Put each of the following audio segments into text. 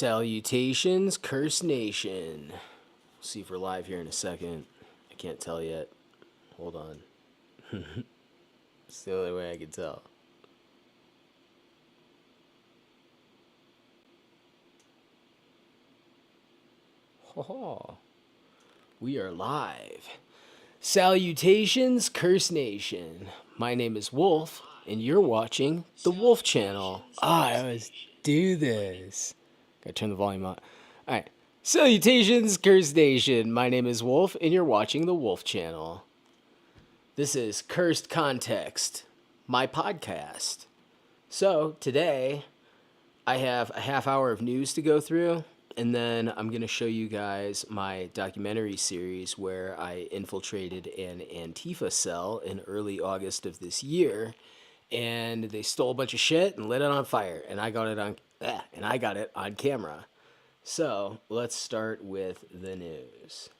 Salutations, Curse Nation. See if we're live here in a second. I can't tell yet. Hold on. It's the only way I can tell. Ho-ho. We are live. Salutations, Curse Nation. My name is Wolf, and you're watching the Wolf Channel. I always do this. Gotta turn the volume on. Alright. Salutations, Curse Nation. My name is Wolf, and you're watching the Wolf Channel. This is Cursed Context, my podcast. So, today, I have a half hour of news to go through, and then I'm going to show you guys my documentary series where I infiltrated an Antifa cell in early August of this year, and they stole a bunch of shit and lit it on fire, and I got it on camera. So, let's start with the news.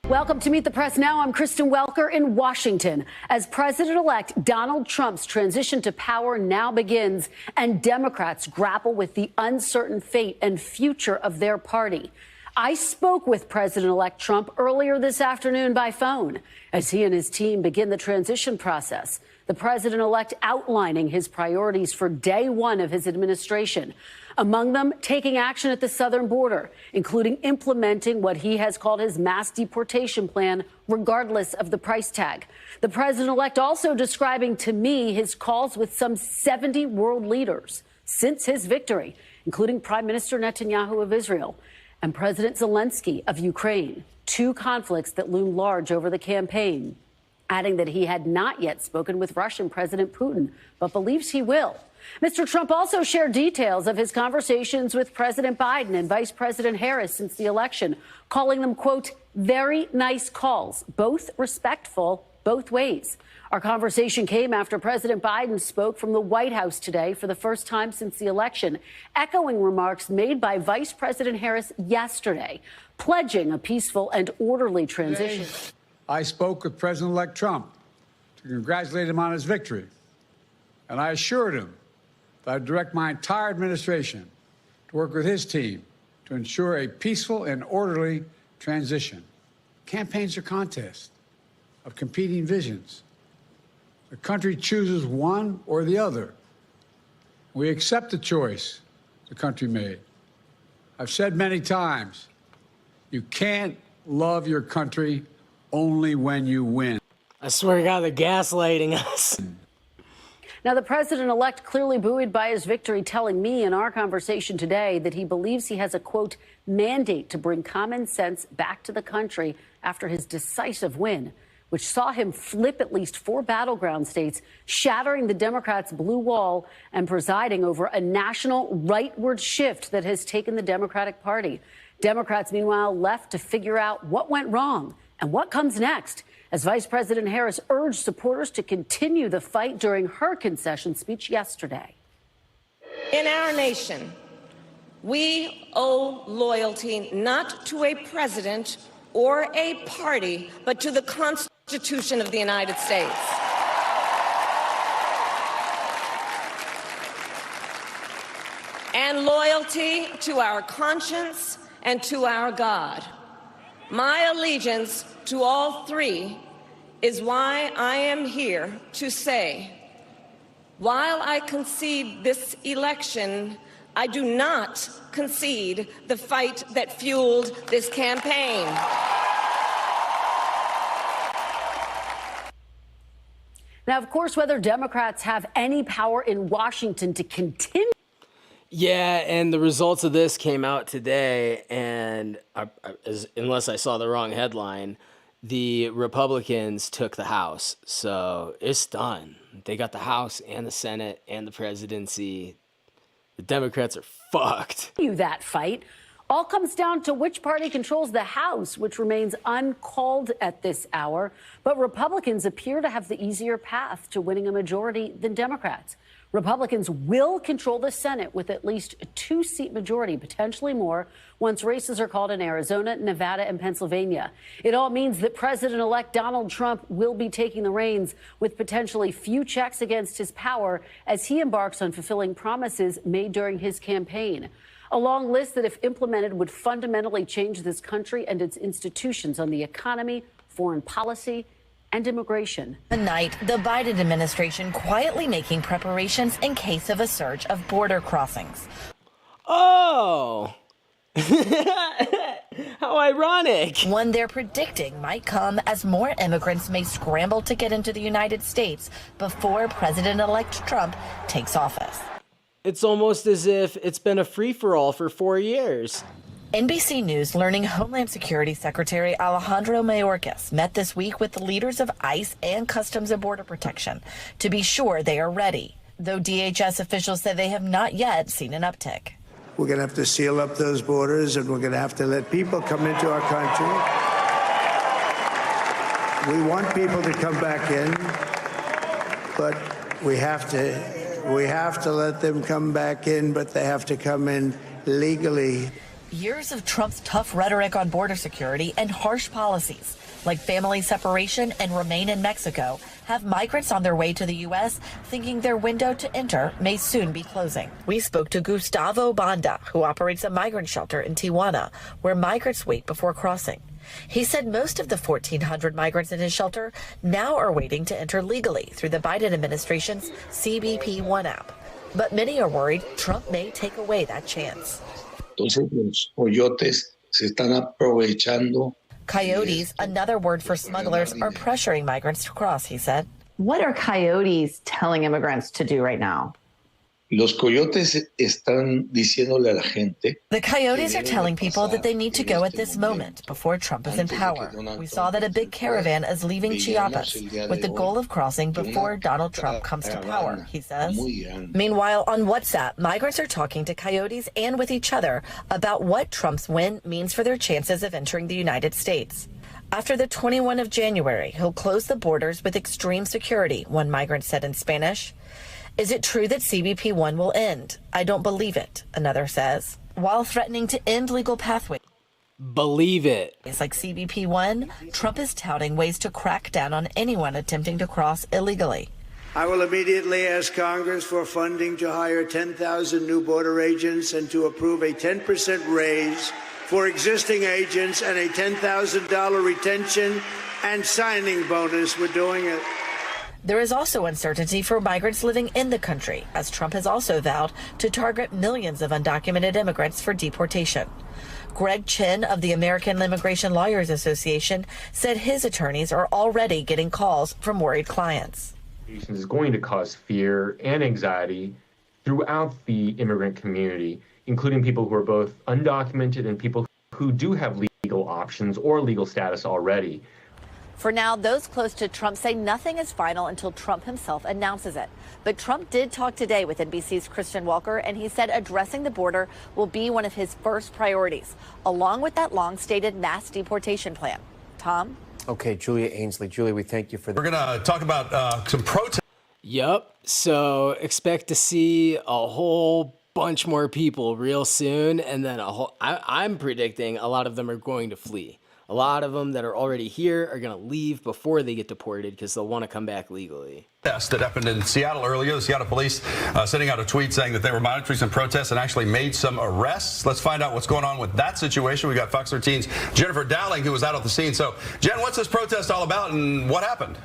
Welcome to Meet the Press Now. I'm Kristen Welker in Washington. As President-elect Donald Trump's transition to power now begins, and Democrats grapple with the uncertain fate and future of their party. I spoke with President-elect Trump earlier this afternoon by phone as he and his team begin the transition process. The president-elect outlining his priorities for day one of his administration. Among them, taking action at the southern border, including implementing what he has called his mass deportation plan, regardless of the price tag. The president-elect also describing to me his calls with some 70 world leaders since his victory, including Prime Minister Netanyahu of Israel and President Zelensky of Ukraine, two conflicts that loom large over the campaign, adding that he had not yet spoken with Russian President Putin, but believes he will. Mr. Trump also shared details of his conversations with President Biden and Vice President Harris since the election, calling them, quote, very nice calls, both respectful, both ways. Our conversation came after President Biden spoke from the White House today for the first time since the election, echoing remarks made by Vice President Harris yesterday, pledging a peaceful and orderly transition. Today, I spoke with President-elect Trump to congratulate him on his victory, and I assured him that I'd direct my entire administration to work with his team to ensure a peaceful and orderly transition. Campaigns are contests of competing visions. The country chooses one or the other. We accept the choice the country made. I've said many times, you can't love your country only when you win. I swear to God, they're gaslighting us. Now, the president-elect clearly buoyed by his victory, telling me in our conversation today that he believes he has a, quote, mandate to bring common sense back to the country after his decisive win, which saw him flip at least 4 battleground states, shattering the Democrats' blue wall and presiding over a national rightward shift that has taken the Democratic Party. Democrats, meanwhile, left to figure out what went wrong and what comes next, as Vice President Harris urged supporters to continue the fight during her concession speech yesterday. In our nation, we owe loyalty not to a president or a party, but to the Constitution of the United States. And loyalty to our conscience and to our God. My allegiance to all three is why I am here to say, while I concede this election, I do not concede the fight that fueled this campaign. Now, of course, whether Democrats have any power in Washington to continue. Yeah, and the results of this came out today, and unless I saw the wrong headline, the Republicans took the House. So it's done. They got the House and the Senate and the presidency. The Democrats are fucked. That fight all comes down to which party controls the House, which remains uncalled at this hour. But Republicans appear to have the easier path to winning a majority than Democrats. Republicans will control the Senate with at least a 2-seat majority, potentially more, once races are called in Arizona, Nevada, and Pennsylvania. It all means that President-elect Donald Trump will be taking the reins with potentially few checks against his power as he embarks on fulfilling promises made during his campaign. A long list that, if implemented, would fundamentally change this country and its institutions on the economy, foreign policy, and immigration. Tonight, the Biden administration quietly making preparations in case of a surge of border crossings. Oh, how ironic. One they're predicting might come as more immigrants may scramble to get into the United States before President-elect Trump takes office. It's almost as if it's been a free-for-all for 4 years. NBC News learning Homeland Security Secretary Alejandro Mayorkas met this week with the leaders of ICE and Customs and Border Protection to be sure they are ready, though DHS officials say they have not yet seen an uptick. We're going to have to seal up those borders, and we're going to have to let people come into our country. We want people to come back in, but we have to let them come back in, but they have to come in legally. Years of Trump's tough rhetoric on border security and harsh policies, like family separation and remain in Mexico, have migrants on their way to the U.S. thinking their window to enter may soon be closing. We spoke to Gustavo Banda, who operates a migrant shelter in Tijuana, where migrants wait before crossing. He said most of the 1,400 migrants in his shelter now are waiting to enter legally through the Biden administration's CBP One app. But many are worried Trump may take away that chance. Entonces los coyotes se están aprovechando. Coyotes, another word for smugglers, are pressuring migrants to cross, he said. What are coyotes telling immigrants to do right now? Los coyotes están diciéndole a la gente. The coyotes are telling people that they need to go at this moment before Trump is in power. We saw that a big caravan is leaving Chiapas with the goal of crossing before Donald Trump comes to power, he says. Meanwhile, on WhatsApp, migrants are talking to coyotes and with each other about what Trump's win means for their chances of entering the United States. After the 21 of January, he'll close the borders with extreme security, one migrant said in Spanish. Is it true that CBP One will end? I don't believe it, another says. While threatening to end legal pathways Believe it. like CBP One, Trump is touting ways to crack down on anyone attempting to cross illegally. I will immediately ask Congress for funding to hire 10,000 new border agents and to approve a 10% raise for existing agents and a $10,000 retention and signing bonus. We're doing it. There is also uncertainty for migrants living in the country, as Trump has also vowed to target millions of undocumented immigrants for deportation. Greg Chin of the American Immigration Lawyers Association said his attorneys are already getting calls from worried clients. Is going to cause fear and anxiety throughout the immigrant community, including people who are both undocumented and people who do have legal options or legal status already. For now, those close to Trump say nothing is final until Trump himself announces it. But Trump did talk today with NBC's Kristen Welker, and he said addressing the border will be one of his first priorities, along with that long-stated mass deportation plan. Tom? Okay, Julia Ainsley. Julia, we thank you for that. We're going to talk about some protests. Yup. So expect to see a whole bunch more people real soon. And then I'm predicting a lot of them are going to flee. A lot of them that are already here are going to leave before they get deported because they'll want to come back legally. That happened in Seattle earlier. The Seattle police sending out a tweet saying that they were monitoring some protests and actually made some arrests. Let's find out what's going on with that situation. We got Fox 13's Jennifer Dowling, who was out at the scene. So, Jen, what's this protest all about and what happened?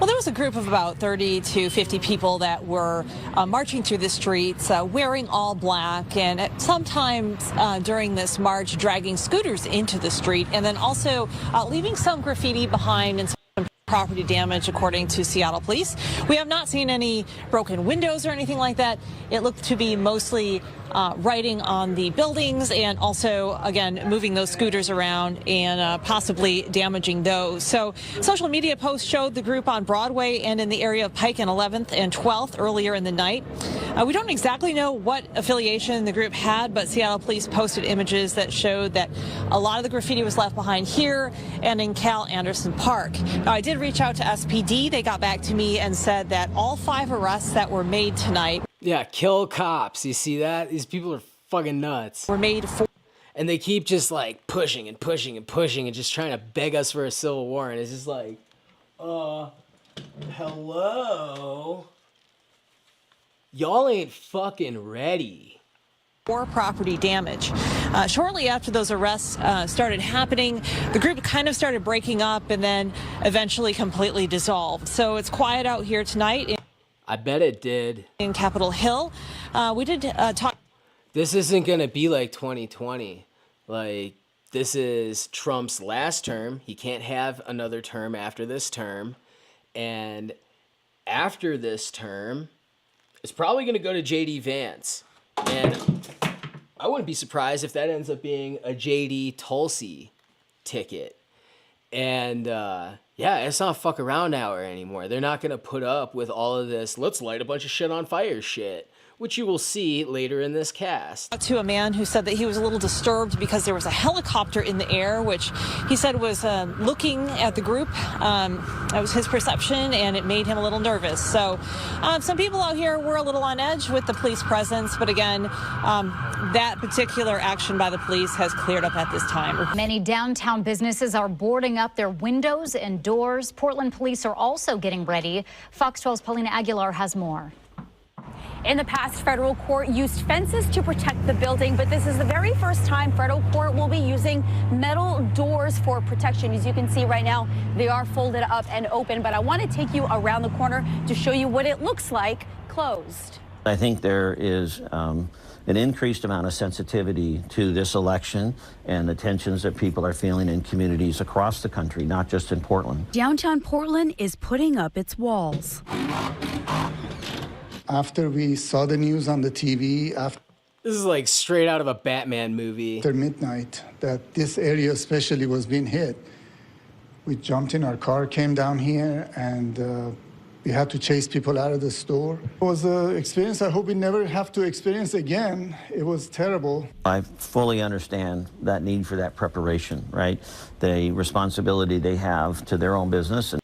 Well, there was a group of about 30 to 50 people that were marching through the streets, wearing all black, and sometimes during this march dragging scooters into the street, and then also leaving some graffiti behind and some property damage, according to Seattle police. We have not seen any broken windows or anything like that. It looked to be mostly writing on the buildings and also, again, moving those scooters around and possibly damaging those. So social media posts showed the group on Broadway and in the area of Pike and 11th and 12th earlier in the night. We don't exactly know what affiliation the group had, but Seattle police posted images that showed that a lot of the graffiti was left behind here and in Cal Anderson Park. Now, I did reach out to SPD. They got back to me and said that all 5 arrests that were made tonight. Yeah, kill cops. You see that? These people are fucking nuts. Were made for. And they keep just like pushing and pushing and pushing and just trying to beg us for a civil war. And it's just like, hello? Y'all ain't fucking ready. For property damage. Shortly after those arrests started happening, the group kind of started breaking up and then eventually completely dissolved. So it's quiet out here tonight. I bet it did. In Capitol Hill. We did talk. This isn't going to be like 2020. Like, this is Trump's last term. He can't have another term after this term. And after this term, it's probably going to go to J.D. Vance. And I wouldn't be surprised if that ends up being a J.D. Tulsi ticket. And, yeah, it's not fuck around hour anymore. They're not going to put up with all of this, let's light a bunch of shit on fire shit, which you will see later in this cast. To a man who said that he was a little disturbed because there was a helicopter in the air, which he said was looking at the group. That was his perception, and it made him a little nervous. So some people out here were a little on edge with the police presence, but again, that particular action by the police has cleared up at this time. Many downtown businesses are boarding up their windows and doors. Portland police are also getting ready. Fox 12's Paulina Aguilar has more. In the past, federal court used fences to protect the building, but this is the very first time federal court will be using metal doors for protection. As you can see right now, they are folded up and open, but I want to take you around the corner to show you what it looks like closed. I think there is an increased amount of sensitivity to this election and the tensions that people are feeling in communities across the country, not just in Portland. Downtown Portland is putting up its walls. After we saw the news on the TV, this is like straight out of a Batman movie. After midnight, that this area especially was being hit, we jumped in our car, came down here, and we had to chase people out of the store. It was an experience I hope we never have to experience again. It was terrible. I fully understand that need for that preparation, right? The responsibility they have to their own business and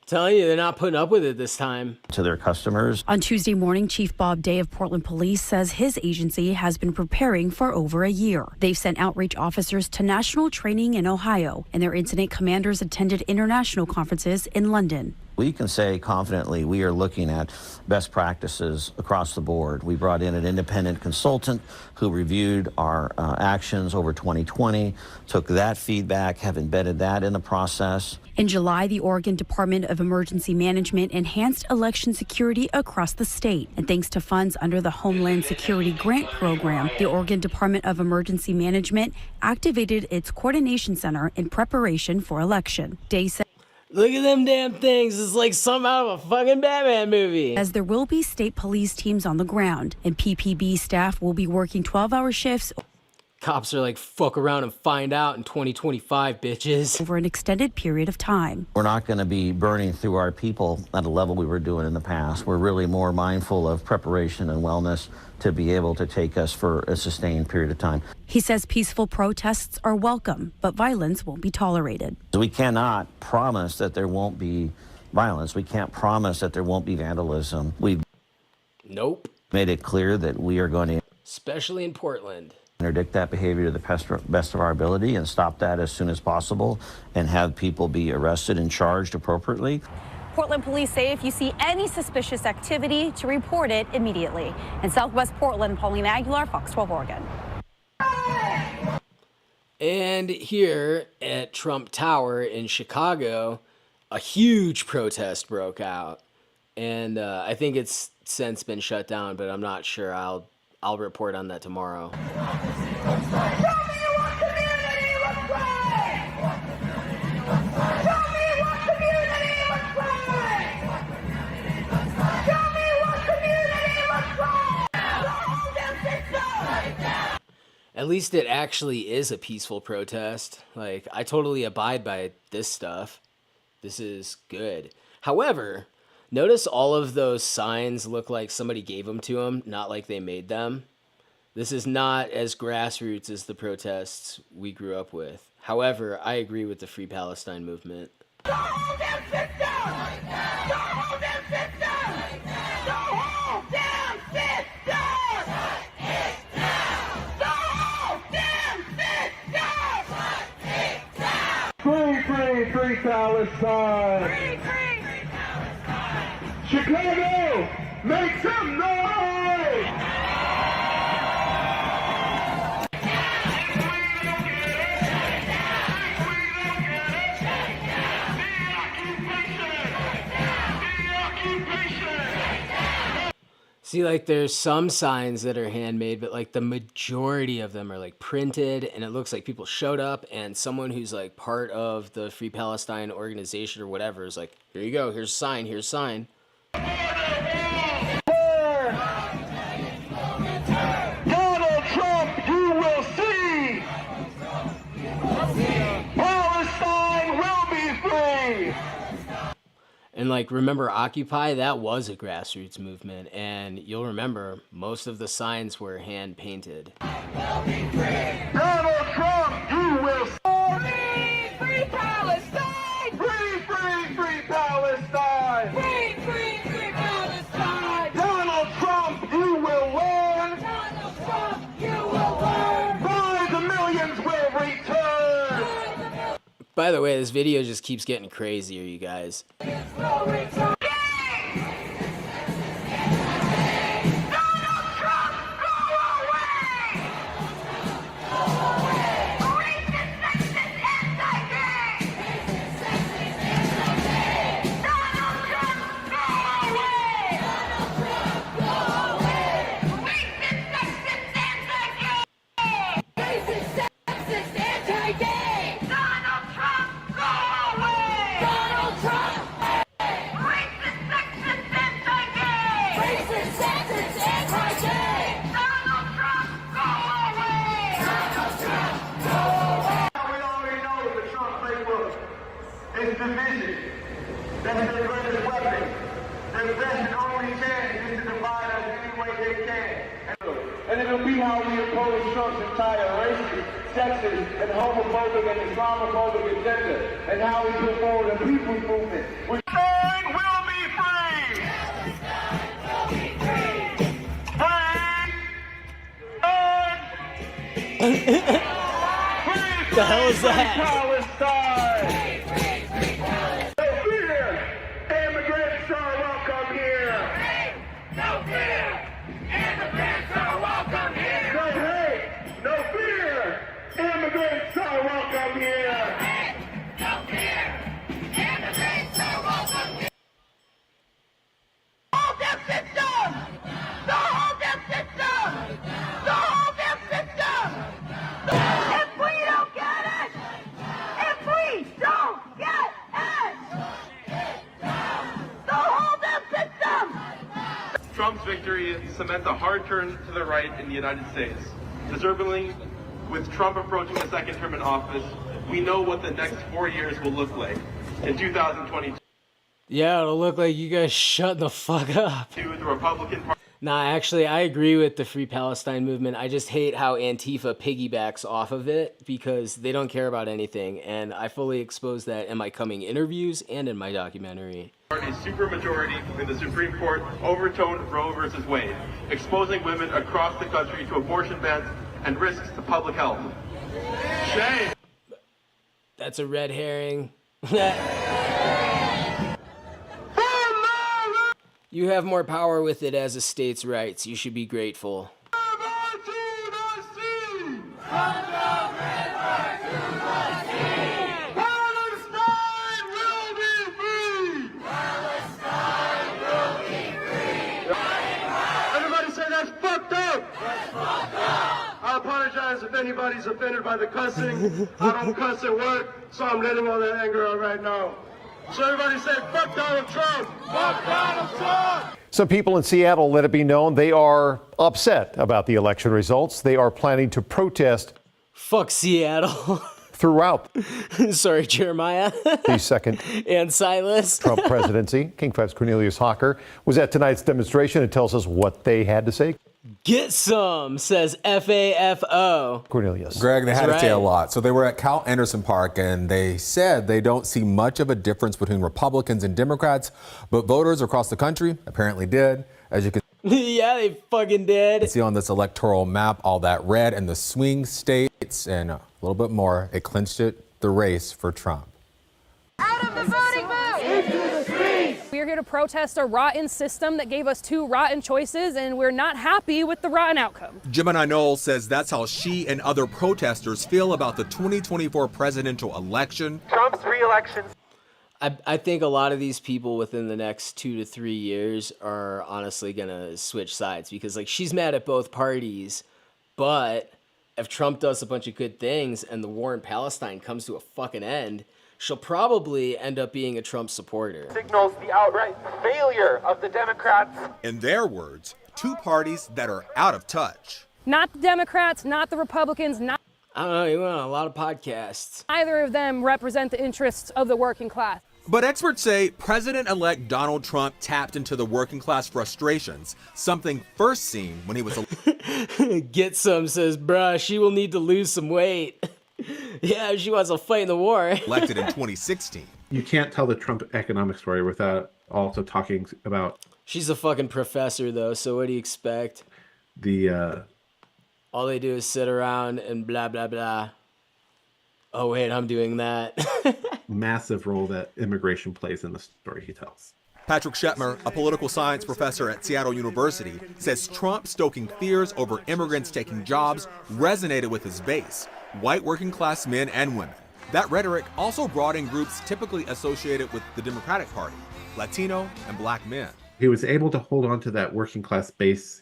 Telling you, they're not putting up with it this time. To their customers. On Tuesday morning, Chief Bob Day of Portland Police says his agency has been preparing for over a year. They've sent outreach officers to national training in Ohio, and their incident commanders attended international conferences in London. We can say confidently we are looking at best practices across the board. We brought in an independent consultant who reviewed our actions over 2020, took that feedback, have embedded that in the process. In July, the Oregon Department of Emergency Management enhanced election security across the state. And thanks to funds under the Homeland Security Grant Program, the Oregon Department of Emergency Management activated its coordination center in preparation for election. Day said, look at them damn things. It's like something out of a fucking Batman movie. As there will be state police teams on the ground, and PPB staff will be working 12-hour shifts. Cops are like, fuck around and find out in 2025, bitches. Over an extended period of time. We're not going to be burning through our people at a level we were doing in the past. We're really more mindful of preparation and wellness to be able to take us for a sustained period of time. He says peaceful protests are welcome, but violence won't be tolerated. So we cannot promise that there won't be violence. We can't promise that there won't be vandalism. We've made it clear that we are going to, especially in Portland, interdict that behavior to the best of our ability and stop that as soon as possible and have people be arrested and charged appropriately. Portland police say if you see any suspicious activity, to report it immediately. In Southwest Portland, Paulina Aguilar, Fox 12 Oregon. And here at Trump Tower in Chicago, a huge protest broke out. And I think it's since been shut down, but I'm not sure. I'll report on that tomorrow. At least it actually is a peaceful protest. Like, I totally abide by this stuff. This is good. However, Notice all of those signs look like somebody gave them to them, not like they made them. This is not as grassroots as the protests we grew up with. However, I agree with the Free Palestine movement. Free, free, free Palestine! Free, free, free Palestine! Chicago, make some noise! See, like, there's some signs that are handmade, but like the majority of them are like printed, and it looks like people showed up and someone who's like part of the Free Palestine organization or whatever is like, here you go, here's a sign, here's a sign. Donald Trump, you will see! Palestine will be free! And like, remember Occupy? That was a grassroots movement, and you'll remember most of the signs were hand painted. Donald Trump, you will free, free Palestine! Free, free, free Palestine! Free, free, free Palestine! Donald Trump, you will learn! Donald Trump, you will learn! By the millions will return! By the way, this video just keeps getting crazier, you guys. It's division. That's their greatest weapon. Their best and only chance is to divide us any way they can. And it'll be how we oppose Trump's entire racist, sexist, and homophobic and Islamophobic agenda, and how we put forward a people's movement. Palestine will be free! Palestine will be free! The hell is that? Palestine! No fear! Immigrants are welcome here! No fear! Immigrants are welcome here! No hate! No fear! Immigrants are welcome here! No fear! Immigrants are welcome here! Hold that system! The hold that system! The hold that system! If we don't get it! If we don't get it! The hold that system! Trump's victory cements a hard turn to the right in the United States. Deservedly, with Trump approaching a second term in office, we know what the next 4 years will look like. In 2022, Yeah, it'll look like you guys shut the fuck up. the Republican Party. Nah, actually, I agree with the Free Palestine movement. I just hate how Antifa piggybacks off of it because they don't care about anything. And I fully expose that in my coming interviews and in my documentary. Party's supermajority in the Supreme Court overturned Roe versus Wade, exposing women across the country to abortion bans and risks to public health. Shame! That's a red herring. You have more power with it as a states' rights. You should be grateful. Everybody say that's fucked up! I apologize if anybody's offended by the cussing. I don't cuss at work, so I'm letting all that anger out right now. So everybody say, fuck Donald Trump! Fuck Donald Trump! Some people in Seattle let it be known they are upset about the election results. They are planning to protest. Fuck Seattle. throughout Sorry, Jeremiah. the second and Silas. Trump presidency. King 5's Cornelius Hawker was at tonight's demonstration and tells us what they had to say. Get some, says FAFO. Cornelius. Greg, they had That's to say a right. lot. So they were at Cal Anderson Park, and they said they don't see much of a difference between Republicans and Democrats, but voters across the country apparently did. As you can Yeah, they fucking did. see on this electoral map, all that red and the swing states and a little bit more, it clinched the race for Trump. We're here to protest a rotten system that gave us two rotten choices, and we're not happy with the rotten outcome. Gemini Knowles says that's how she and other protesters feel about the 2024 presidential election. Trump's re-election. I think a lot of these people within the next 2 to 3 years are honestly going to switch sides because, like, she's mad at both parties. But if Trump does a bunch of good things and the war in Palestine comes to a fucking end, she'll probably end up being a Trump supporter. Signals the outright failure of the Democrats. In their words, two parties that are out of touch. Not the Democrats, not the Republicans, not I don't know, you went on a lot of podcasts. either of them represent the interests of the working class. But experts say President-elect Donald Trump tapped into the working class frustrations, something first seen when he was Get some, says, bruh, she will need to lose some weight. Yeah, she wants to fight in the war. elected in 2016. You can't tell the Trump economic story without also talking about She's a fucking professor, though, so what do you expect? All they do is sit around and blah, blah, blah. Oh, wait, I'm doing that. massive role that immigration plays in the story he tells. Patrick Shetmer, a political science professor at Seattle University, says Trump stoking fears over immigrants taking jobs resonated with his base, white working class men and women. That rhetoric also brought in groups typically associated with the Democratic Party, Latino and Black men. He was able to hold on to that working class base.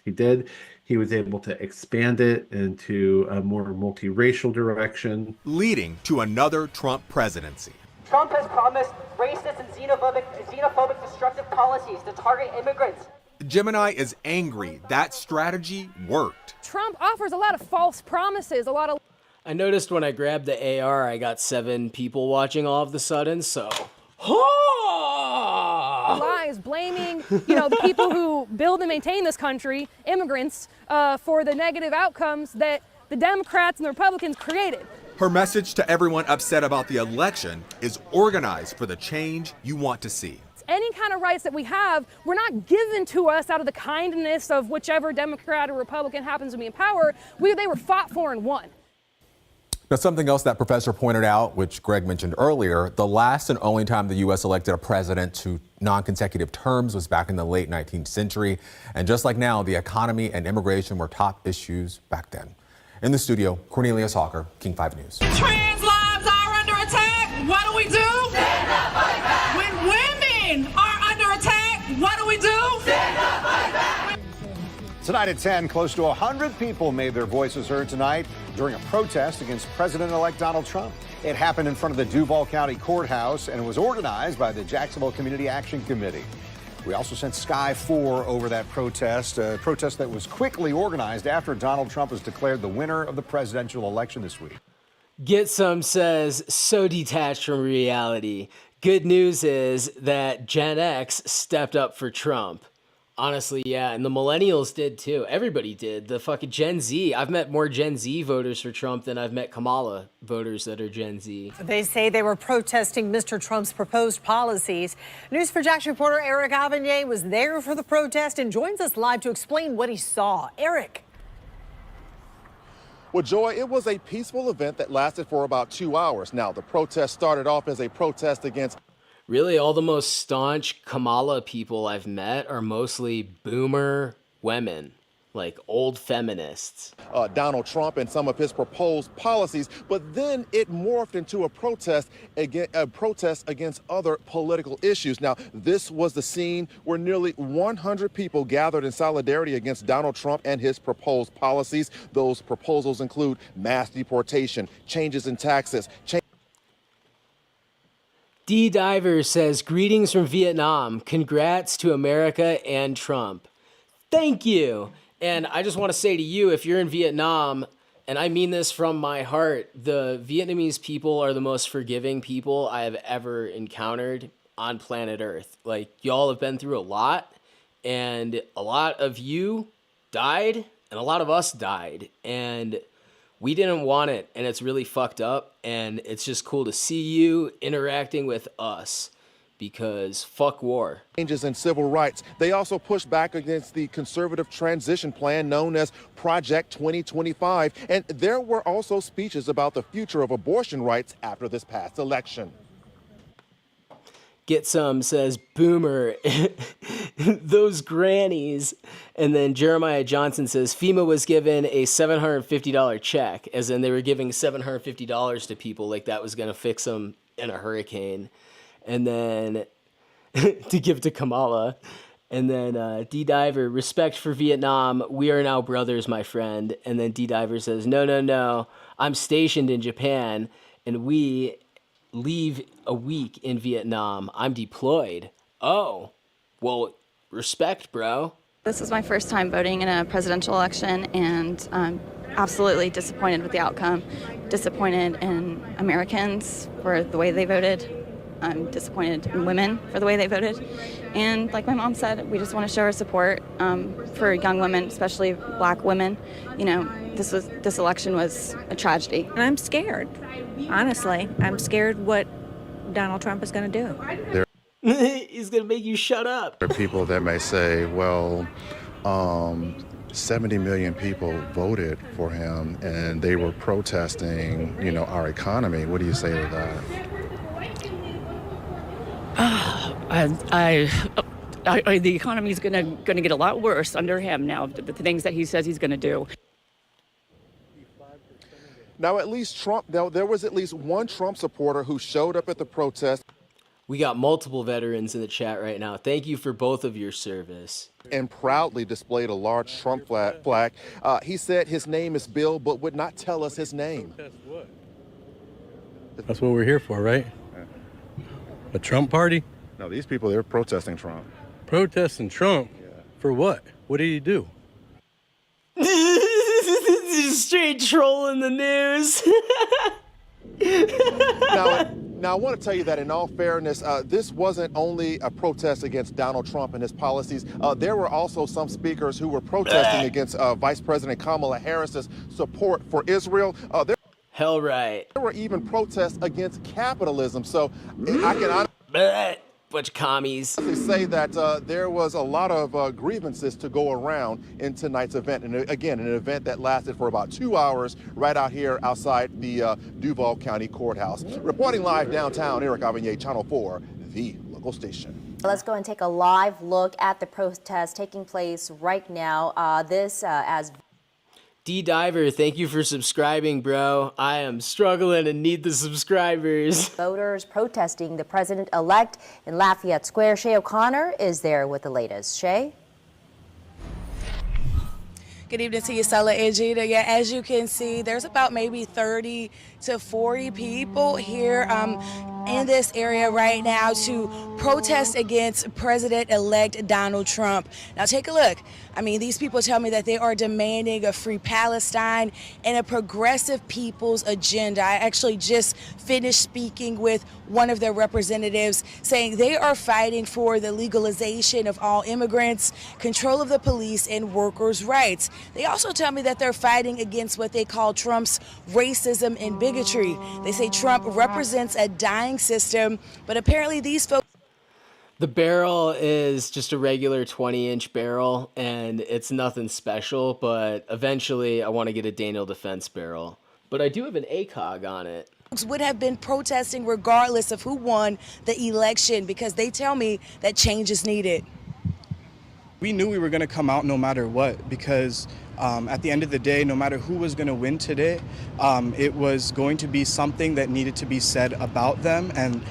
He was able to expand it into a more multiracial direction, leading to another Trump presidency. Trump has promised racist and xenophobic destructive policies to target immigrants. Gemini is angry that strategy worked. Trump offers a lot of false promises, a lot of I noticed when I grabbed the AR, I got 7 people watching all of a sudden, so... lies, blaming, the people who build and maintain this country, immigrants, for the negative outcomes that the Democrats and the Republicans created. Her message to everyone upset about the election is organize for the change you want to see. Any kind of rights that we have were not given to us out of the kindness of whichever Democrat or Republican happens to be in power. They were fought for and won. Now, something else that professor pointed out, which Greg mentioned earlier, the last and only time the U.S. elected a president to non-consecutive terms was back in the late 19th century. And just like now, the economy and immigration were top issues back then. In the studio, Cornelius Hawker, King 5 News. Trans lives are under attack. What do we do? Stand up, fight back. When women are under attack, what do we do? Stand up, fight back. Tonight at 10, close to 100 people made their voices heard tonight during a protest against President-elect Donald Trump. It happened in front of the Duval County Courthouse, and it was organized by the Jacksonville Community Action Committee. We also sent Sky 4 over that protest, a protest that was quickly organized after Donald Trump was declared the winner of the presidential election this week. Get Some says, so detached from reality. Good news is that Gen X stepped up for Trump. Honestly, yeah, and the millennials did too. Everybody did. The fucking Gen Z. I've met more Gen Z voters for Trump than I've met Kamala voters that are Gen Z. They say they were protesting Mr. Trump's proposed policies. News4Jax reporter Eric Avanier was there for the protest and joins us live to explain what he saw. Eric. Well, Joy, it was a peaceful event that lasted for about 2 hours. Now, the protest started off as a protest against... Really, all the most staunch Kamala people I've met are mostly boomer women, like old feminists. Donald Trump and some of his proposed policies, but then it morphed into a protest against other political issues. Now, this was the scene where nearly 100 people gathered in solidarity against Donald Trump and his proposed policies. Those proposals include mass deportation, changes in taxes, D Diver says, greetings from Vietnam. Congrats to America and Trump. Thank you. And I just want to say to you, if you're in Vietnam, and I mean this from my heart, the Vietnamese people are the most forgiving people I have ever encountered on planet Earth. Like, y'all have been through a lot, and a lot of you died, and a lot of us died, and we didn't want it, and it's really fucked up, and it's just cool to see you interacting with us, because fuck war. Changes in civil rights. They also pushed back against the conservative transition plan known as Project 2025, and there were also speeches about the future of abortion rights after this past election. Get Some says, boomer, those grannies. And then Jeremiah Johnson says, FEMA was given a $750 check, as in they were giving $750 to people like that was going to fix them in a hurricane. And then to give to Kamala. And then D-Diver, respect for Vietnam. We are now brothers, my friend. And then D-Diver says, no. I'm stationed in Japan, and we leave a week in Vietnam. I'm deployed. Oh, well, respect, bro. This is my first time voting in a presidential election, and I'm absolutely disappointed with the outcome. Disappointed in Americans for the way they voted. I'm disappointed in women for the way they voted. And like my mom said, we just want to show our support for young women, especially black women. You know, this election was a tragedy. And I'm scared, honestly. I'm scared what Donald Trump is going to do. He's going to make you shut up. There are people that may say, well, 70 million people voted for him and they were protesting, our economy. What do you say to that? The economy is going to get a lot worse under him now, the things that he says he's going to do. Now, there was at least one Trump supporter who showed up at the protest. We got multiple veterans in the chat right now. Thank you for both of your service. And proudly displayed a large Trump flag. He said his name is Bill, but would not tell us his name. That's what we're here for, right? A Trump party? No, these people, they're protesting Trump. Protesting Trump? Yeah. For what? What did he do? Straight trolling the news. Now, I want to tell you that in all fairness, this wasn't only a protest against Donald Trump and his policies. There were also some speakers who were protesting against Vice President Kamala Harris's support for Israel. Hell right. There were even protests against capitalism. So I can bunch of commies. Say that there was a lot of grievances to go around in tonight's event. And again, an event that lasted for about 2 hours right out here outside the Duval County Courthouse. Reporting live downtown, Eric Avignon, Channel 4, the local station. Let's go and take a live look at the protest taking place right now. As D-Diver, thank you for subscribing, bro. I am struggling and need the subscribers. Voters protesting the president-elect in Lafayette Square. Shay O'Connor is there with the latest. Shay? Good evening to you, Stella and Gina. Yeah, as you can see, there's about maybe 30 to 40 people here in this area right now to protest against President-elect Donald Trump. Now take a look. I mean, these people tell me that they are demanding a free Palestine and a progressive people's agenda. I actually just finished speaking with one of their representatives saying they are fighting for the legalization of all immigrants, control of the police, and workers' rights. They also tell me that they're fighting against what they call Trump's racism and bigotry. They say Trump represents a dying system, but apparently these folks... The barrel is just a regular 20-inch barrel, and it's nothing special, but eventually I want to get a Daniel Defense barrel. But I do have an ACOG on it. Would have been protesting regardless of who won the election because they tell me that change is needed. We knew we were going to come out no matter what because at the end of the day, no matter who was going to win today, it was going to be something that needed to be said about them and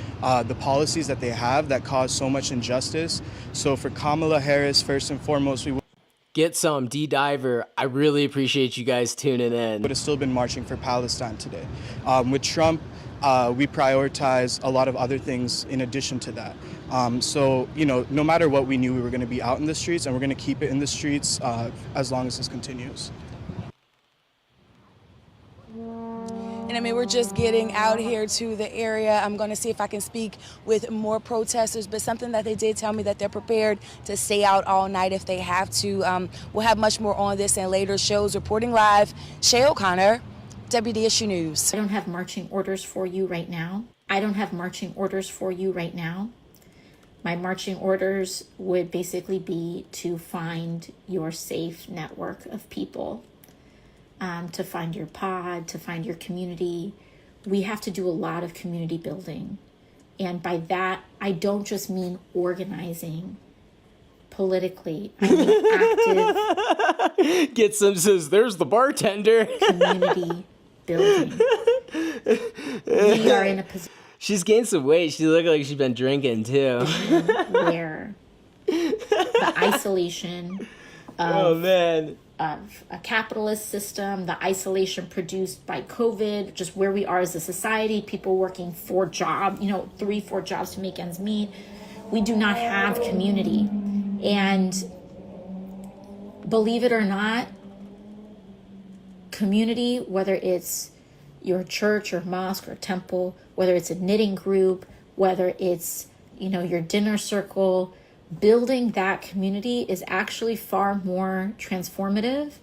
the policies that they have that cause so much injustice. So for Kamala Harris, first and foremost, we Get Some, D-Diver. I really appreciate you guys tuning in. would have still been marching for Palestine today. With Trump, we prioritize a lot of other things in addition to that. So, no matter what, we knew we were going to be out in the streets, and we're going to keep it in the streets as long as this continues. And I mean, we're just getting out here to the area. I'm going to see if I can speak with more protesters, but something that they did tell me that they're prepared to stay out all night if they have to. We'll have much more on this in later shows. Reporting live, Shay O'Connor, WDSU News. I don't have marching orders for you right now. I don't have marching orders for you right now. My marching orders would basically be to find your safe network of people, to find your pod, to find your community. We have to do a lot of community building. And by that, I don't just mean organizing politically. I mean active. Get some says, there's the bartender. Community building. We are in a position. She's gained some weight. She looked like she's been drinking too. Where the isolation of a capitalist system, the isolation produced by COVID, just where we are as a society, people working 4 jobs, 3-4 jobs to make ends meet. We do not have community. And believe it or not, community, whether it's your church or mosque or temple, whether it's a knitting group, whether it's, your dinner circle, building that community is actually far more transformative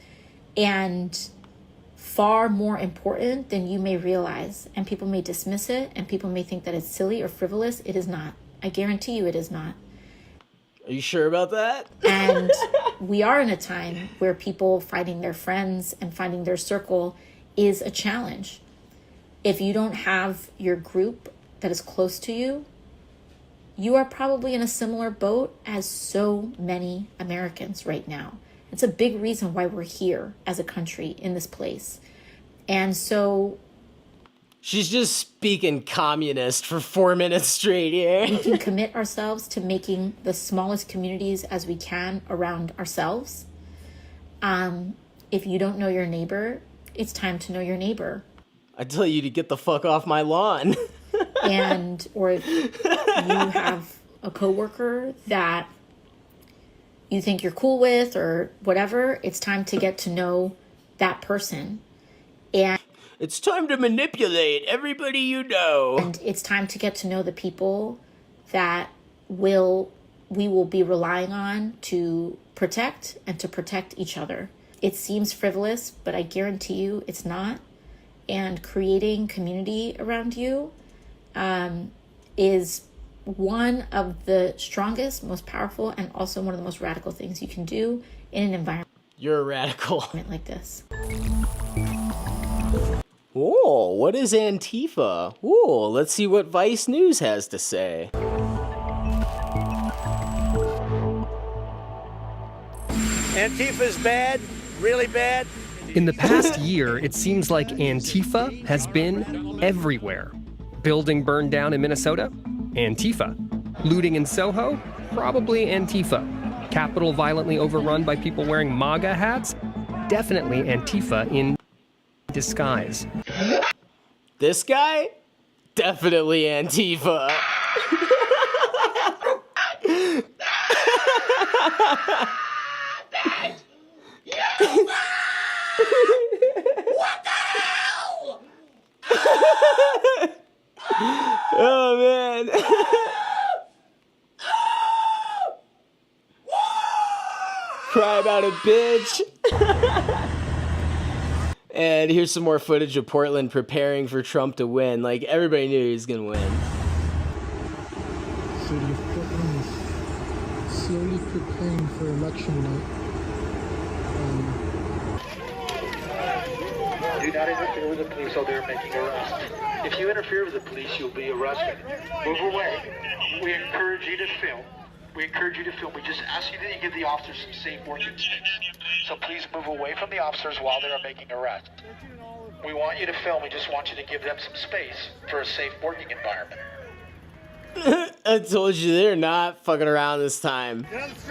and far more important than you may realize. And people may dismiss it and people may think that it's silly or frivolous. It is not. I guarantee you it is not. Are you sure about that? And we are in a time where people finding their friends and finding their circle is a challenge. If you don't have your group that is close to you, you are probably in a similar boat as so many Americans right now. It's a big reason why we're here as a country in this place. And so she's just speaking communist for 4 minutes straight here. We can commit ourselves to making the smallest communities as we can around ourselves. If you don't know your neighbor, it's time to know your neighbor. I tell you to get the fuck off my lawn. Or if you have a coworker that you think you're cool with or whatever, it's time to get to know that person. And it's time to manipulate everybody you know. And it's time to get to know the people that we will be relying on to protect and to protect each other. It seems frivolous, but I guarantee you it's not. And creating community around you is one of the strongest, most powerful, and also one of the most radical things you can do in an environment. You're a radical. Like this. Oh, what is Antifa? Oh, let's see what Vice News has to say. Antifa's bad, really bad. In the past year, it seems like Antifa has been everywhere. Building burned down in Minnesota? Antifa. Looting in Soho? Probably Antifa. Capitol violently overrun by people wearing MAGA hats? Definitely Antifa in disguise. This guy? Definitely Antifa. What the hell? Oh man. Cry about it, bitch. And here's some more footage of Portland preparing for Trump to win. Like, everybody knew he was gonna win. City of Portland is slowly preparing for election night. Do not interfere with the police while they're making arrests. If you interfere with the police, you'll be arrested. Move away. We encourage you to film. We encourage you to film. We just ask you that you give the officers some safe working space. So please move away from the officers while they are making arrests. We want you to film. We just want you to give them some space for a safe working environment. I told you they're not fucking around this time.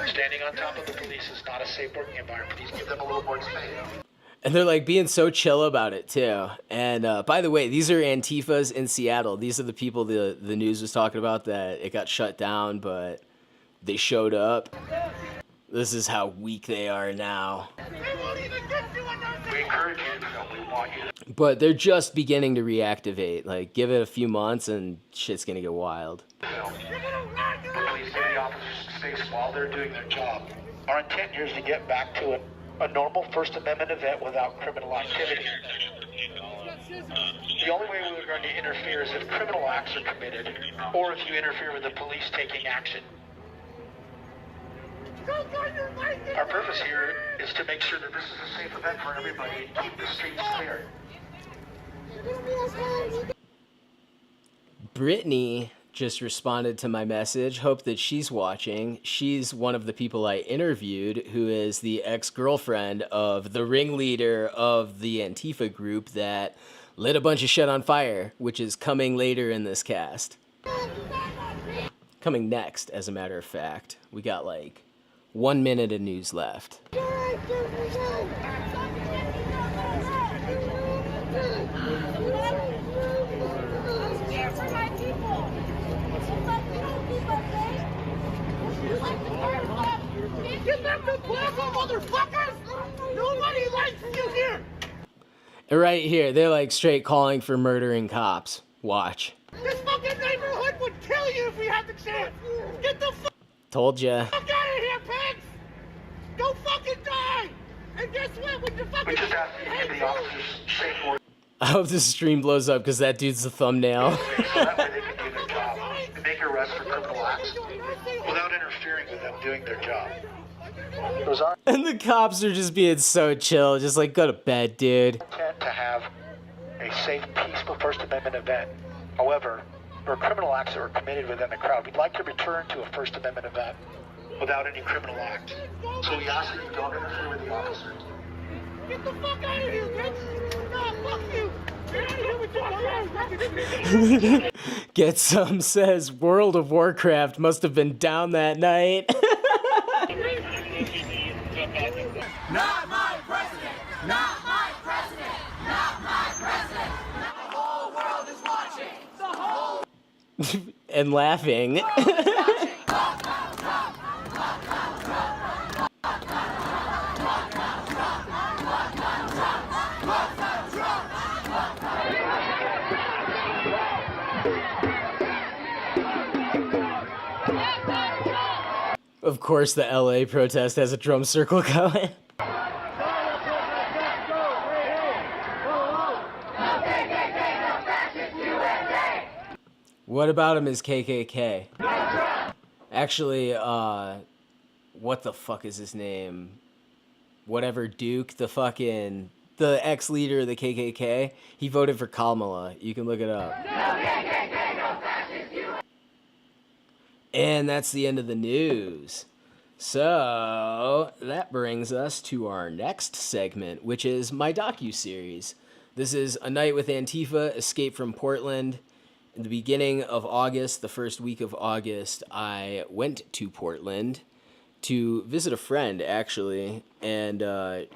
Standing on top of the police is not a safe working environment. Please give them a little more space. And they're like being so chill about it too. And by the way, these are Antifas in Seattle. These are the people the news was talking about that it got shut down, but they showed up. This is how weak they are now. We encourage you to film. We want you to. But they're just beginning to reactivate. Like, give it a few months and shit's gonna get wild. Film. Please give the officers space while they're doing their job. Our intent here is to get back to a normal First Amendment event without criminal activity. The only way we're going to interfere is if criminal acts are committed, or if you interfere with the police taking action. Our purpose here is to make sure that this is a safe event for everybody and keep the streets clear. Brittany just responded to my message. Hope that she's watching. She's one of the people I interviewed, who is the ex-girlfriend of the ringleader of the Antifa group that lit a bunch of shit on fire, which is coming later in this cast. Coming next, as a matter of fact. We got like 1 minute of news left. Get back to Blackville, motherfuckers! Nobody likes you here! Right here, they're like straight calling for murdering cops. Watch. This fucking neighborhood would kill you if we had the chance! Get the Told ya. fuck out of here, pigs! Go fucking die! And guess what? When the fucking... We just ask you to give the officers safe word. I hope this stream blows up because that dude's the thumbnail. So that way they can do their job and make arrests for criminal acts without interfering with them doing their job. Those are And the cops are just being so chill, just like, go to bed, dude. intent to have a safe, peaceful First Amendment event. However, for criminal acts that were committed within the crowd, we'd like to return to a First Amendment event without any criminal act. So we ask that you don't interfere with the officers. Get the fuck out of here, bitch! No, fuck you! Get out of here with your Get Some says World of Warcraft must have been down that night. Not my president! Not my president! Not my president! The whole world is watching! The whole And laughing. Of course, the LA protest has a drum circle going. What about him is KKK? Actually, what the fuck is his name? Whatever Duke, the ex-leader of the KKK, he voted for Kamala. You can look it up. And that's the end of the news. So that brings us to our next segment, which is my docu-series. This is A Night with Antifa, Escape from Portland. In the beginning of August, the first week of August, I went to Portland to visit a friend, actually, and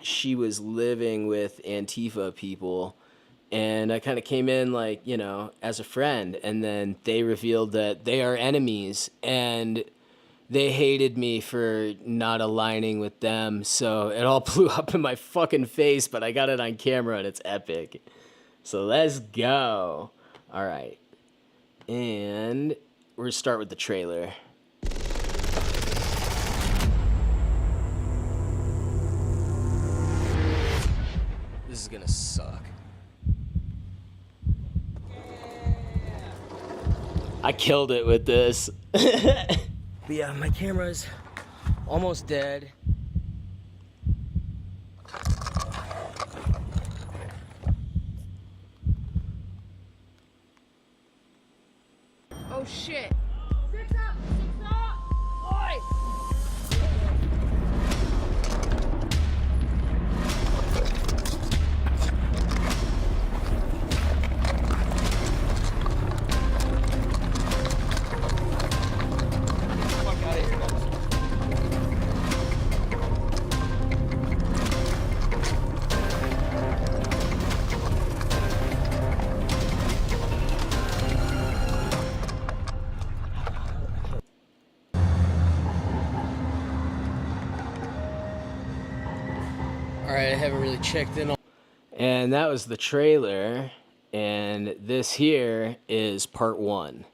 she was living with Antifa people, and I kind of came in, like, you know, as a friend, and then they revealed that they are enemies, and they hated me for not aligning with them, so it all blew up in my fucking face, but I got it on camera, and it's epic. So let's go. All right. And we're gonna start with the trailer. This is gonna suck. I killed it with this. But yeah, my camera's almost dead. Oh shit! 6 up! 6 up! Oi! Alright, I haven't really checked in on... And that was the trailer, and this here is part 1.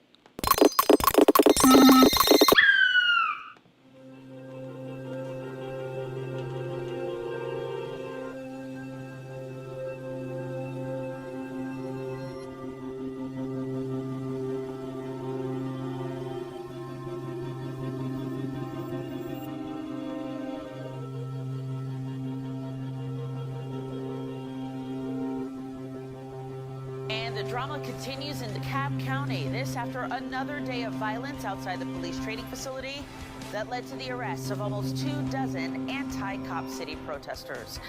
And the drama continues in DeKalb County. This after another day of violence outside the police training facility that led to the arrests of almost 24 anti-Cop City protesters.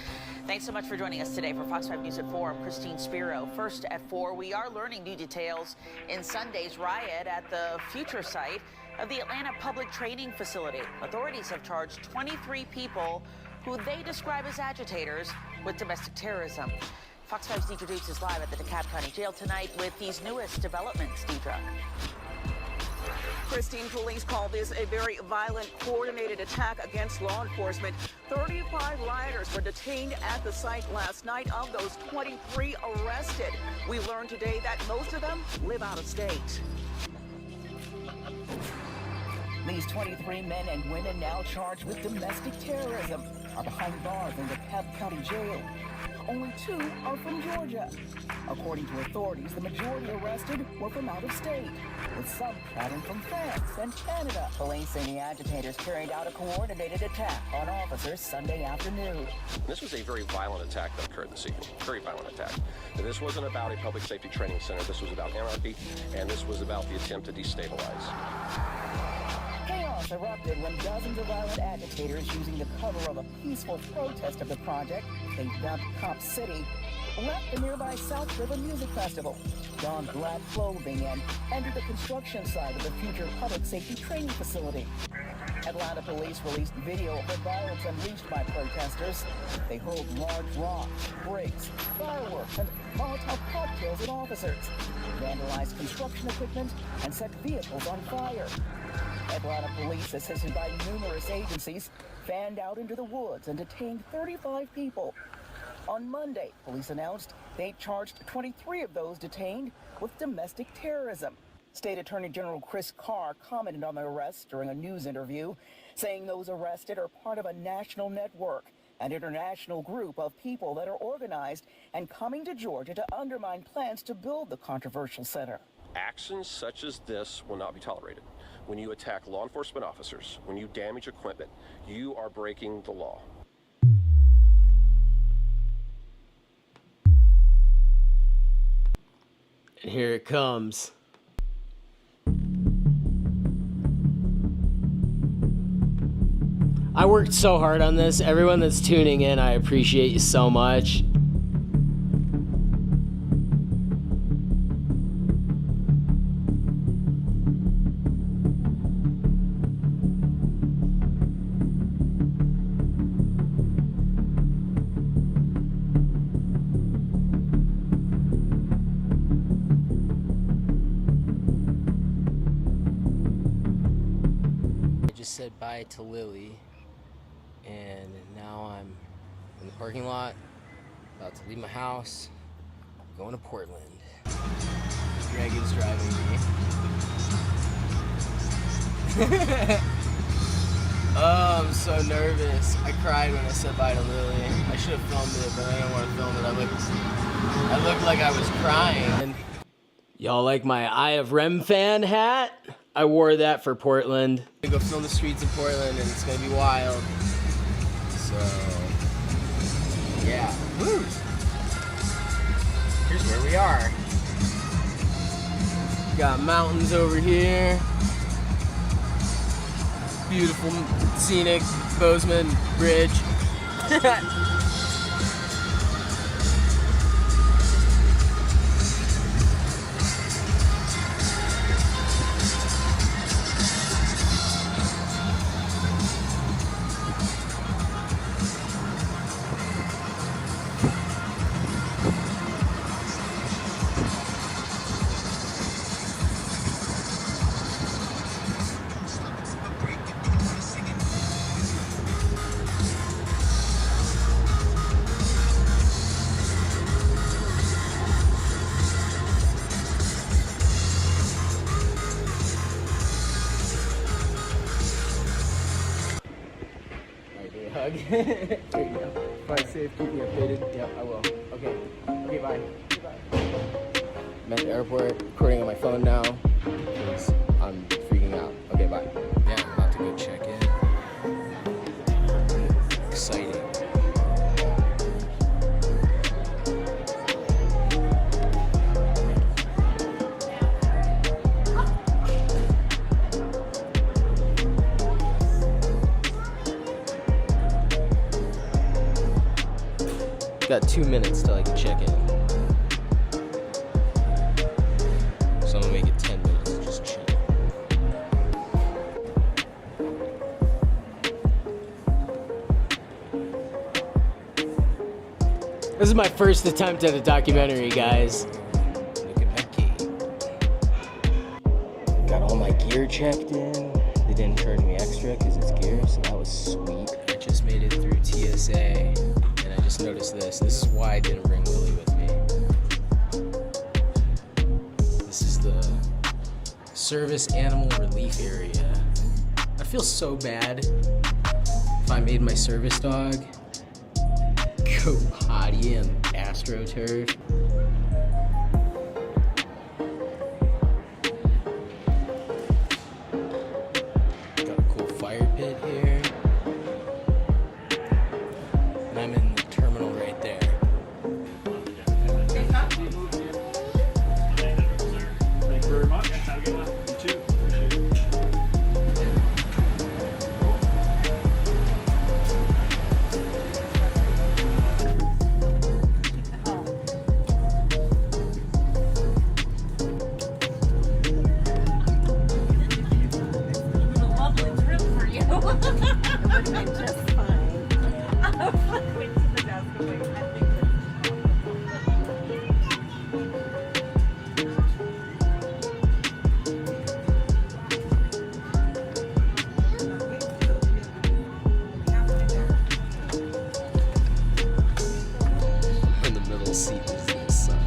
Thanks so much for joining us today for Fox 5 News at 4. I'm Christine Spiro. First at 4, we are learning new details in Sunday's riot at the future site of the Atlanta Public Training Facility. Authorities have charged 23 people who they describe as agitators with domestic terrorism. Fox 5's Deidre Dukes is live at the DeKalb County Jail tonight with these newest developments. Deidre. Christine, police call this a very violent, coordinated attack against law enforcement. 35 rioters were detained at the site last night. Of those, 23 arrested. We learned today that most of them live out of state. These 23 men and women now charged with domestic terrorism are behind bars in the DeKalb County Jail. Only 2 are from Georgia. According to authorities, the majority arrested were from out of state, with some traveling from France and Canada. Police say the agitators carried out a coordinated attack on officers Sunday afternoon. This was a very violent attack that occurred this evening. Very violent attack. And this wasn't about a public safety training center. This was about anarchy, and this was about the attempt to destabilize. Chaos erupted when dozens of violent agitators, using the cover of a peaceful protest of the project they dubbed Cop City, left the nearby South River Music Festival, donned black clothing, and entered the construction site of the future public safety training facility. Atlanta police released video of the violence unleashed by protesters. They hurled large rocks, bricks, fireworks, and Molotov cocktails at officers, vandalized construction equipment, and set vehicles on fire. Atlanta police, assisted by numerous agencies, fanned out into the woods and detained 35 people. On Monday, police announced they charged 23 of those detained with domestic terrorism. State Attorney General Chris Carr commented on the arrests during a news interview, saying those arrested are part of a national network, an international group of people that are organized and coming to Georgia to undermine plans to build the controversial center. Actions such as this will not be tolerated. When you attack law enforcement officers, when you damage equipment, you are breaking the law. And here it comes. I worked so hard on this. Everyone that's tuning in, I appreciate you so much. Said bye to Lily, and now I'm in the parking lot, about to leave my house, going to Portland. Greg is driving me. Oh, I'm so nervous. I cried when I said bye to Lily. I should have filmed it, but I didn't want to film it. I looked like I was crying. Y'all like my Eye of Rem fan hat? I wore that for Portland. I'm gonna go film the streets of Portland, and it's gonna be wild. So, yeah. Woo! Here's where we are. Got mountains over here. Beautiful, scenic Bozeman Bridge. There you go. Fly safe, keep me updated. Yep, I will. Okay. Okay, bye. I'm at the airport, recording on my phone now, because I'm freaking out. Okay, bye. Yeah, I'm about to go check in. Exciting. Got 2 minutes till I can check in. So I'm gonna make it 10 minutes, just chill. This is my first attempt at a documentary, guys. Look at that key. Got all my gear checked in. They didn't charge me extra because it's gear, so that was sweet. I just made it through TSA. I just noticed this. This is why I didn't bring Lily with me. This is the service animal relief area. I feel so bad if I made my service dog go potty in AstroTurf. Got a cool fire pit here. And I'm in the terminal right there. Thank you very much. Have a good one. You too. Appreciate it. In the middle seat is the sun.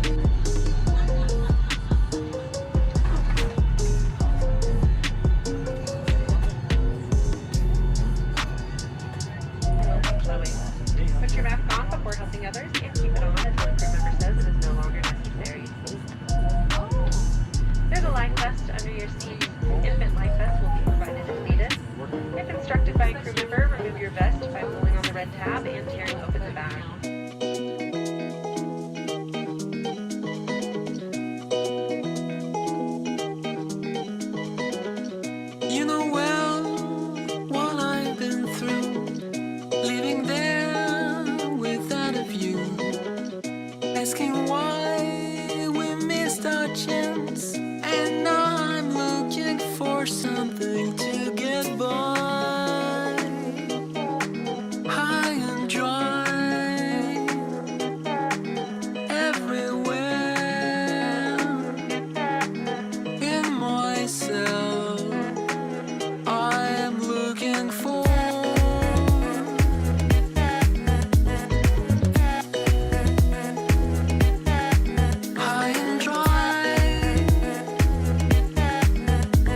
Put your mask on before helping others and keep it on until a crew member says it is no longer necessary. There's a life vest under your seat. Infant life vest will be provided if needed. If instructed by a crew member, remove your vest by pulling on the red tab and tearing open the bag. You know well what I've been through, living there without a view, asking why we missed our chance, and now I'm looking for something to get by. High and dry, everywhere in myself. I am looking for high and dry,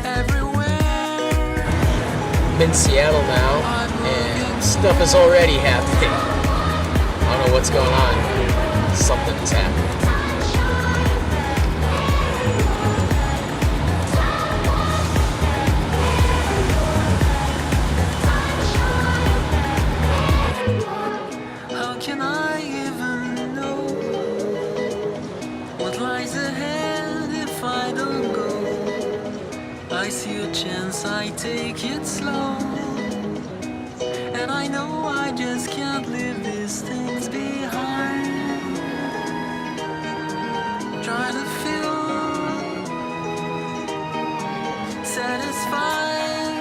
everywhere. I'm in Seattle now, and stuff is already happening. I don't know what's going on, but something is happening. How can I even know what lies ahead if I don't go? I see a chance, I take it slow, and I know I just can't leave these things behind. Try to feel satisfied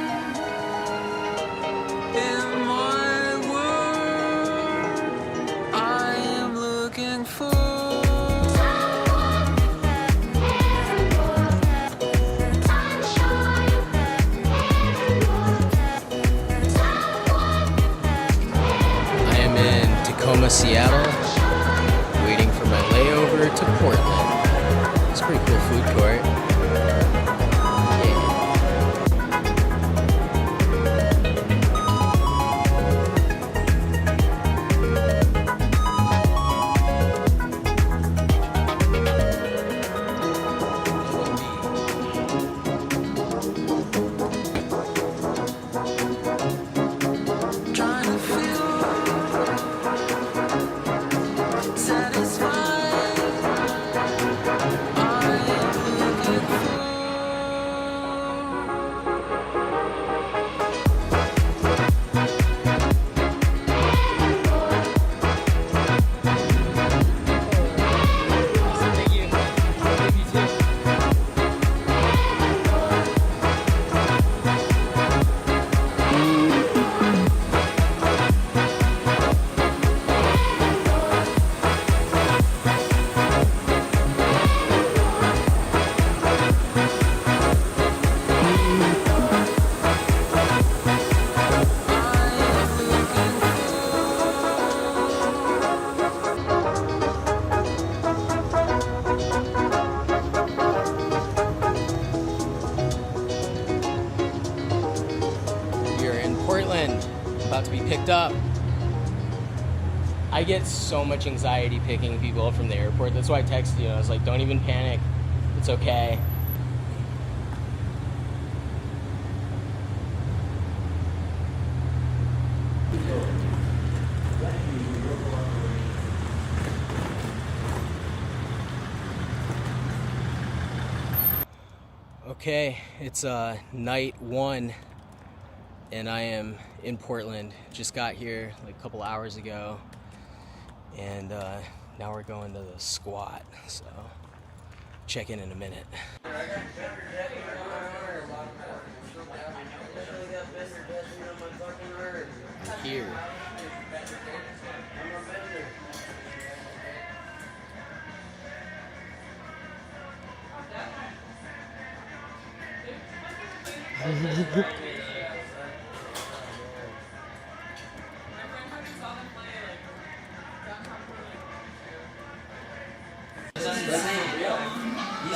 in my world. I am looking for Tacoma, Seattle, waiting for my layover to Portland. It's a pretty cool food court. Yeah. fucked up. I get so much anxiety picking people up from the airport. That's why I texted you. I was like, don't even panic. It's okay. Okay, it's night 1 and I am in Portland. Just got here like a couple hours ago, and now we're going to the squat, so check in a minute. I'm here. You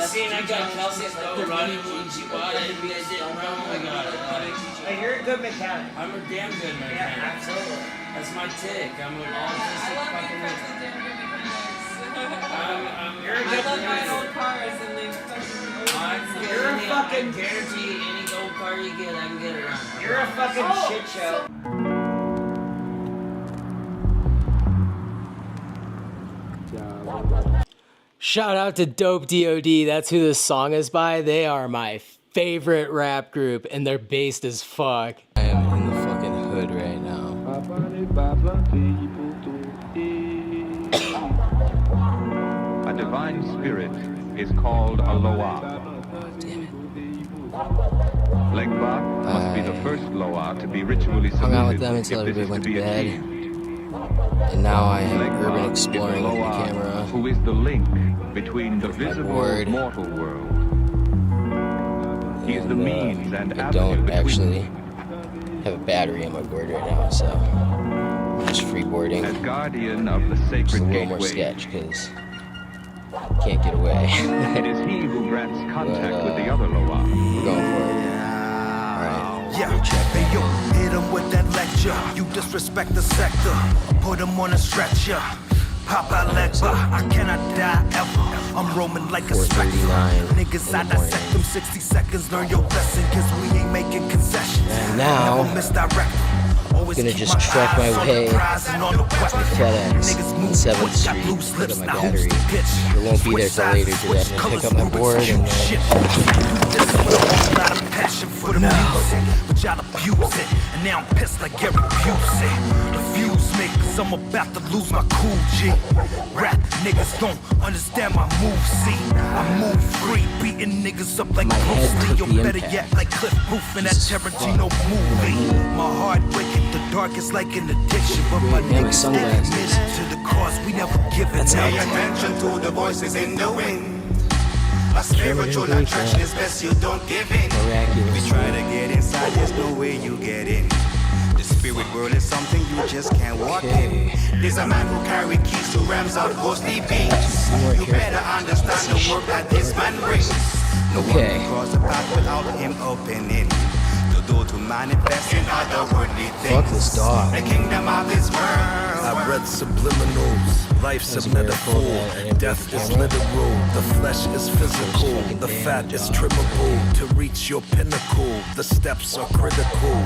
seen I got Kelsey's go running when she bought it. You guys didn't run. I got it. Hey, you're a good mechanic. I'm a damn good mechanic. Yeah, absolutely. That's my tick. I'm an autistic fucking. You're a good mechanic. old cars and they You're a fucking. I guarantee any old car you get, I can get it around. You're a fucking shit show. Shout out to Dope DOD. That's who this song is by. They are my favorite rap group, and they're based as fuck. I am in the fucking hood right now. A divine spirit is called a Loa. Legba must be the first Loa to be ritually Hung out with saluted them if until this everybody is to went be to bed. achieved. And now I am Legba urban is the exploring with the Loa camera. who is the link between the visible board. mortal world. He is the means and I avenue don't between actually have a battery on my board right now, so I'm just freeboarding. as guardian of the Just a sacred little more gateway. sketch, because can't get away. It is he who grants contact with the other Loa. We're going for it. Yeah, hey yo, hit him with that lecture. You disrespect the sector, put him on a stretcher. Pop out Legba, I cannot die ever. I'm roaming like a specter. Niggas, I dissect them 60 seconds. Learn your lesson, cause we ain't making concessions. And now, Never misdirect. I'm gonna just trek my way to FedEx on 7th Street, pick up my battery. It won't be there till later today. I'm gonna pick up my board and For the music, but y'all abuse it. And now I'm pissed like Gary Busey. Refuse me, cause I'm about to lose my cool G. Rap niggas don't understand my move, see. I move free, beating niggas up like Bruce Lee. Or better yet, like Cliff Booth in that Tarantino movie. My heart wicked, the darkest like an addiction. But my niggas stay committed to the cause we never give it. Pay attention to the voices in the wind. A spiritual attraction is best you don't give in. If you try to get inside, there's no way you get in. The spirit world is something you just can't walk in. There's a man who carry keys to realms of ghostly beings. You better understand the work that this man brings. No one can cross the path without him opening. To do to manifest in other worldly things. Fuck this dog. The kingdom of this world. I read subliminals. Life's a metaphor. Death is literal. The flesh is physical. The fat is trimmable. To reach your pinnacle, the steps are critical.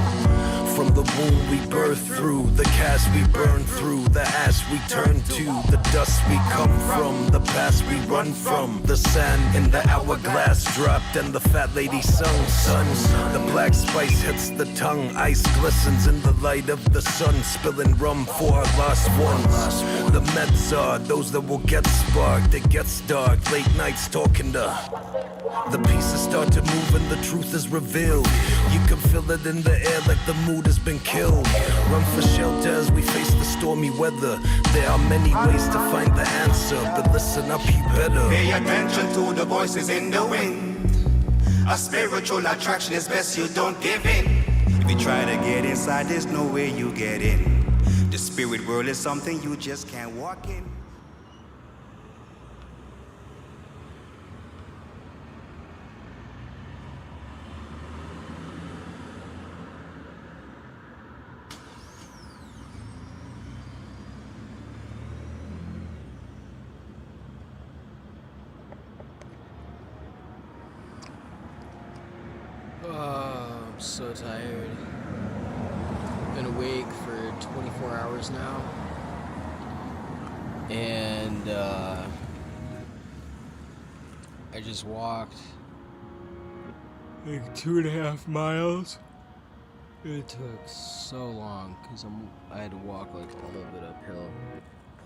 From the womb we birth through, the cash we burn through, the ash we turn to, the dust we come from, the past we run from, the sand in the hourglass dropped and the fat lady sung, son. The black spice hits the tongue, ice glistens in the light of the sun, spilling rum for our lost ones. The meds are those that will get sparked, it gets dark, late nights talking to. The pieces start to move and the truth is revealed. You can feel it in the air like the mood has been killed. Run for shelter as we face the stormy weather. There are many ways to find the answer, but listen up, you better pay attention to the voices in the wind. A spiritual attraction is best you don't give in. If you try to get inside, there's no way you get in. The spirit world is something you just can't walk in. tired. Been awake for 24 hours now. And I just walked like 2.5 miles. It took so long because I had to walk like a little bit uphill,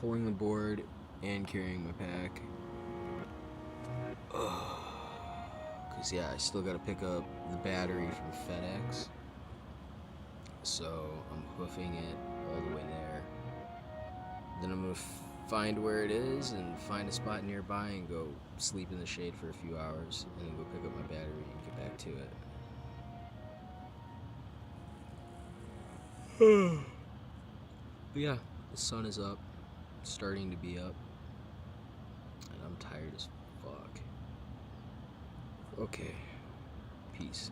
pulling the board and carrying my pack. Cause yeah, I still gotta pick up the battery from FedEx. So I'm hoofing it all the way there. Then I'm gonna find where it is and find a spot nearby and go sleep in the shade for a few hours and then go pick up my battery and get back to it. But yeah, the sun is up, starting to be up, and I'm tired as fuck. Okay, peace.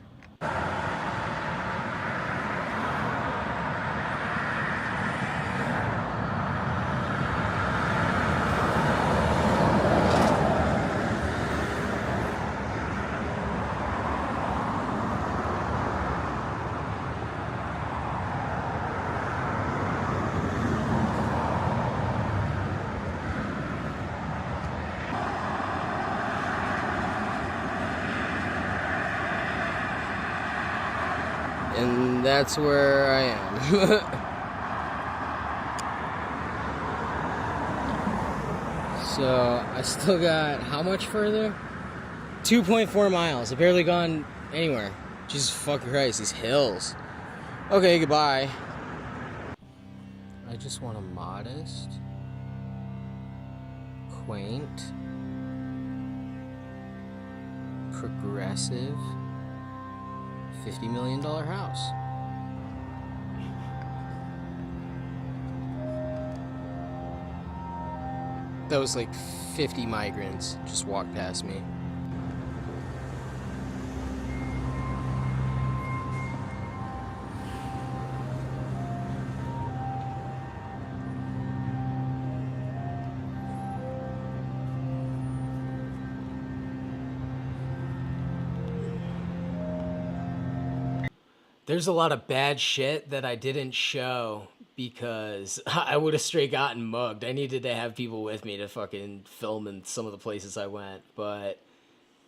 And that's where I am. So I still got how much further? 2.4 miles. I've barely gone anywhere. Jesus fucking Christ, these hills. Okay, goodbye. I just want a modest, quaint, progressive $50 million house. That was like 50 migrants just walked past me. There's a lot of bad shit that I didn't show because I would have straight gotten mugged. I needed to have people with me to fucking film in some of the places I went. But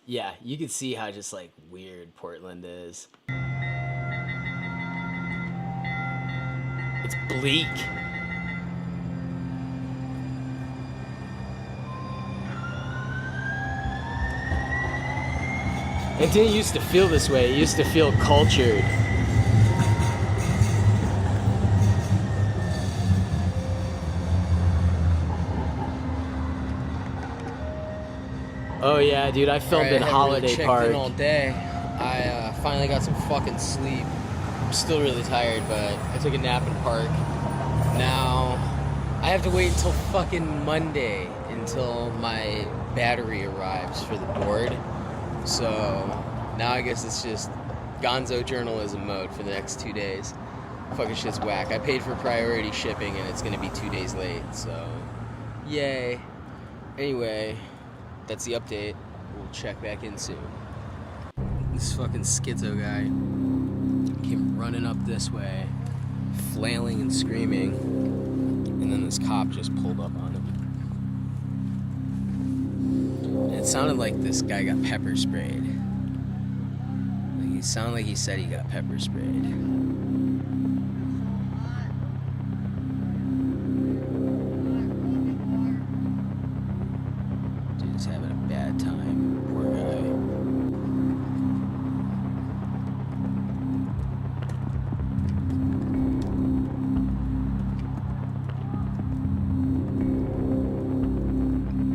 yeah, you could see how just like weird Portland is. It's bleak. It didn't used to feel this way. It used to feel cultured. Oh yeah, dude, I filmed in Holiday Park all day. I finally got some fucking sleep. I'm still really tired, but I took a nap in Park. Now, I have to wait until fucking Monday until my battery arrives for the board. So, now I guess it's just gonzo journalism mode for the next 2 days. Fucking shit's whack. I paid for priority shipping and it's gonna be 2 days late, so yay. Anyway, that's the update. We'll check back in soon. This fucking schizo guy came running up this way, flailing and screaming, and then this cop just pulled up on him. And it sounded like this guy got pepper sprayed. Like, he sounded like he said he got pepper sprayed. Dude's having a bad time. Poor guy.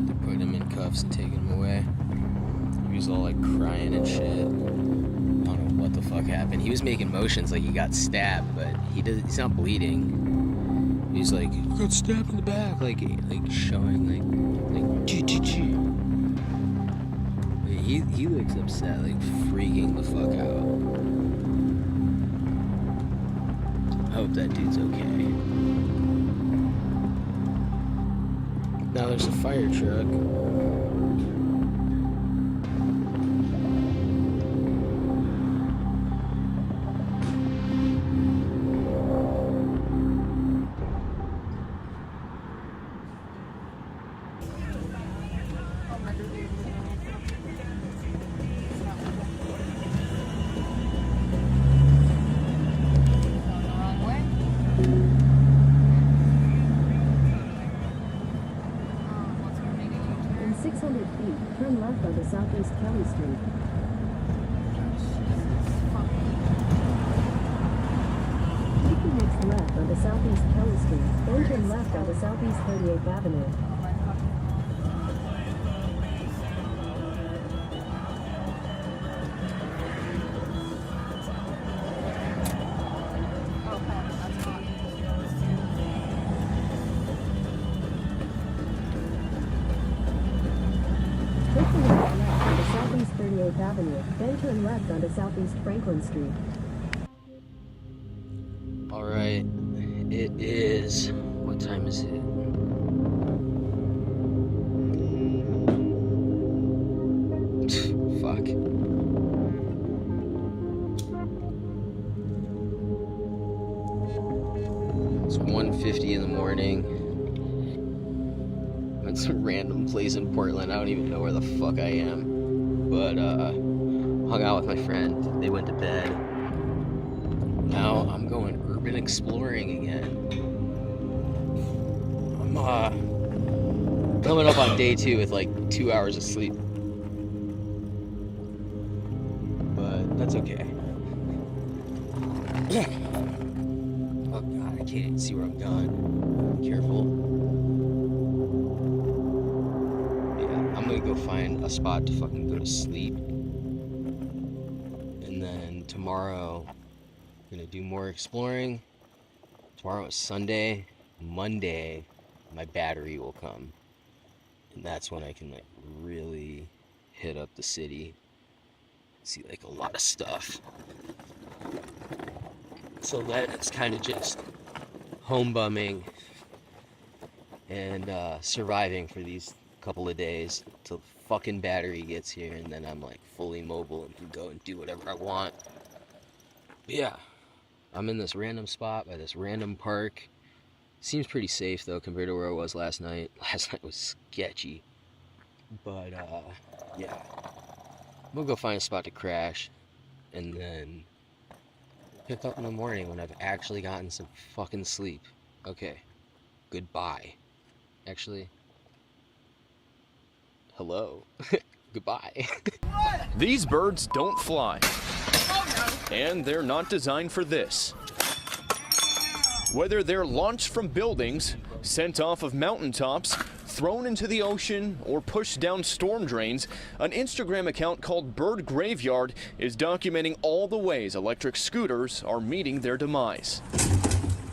They're putting him in cuffs and taking him away. He was all like crying and shit. I don't know what the fuck happened. He was making motions like he got stabbed, but he's not bleeding. He's like, I got stabbed in the back, like showing like G. He looks upset, like freaking the fuck out. I hope that dude's okay. Now there's a fire truck. Turn left onto Southeast Kelly Street. Take the next left onto Southeast Kelly Street, then turn left onto Southeast 38th Avenue. Take the next left onto Southeast 38th Avenue, then turn left onto Southeast Franklin Street. Alright, it is. What time is it? Fuck. It's 1:50 in the morning. I'm in some random place in Portland. I don't even know where the fuck I am. But, hung out with my friend. They went to bed. Now I'm going urban exploring again. I'm coming up on day 2 with like 2 hours of sleep. But that's okay. Oh god, I can't even see where I'm going. Careful. Yeah, I'm gonna go find a spot to fucking go to sleep. And then tomorrow I'm gonna do more exploring. Tomorrow is Sunday. Monday, my battery will come. And that's when I can like really hit up the city. See like a lot of stuff. So then it's kind of just home bumming and surviving for these couple of days until the fucking battery gets here, and then I'm like fully mobile and can go and do whatever I want. But yeah, I'm in this random spot by this random park. Seems pretty safe though compared to where I was last night. Last night was sketchy. But yeah. I'm gonna go find a spot to crash and then pick up in the morning when I've actually gotten some fucking sleep. Okay. Goodbye. Actually, hello. Goodbye. These birds don't fly. And they're not designed for this. Whether they're launched from buildings, sent off of mountaintops, thrown into the ocean, or pushed down storm drains, an Instagram account called Bird Graveyard is documenting all the ways electric scooters are meeting their demise.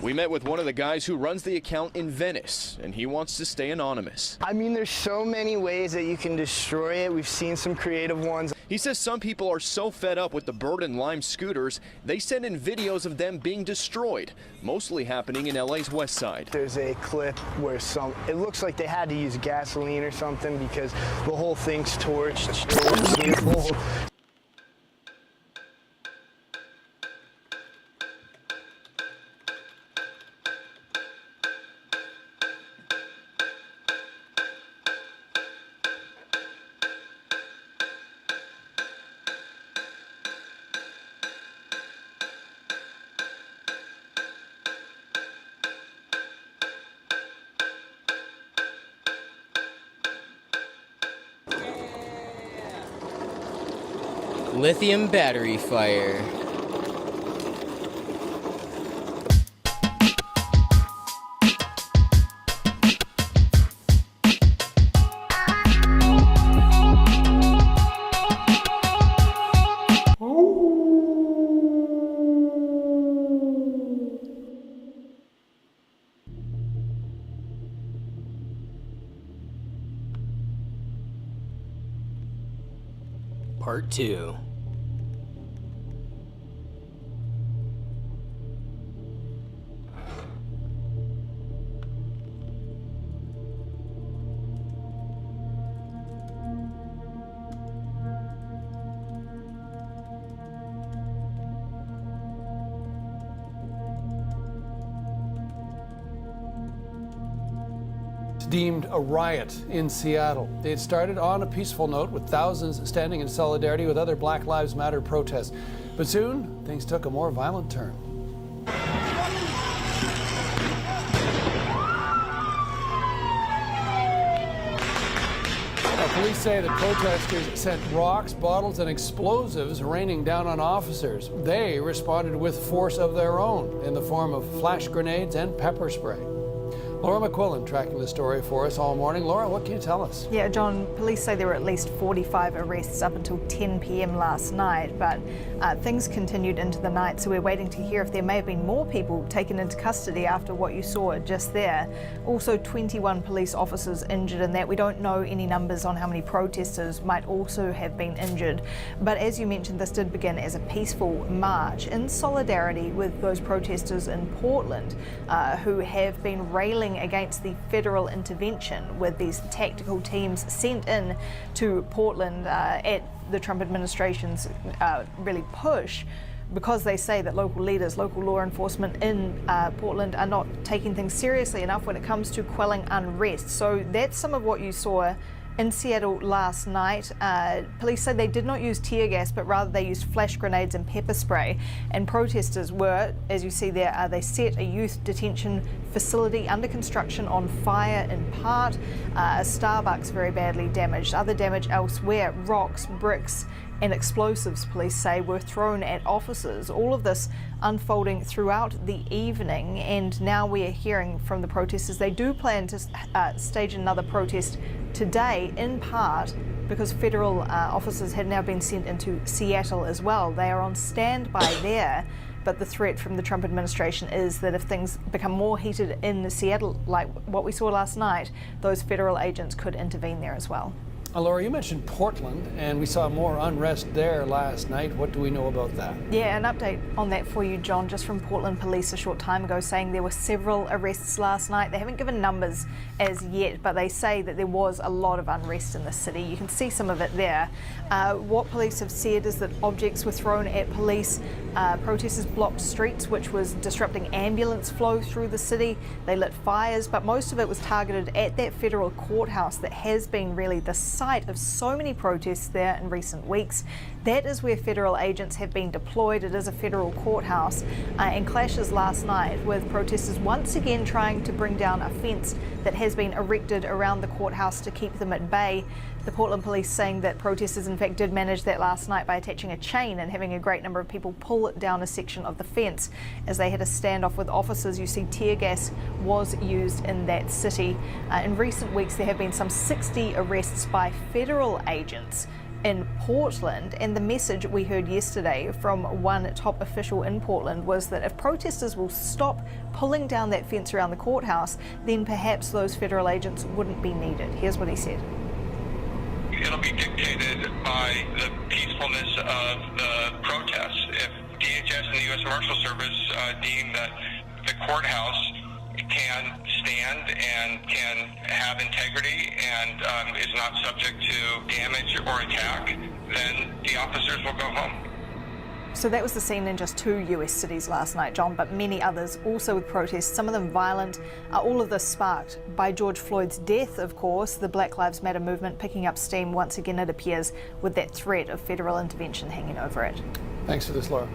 We met with one of the guys who runs the account in Venice, and he wants to stay anonymous. I mean, there's so many ways that you can destroy it. We've seen some creative ones. He says some people are so fed up with the Bird and Lime scooters, they send in videos of them being destroyed, mostly happening in LA's West Side. There's a clip where it looks like they had to use gasoline or something because the whole thing's torched. Lithium battery fire. Part 2. Deemed a riot in Seattle. They had started on a peaceful note with thousands standing in solidarity with other Black Lives Matter protests. But soon, things took a more violent turn. Police say the protesters sent rocks, bottles, and explosives raining down on officers. They responded with force of their own in the form of flash grenades and pepper spray. Laura McQuillan tracking the story for us all morning. Laura, what can you tell us? Yeah, John, police say there were at least 45 arrests up until 10 p.m. last night, but things continued into the night, so we're waiting to hear if there may have been more people taken into custody after what you saw just there. Also, 21 police officers injured in that. We don't know any numbers on how many protesters might also have been injured, but as you mentioned, this did begin as a peaceful march in solidarity with those protesters in Portland who have been railing against the federal intervention with these tactical teams sent in to Portland at the Trump administration's really push, because they say that local leaders, local law enforcement in Portland are not taking things seriously enough when it comes to quelling unrest. So that's some of what you saw in Seattle last night. Police said they did not use tear gas, but rather they used flash grenades and pepper spray. And protesters were, as you see there, they set a youth detention facility under construction on fire in part. A Starbucks very badly damaged. Other damage elsewhere, rocks, bricks, and explosives, police say, were thrown at officers. All of this unfolding throughout the evening, and now we are hearing from the protesters they do plan to stage another protest today, in part because federal officers had now been sent into Seattle as well. They are on standby there, but the threat from the Trump administration is that if things become more heated in Seattle, like what we saw last night, those federal agents could intervene there as well. Laura, you mentioned Portland, and we saw more unrest there last night. What do we know about that? Yeah, an update on that for you, John, just from Portland Police a short time ago, saying there were several arrests last night. They haven't given numbers as yet, but they say that there was a lot of unrest in the city. You can see some of it there. What police have said is that objects were thrown at police. Protesters blocked streets, which was disrupting ambulance flow through the city. They lit fires, but most of it was targeted at that federal courthouse that has been really the site of so many protests there in recent weeks. That is where federal agents have been deployed. It is a federal courthouse, and clashes last night with protesters once again trying to bring down a fence that has been erected around the courthouse to keep them at bay. The Portland police saying that protesters in fact did manage that last night by attaching a chain and having a great number of people pull down a section of the fence as they had a standoff with officers. You see tear gas was used in that city. In recent weeks there have been some 60 arrests by federal agents in Portland, and the message we heard yesterday from one top official in Portland was that if protesters will stop pulling down that fence around the courthouse, then perhaps those federal agents wouldn't be needed. Here's what he said. It'll be dictated by the peacefulness of the protests. If DHS and the U.S. Marshal Service deem that the courthouse can stand and can have integrity and is not subject to damage or attack, then the officers will go home. So that was the scene in just 2 US cities last night, John, but many others also with protests, some of them violent. All of this sparked by George Floyd's death, of course, the Black Lives Matter movement picking up steam once again, it appears, with that threat of federal intervention hanging over it. Thanks for this, Laura.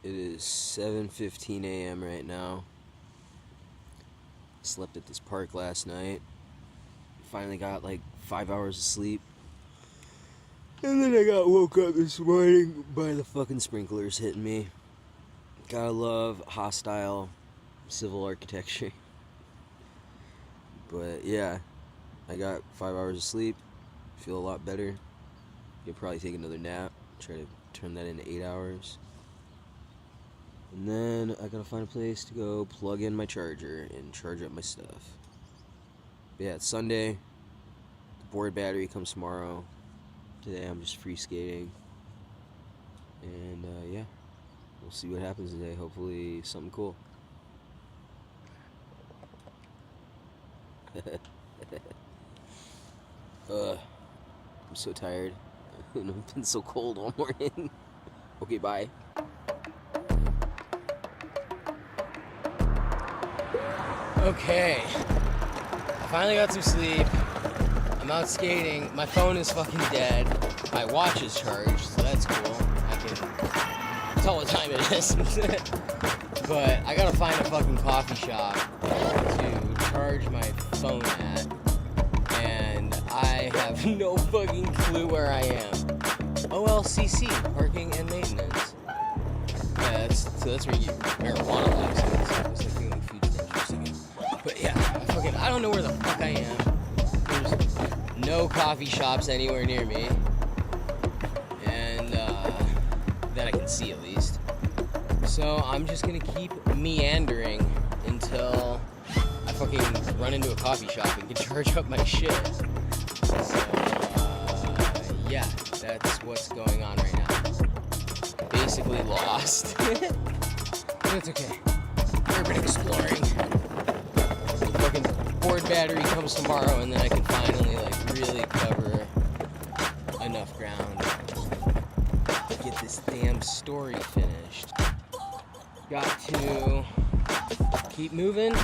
It is 7:15 a.m. right now. Slept at this park last night. Finally got like 5 hours of sleep. And then I got woke up this morning by the fucking sprinklers hitting me. Gotta love hostile civil architecture. But yeah, I got 5 hours of sleep. feel a lot better. You'll probably take another nap, try to turn that into 8 hours. And then I gotta find a place to go plug in my charger and charge up my stuff. But yeah, it's Sunday. The board battery comes tomorrow. Today I'm just free skating. And yeah, we'll see what happens today. Hopefully something cool. I'm so tired. I've been so cold all morning. Okay, bye. Okay, I finally got some sleep. I'm out skating. My phone is fucking dead. My watch is charged, so that's cool. I can tell what time it is. But I gotta find a fucking coffee shop to charge my phone at. And I have no fucking clue where I am. OLCC, parking and maintenance. Yeah, that's where you marijuana license. I was like thinking food interesting. But yeah, I don't know where the fuck I am. There's no coffee shops anywhere near me. And that I can see at least. So I'm just gonna keep meandering until I fucking run into a coffee shop and can charge up my shit. So yeah, that's what's going on right now. Basically lost. But it's okay. Urban exploring. The fucking board battery comes tomorrow, and then I can finally like really cover enough ground to get this damn story finished. Got to keep moving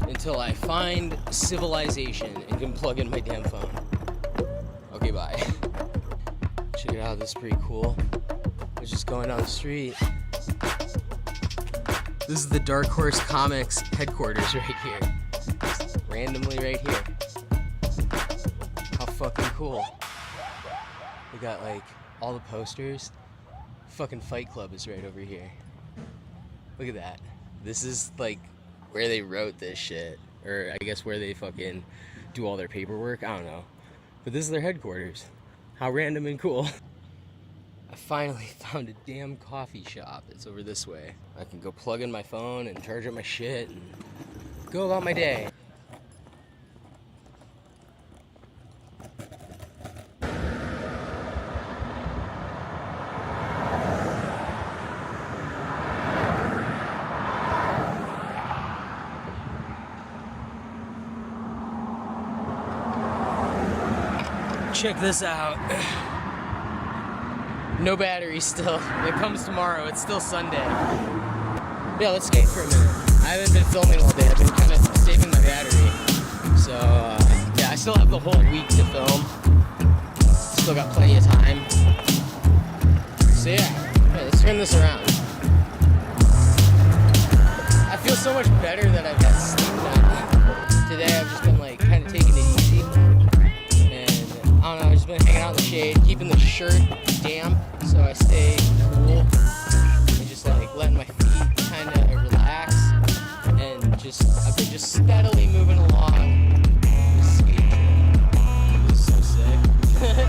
until I find civilization and can plug in my damn phone. Okay, bye. Check it out, this is pretty cool. I was just going down the street. This is the Dark Horse Comics headquarters right here. Just randomly right here. How fucking cool. We got like all the posters. Fucking Fight Club is right over here. Look at that. This is like where they wrote this shit. Or I guess where they fucking do all their paperwork. I don't know. But this is their headquarters. How random and cool. I finally found a damn coffee shop. It's over this way. I can go plug in my phone and charge up my shit and go about my day. Check this out. No battery still. It comes tomorrow. It's still Sunday. Yeah, let's skate for a minute. I haven't been filming all day. I've been kind of saving my battery. So, yeah, I still have the whole week to film. Still got plenty of time. So, yeah, let's turn this around. I feel so much better that I've got sleep now. Today I've just been, like, kind of taking it easy. And, I don't know, I've just been hanging out in the shade, keeping the shirt damp so I stay cool. And just, like, letting my feet kind of relax. And just, I've been just steadily moving along this skate trail. This is so sick.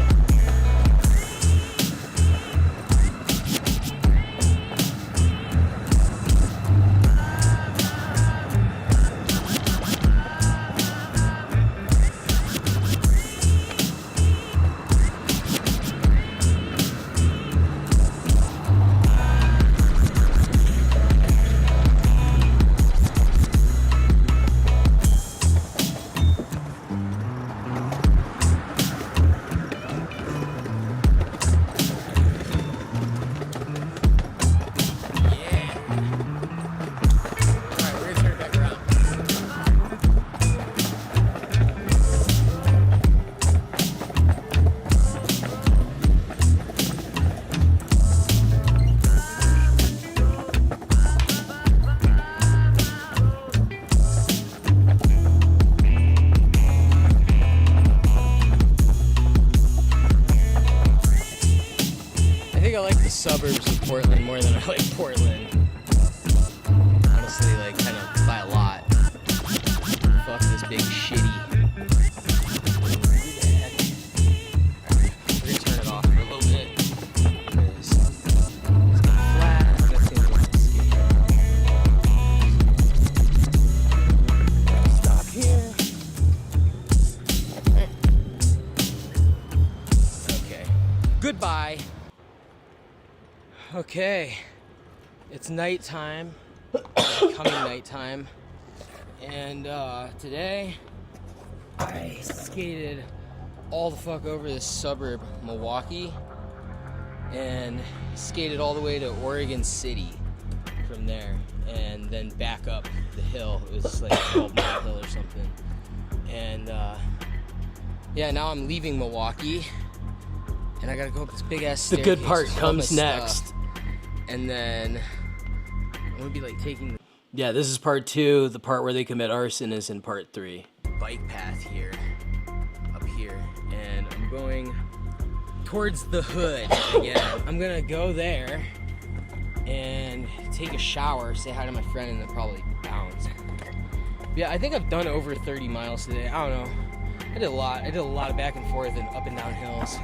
Suburbs of Portland more than I like Portland. Honestly, like, kind of by a lot. Fuck this big shitty. Goodbye. Okay, it's nighttime, coming nighttime, and today I skated all the fuck over this suburb, Milwaukee, and skated all the way to Oregon City from there, and then back up the hill. It was like a 12-mile hill or something. And yeah, now I'm leaving Milwaukee, and I gotta go up this big ass staircase. The good part with all my comes next. stuff. And then I'm gonna be like taking the Yeah, this is part 2. The part where they commit arson is in part 3. bike path here, up here, and I'm going towards the hood again. I'm gonna go there and take a shower, say hi to my friend, and then probably bounce. Yeah, I think I've done over 30 miles today. I don't know. I did a lot. I did a lot of back and forth and up and down hills.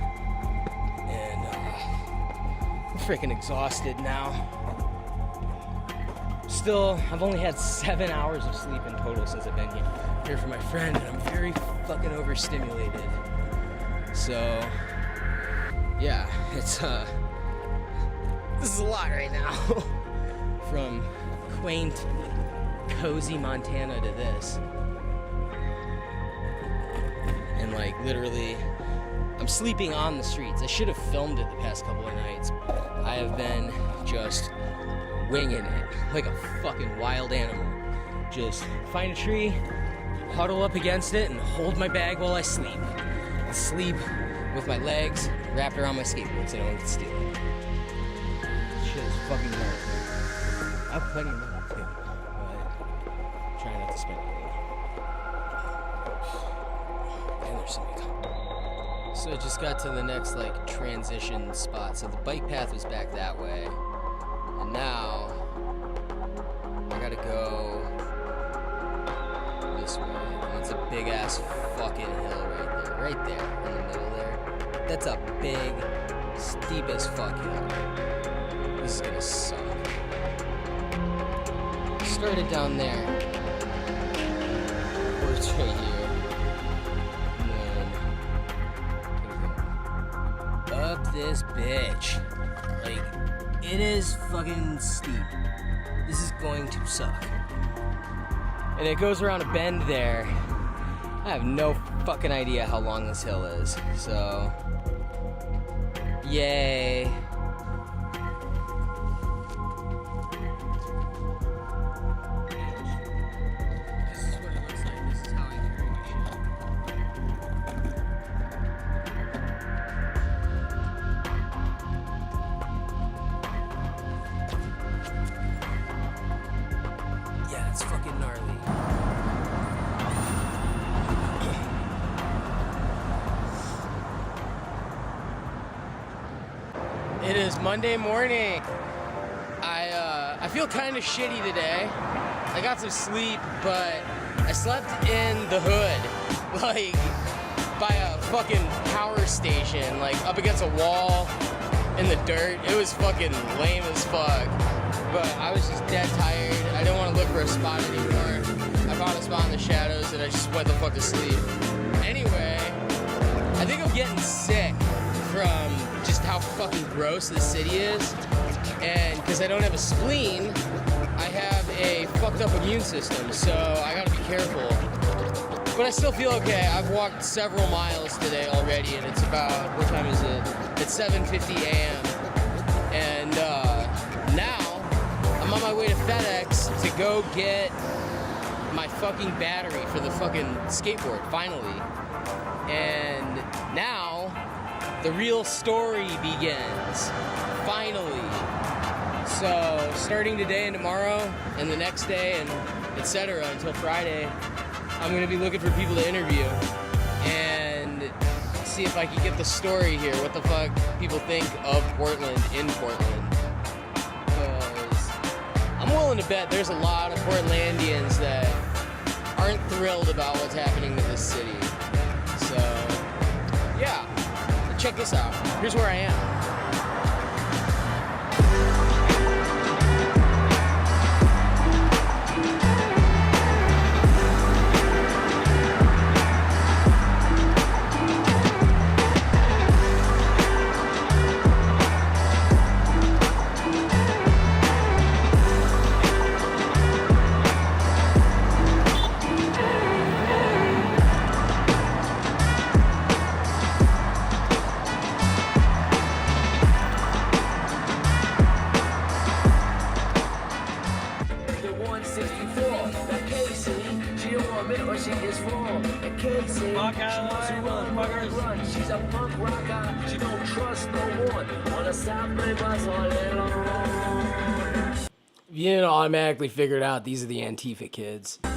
And I'm freaking exhausted now. Still, I've only had 7 hours of sleep in total since I've been here for my friend, and I'm very fucking overstimulated. So, yeah, it's this is a lot right now. From quaint, cozy Montana to this. And like literally, I'm sleeping on the streets. I should have filmed it the past couple of nights. I have been just winging it like a fucking wild animal. Just find a tree, huddle up against it, and hold my bag while I sleep. And sleep with my legs wrapped around my skateboard so no one can steal it. Shit is fucking hard. I have plenty of money too, but try not to spend it. And there's somebody coming. So I just got to the next like transition spot. So the bike path was back that way. And now I gotta go this way. And it's a big ass fucking hill right there in the middle there. That's a big, steep as fuck hill. This is gonna suck. Started down there. Works right here. And then gonna go up this bitch. Like, it is fucking steep. This is going to suck. And it goes around a bend there. I have no fucking idea how long this hill is. So, yay. This is what it looks like. This is how I carry my shit. Yeah, it's fucking gnarly. It is Monday morning. I feel kind of shitty today. I got some sleep, but I slept in the hood, like by a fucking power station, like up against a wall in the dirt. It was fucking lame as fuck. But I was just dead tired. I didn't want to look for a spot anymore. I found a spot in the shadows and I just went the fuck to sleep. Anyway, I think I'm getting sick from just how fucking gross this city is. And because I don't have a spleen, I have a fucked up immune system, so I gotta be careful. But I still feel okay. I've walked several miles today already, and it's about, what time is it? It's 7:50 a.m. And now I'm on my way to FedEx to go get my fucking battery for the fucking skateboard, finally. And now the real story begins, finally. So starting today and tomorrow and the next day and etc. until Friday, I'm gonna be looking for people to interview and see if I can get the story here, what the fuck people think of Portland in Portland. Because I'm willing to bet there's a lot of Portlandians that aren't thrilled about what's happening to this city. So yeah, check this out. Here's where I am. Fuck out of the way, motherfuckers. She's a punk rocker, she don't trust no one. Wanna stop play bus all alone. You didn't automatically figure it out. These are the Antifa kids. Oh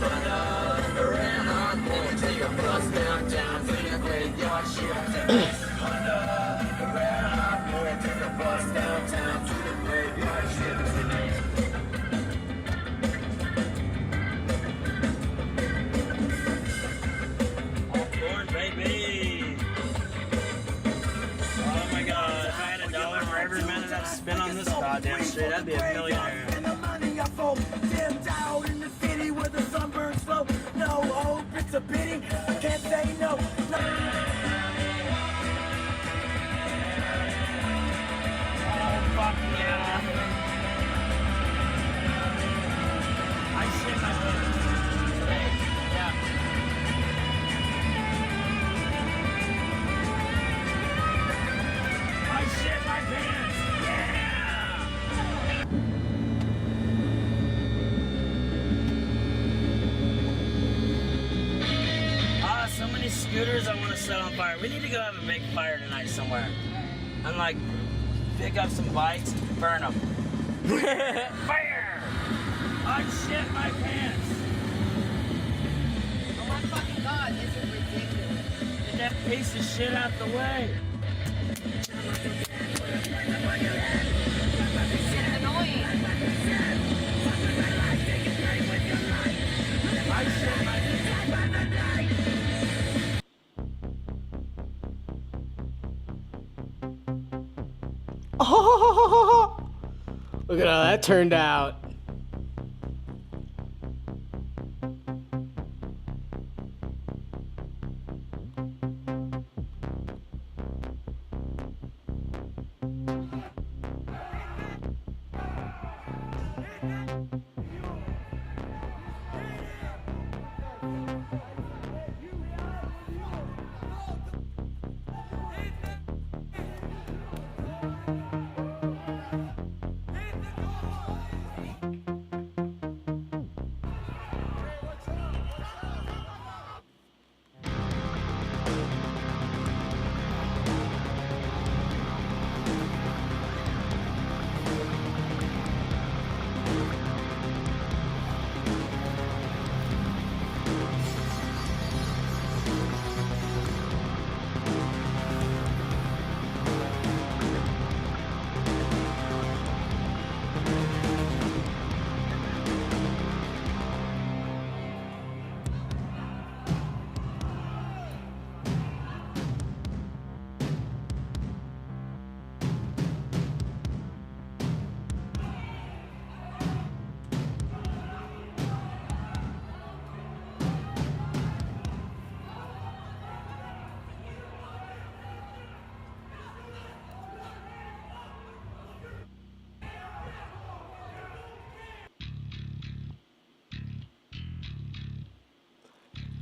my god, if I had $1 for every minute I've spent on this goddamn shit, I'd be a millionaire. Dim down in the city where the sunburns flow. No hope, it's a pity. Can't say no. Fuck yeah. I shit my pants. Yeah. I shit my pants. Yeah. So many scooters I want to set on fire. We need to go have a big fire tonight somewhere. And like pick up some bikes, burn them. Fire! I shit my pants. Oh my fucking god, this is ridiculous. Get that piece of shit out the way. Annoying. I shit my pants. Oh, look at how that turned out.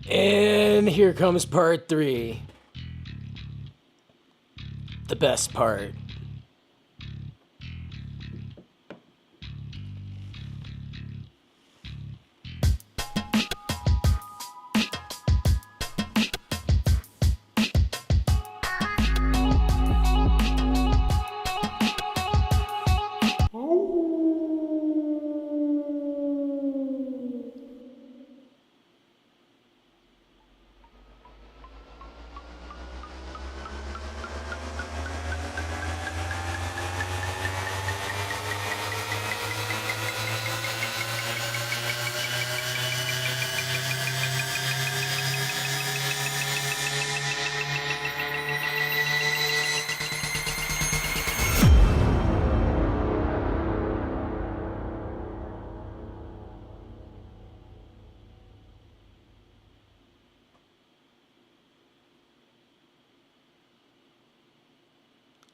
And here comes part 3. The best part.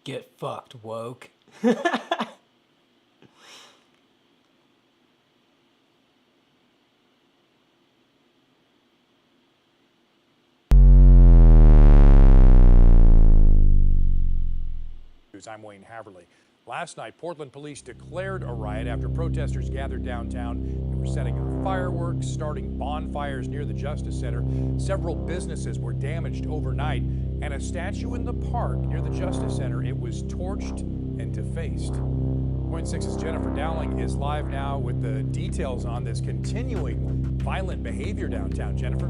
Get fucked, woke. I'm Wayne Haverly. Last night, Portland police declared a riot after protesters gathered downtown. were setting off fireworks, starting bonfires near the Justice Center. Several businesses were damaged overnight, and a statue in the park near the Justice Center, it was torched and defaced. Point 6's Jennifer Dowling is live now with the details on this continuing violent behavior downtown. Jennifer?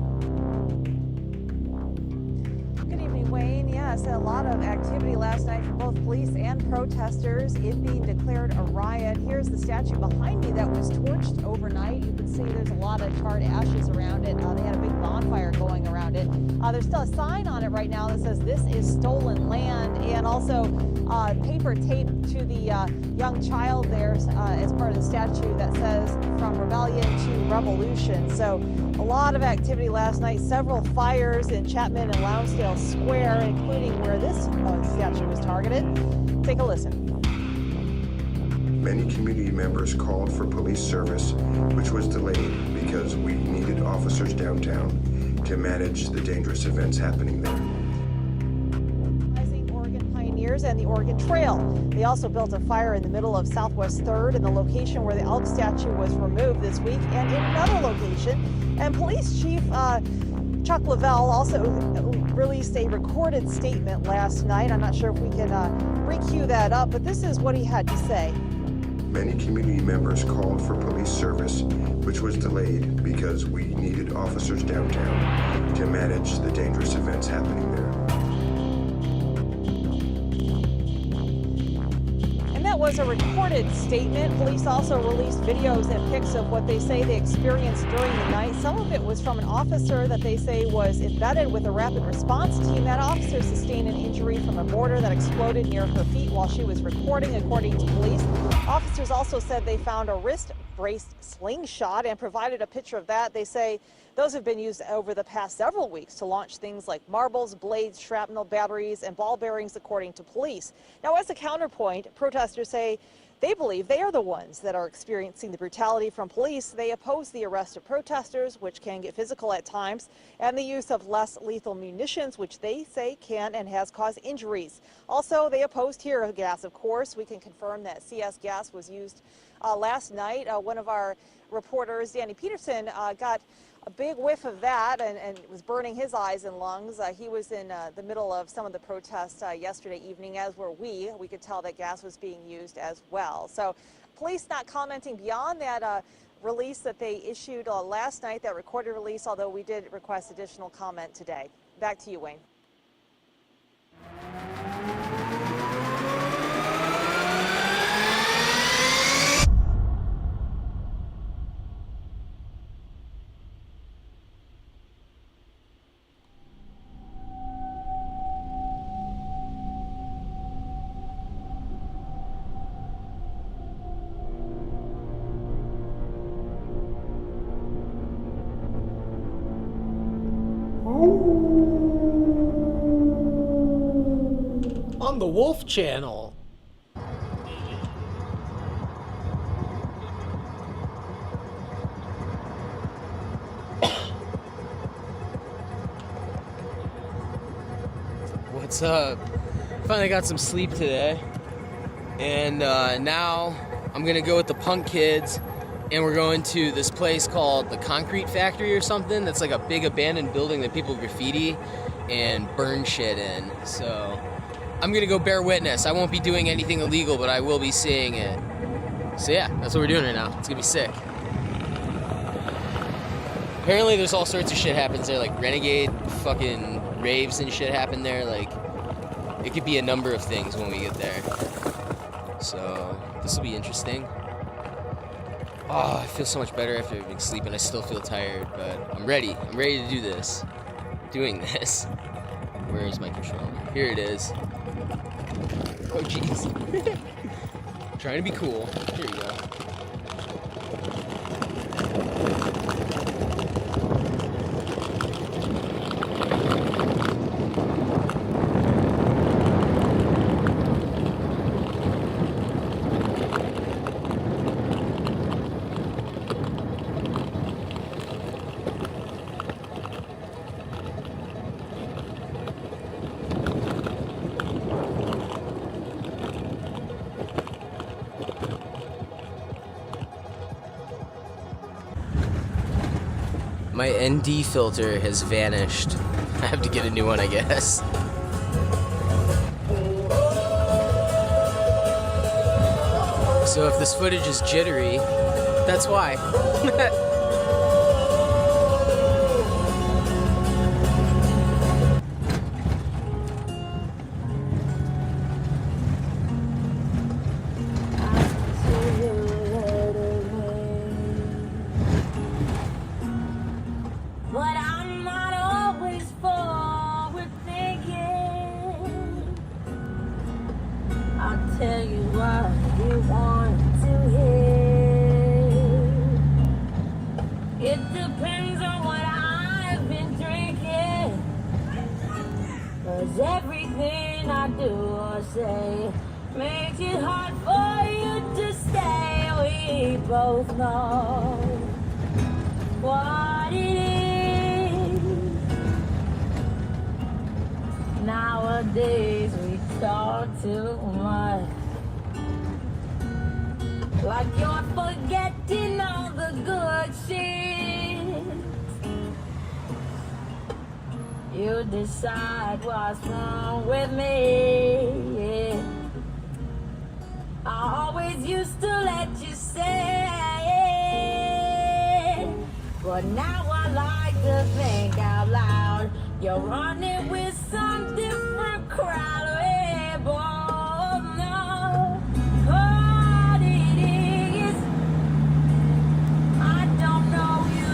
Good evening, Wayne. Yes, a lot of activity last night from both police and protesters. It being declared a riot. Here's the statue behind me that was torched overnight. You can see there's a lot of charred ashes around it. They had a big bonfire going around it. There's still a sign on it right now that says this is stolen land, and also paper taped to the young child there as part of the statue that says from rebellion to revolution. So a lot of activity last night, several fires in Chapman and Lonsdale Square, including where this statue was targeted. Take a listen. Many community members called for police service, which was delayed because we needed officers downtown to manage the dangerous events happening there. Oregon Pioneers and the Oregon Trail. They also built a fire in the middle of Southwest 3rd in the location where the elk statue was removed this week, and in another location. And Police Chief Chuck Lavelle also released a recorded statement last night. I'm not sure if we can re-cue that up, but this is what he had to say. Many community members called for police service, which was delayed because we needed officers downtown to manage the dangerous events happening there. And that was a recorded statement. Police also released videos and pics of what they say they experienced during the night. Some of it was from an officer that they say was embedded with a rapid response team. That officer sustained an injury from a mortar that exploded near her feet while she was recording, according to police. Officers also said they found a wrist-braced slingshot and provided a picture of that. They say those have been used over the past several weeks to launch things like marbles, blades, shrapnel, batteries, and ball bearings, according to police. Now, as a counterpoint, protesters say they believe they are the ones that are experiencing the brutality from police. They oppose the arrest of protesters, which can get physical at times, and the use of less lethal munitions, which they say can and has caused injuries. Also, they oppose tear gas, of course. We can confirm that CS gas was used last night. One of our reporters, Danny Peterson, got a big whiff of that and was burning his eyes and lungs. He was in the middle of some of the protests yesterday evening, as were we. We could tell that gas was being used as well. So police not commenting beyond that release that they issued last night, that recorded release, although we did request additional comment today. Back to you, Wayne. On the Wolf Channel. What's up? Finally got some sleep today, and now I'm gonna go with the punk kids, and we're going to this place called the Concrete Factory or something. That's like a big abandoned building that people graffiti and burn shit in. So I'm gonna go bear witness. I won't be doing anything illegal, but I will be seeing it. So yeah, that's what we're doing right now. It's gonna be sick. Apparently there's all sorts of shit happens there, like renegade fucking raves and shit happen there. Like, it could be a number of things when we get there. So this will be interesting. Oh, I feel so much better after I've been sleeping. I still feel tired, but I'm ready. I'm ready to do this. I'm doing this. Where is my controller? Here it is. Oh, jeez. Trying to be cool. Here we go. My ND filter has vanished. I have to get a new one, I guess. So if this footage is jittery, that's why. But I'm not always forward thinking. I'll tell you what you want to hear. It depends on what I've been drinking. 'Cause everything I do or say makes it hard for you to stay. We both know what it is. Nowadays we talk too much. Like you're forgetting all the good shit. You decide what's wrong with me. I always used to let you say it, but now I like to think out loud. You're running with some different crowd. We both know what it is. I don't know you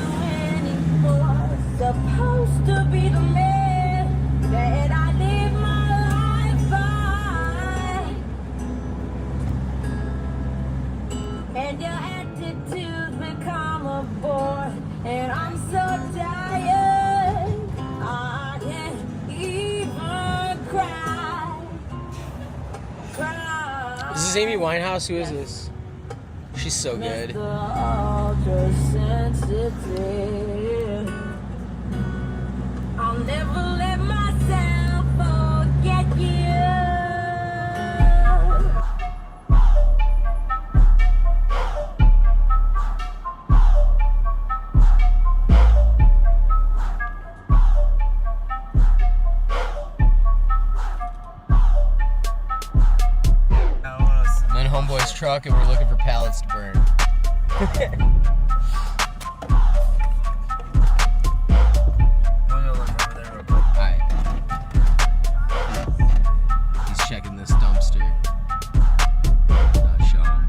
anymore. Supposed to be the man that I live my life by. And your attitude's become a bore. And I'm so tired, I can't even cry. Is this Amy Winehouse? Who is this? She's so good. Mr. Ultra sensitive. I'll never let myself forget you. I'm in Homeboy's truck and we're looking for pallets to burn. Alright. He's checking this dumpster. Not show him.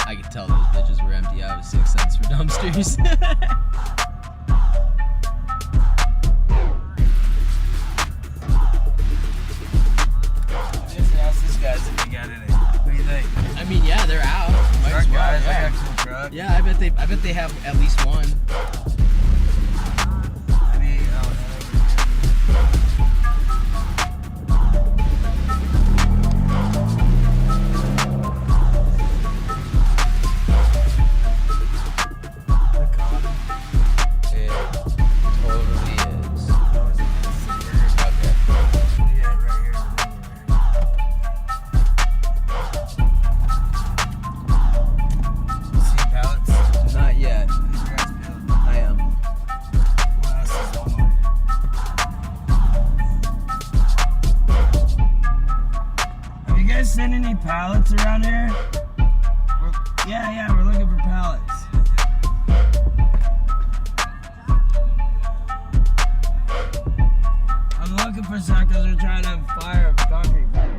I could tell those bitches were empty. I have 6 cents for dumpsters. I mean, yeah, they're out. Might as well, yeah. Yeah, I bet they have at least one. It totally is. Okay. Not yet. I am. Have you guys seen any pallets around here? Yeah, we're looking for pallets. I'm looking for some because we're trying to fire a concrete pipe.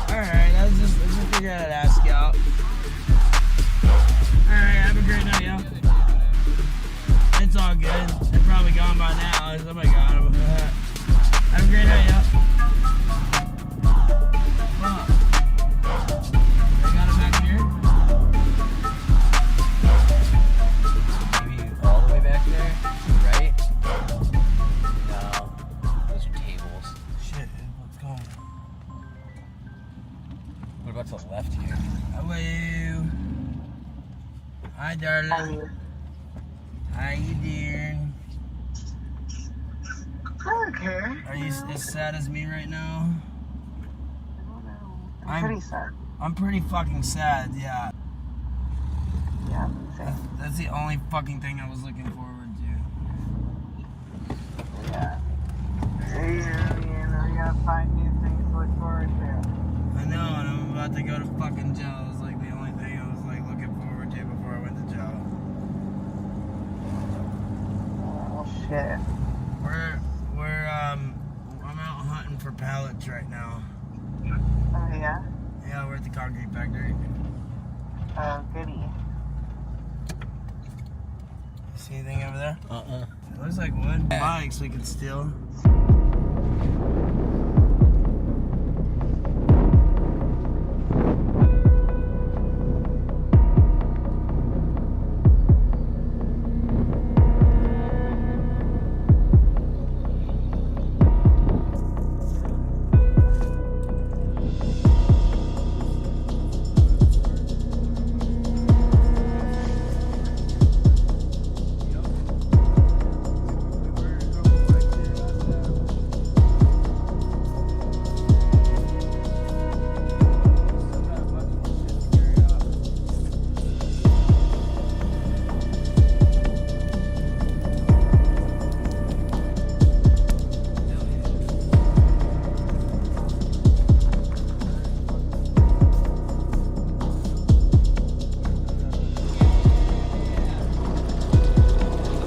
Alright, let's just figure out how to ask you out. Alright, have a great night, y'all. It's all good. They're probably gone by now. Somebody got them. Have a great night, y'all. They got them back here? Maybe all the way back there? Right? No. Those are tables. Shit, what's going on? What about to the left here? Hello. Hi, darling. How you doing? Okay. Are you as sad as me right now? I don't know. I'm pretty sad. I'm pretty fucking sad, yeah. Yeah, same. That's the only fucking thing I was looking forward to. Yeah. We gotta find new things to look forward to. I know, and I'm about to go to fucking jail. It was like the only thing I was like looking forward to before I went to jail. Oh shit. I'm out hunting for pallets right now. Oh yeah? Yeah, we're at the concrete factory. Oh, goody. See anything over there? It looks like wood. Bikes we could steal.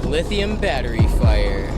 Lithium battery fire.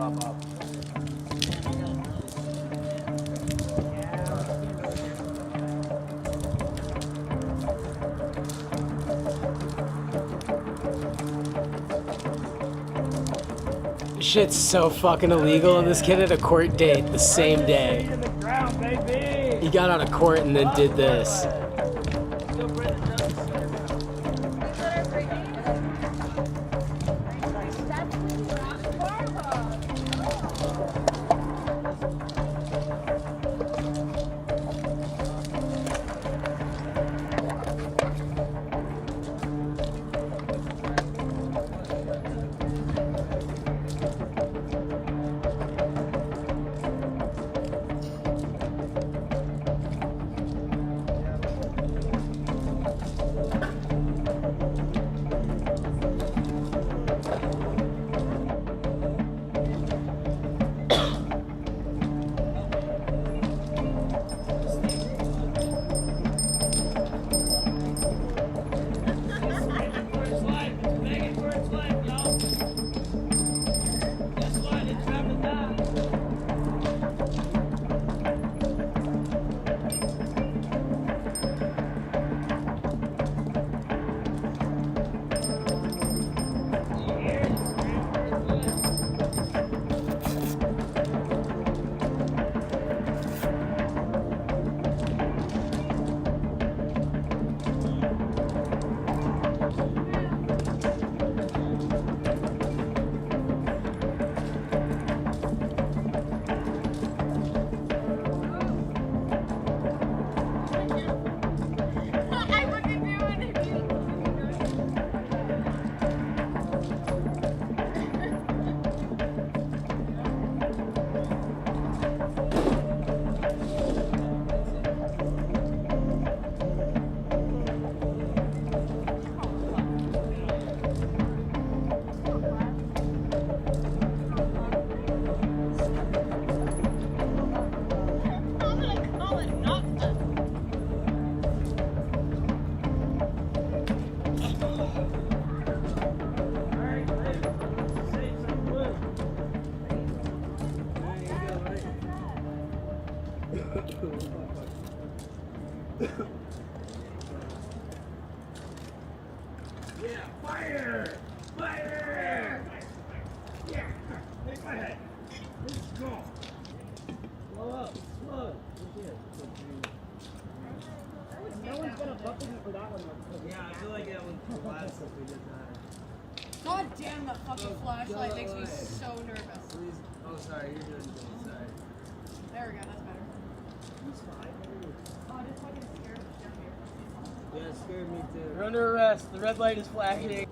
pop up. Shit's so fucking illegal, and this kid had a court date the same day. He got out of court and then did this. Yeah, fire! Fire! Yeah, take my head. Let's go. Blow up, blow. No one's gonna bucket you for that one. Yeah, I feel like that was the last if we did that. God damn, that fucking flashlight makes me so nervous. Please. Oh, sorry, you're doing good. Sorry. There we go, that's better. Who's fine? Oh, I just fucking scared of down here. Yeah, it scared me too. You're under arrest. The red light is flashing.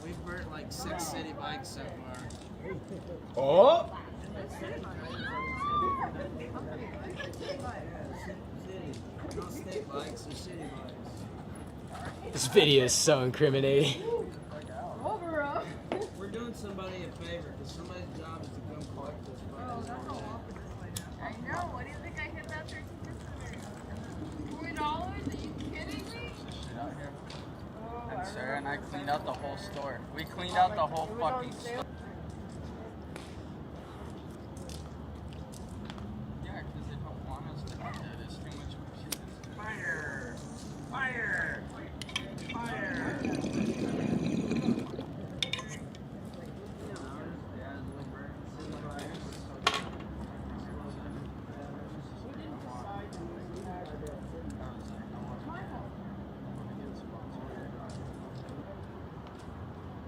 We've burnt like 6 city bikes so far. Oh! No state bikes or city bikes. This video is so incriminating. Over up. We're doing somebody a favor because somebody's job is to come collect this bike. Oh, that's how long this way now. I know. What do you think I hit that $13? $4? Are you kidding me? And Sarah and I cleaned out the whole store. We cleaned out the whole fucking store. Yeah, because they don't want us to do that. There's too much shit. Fire! Fire! Fire!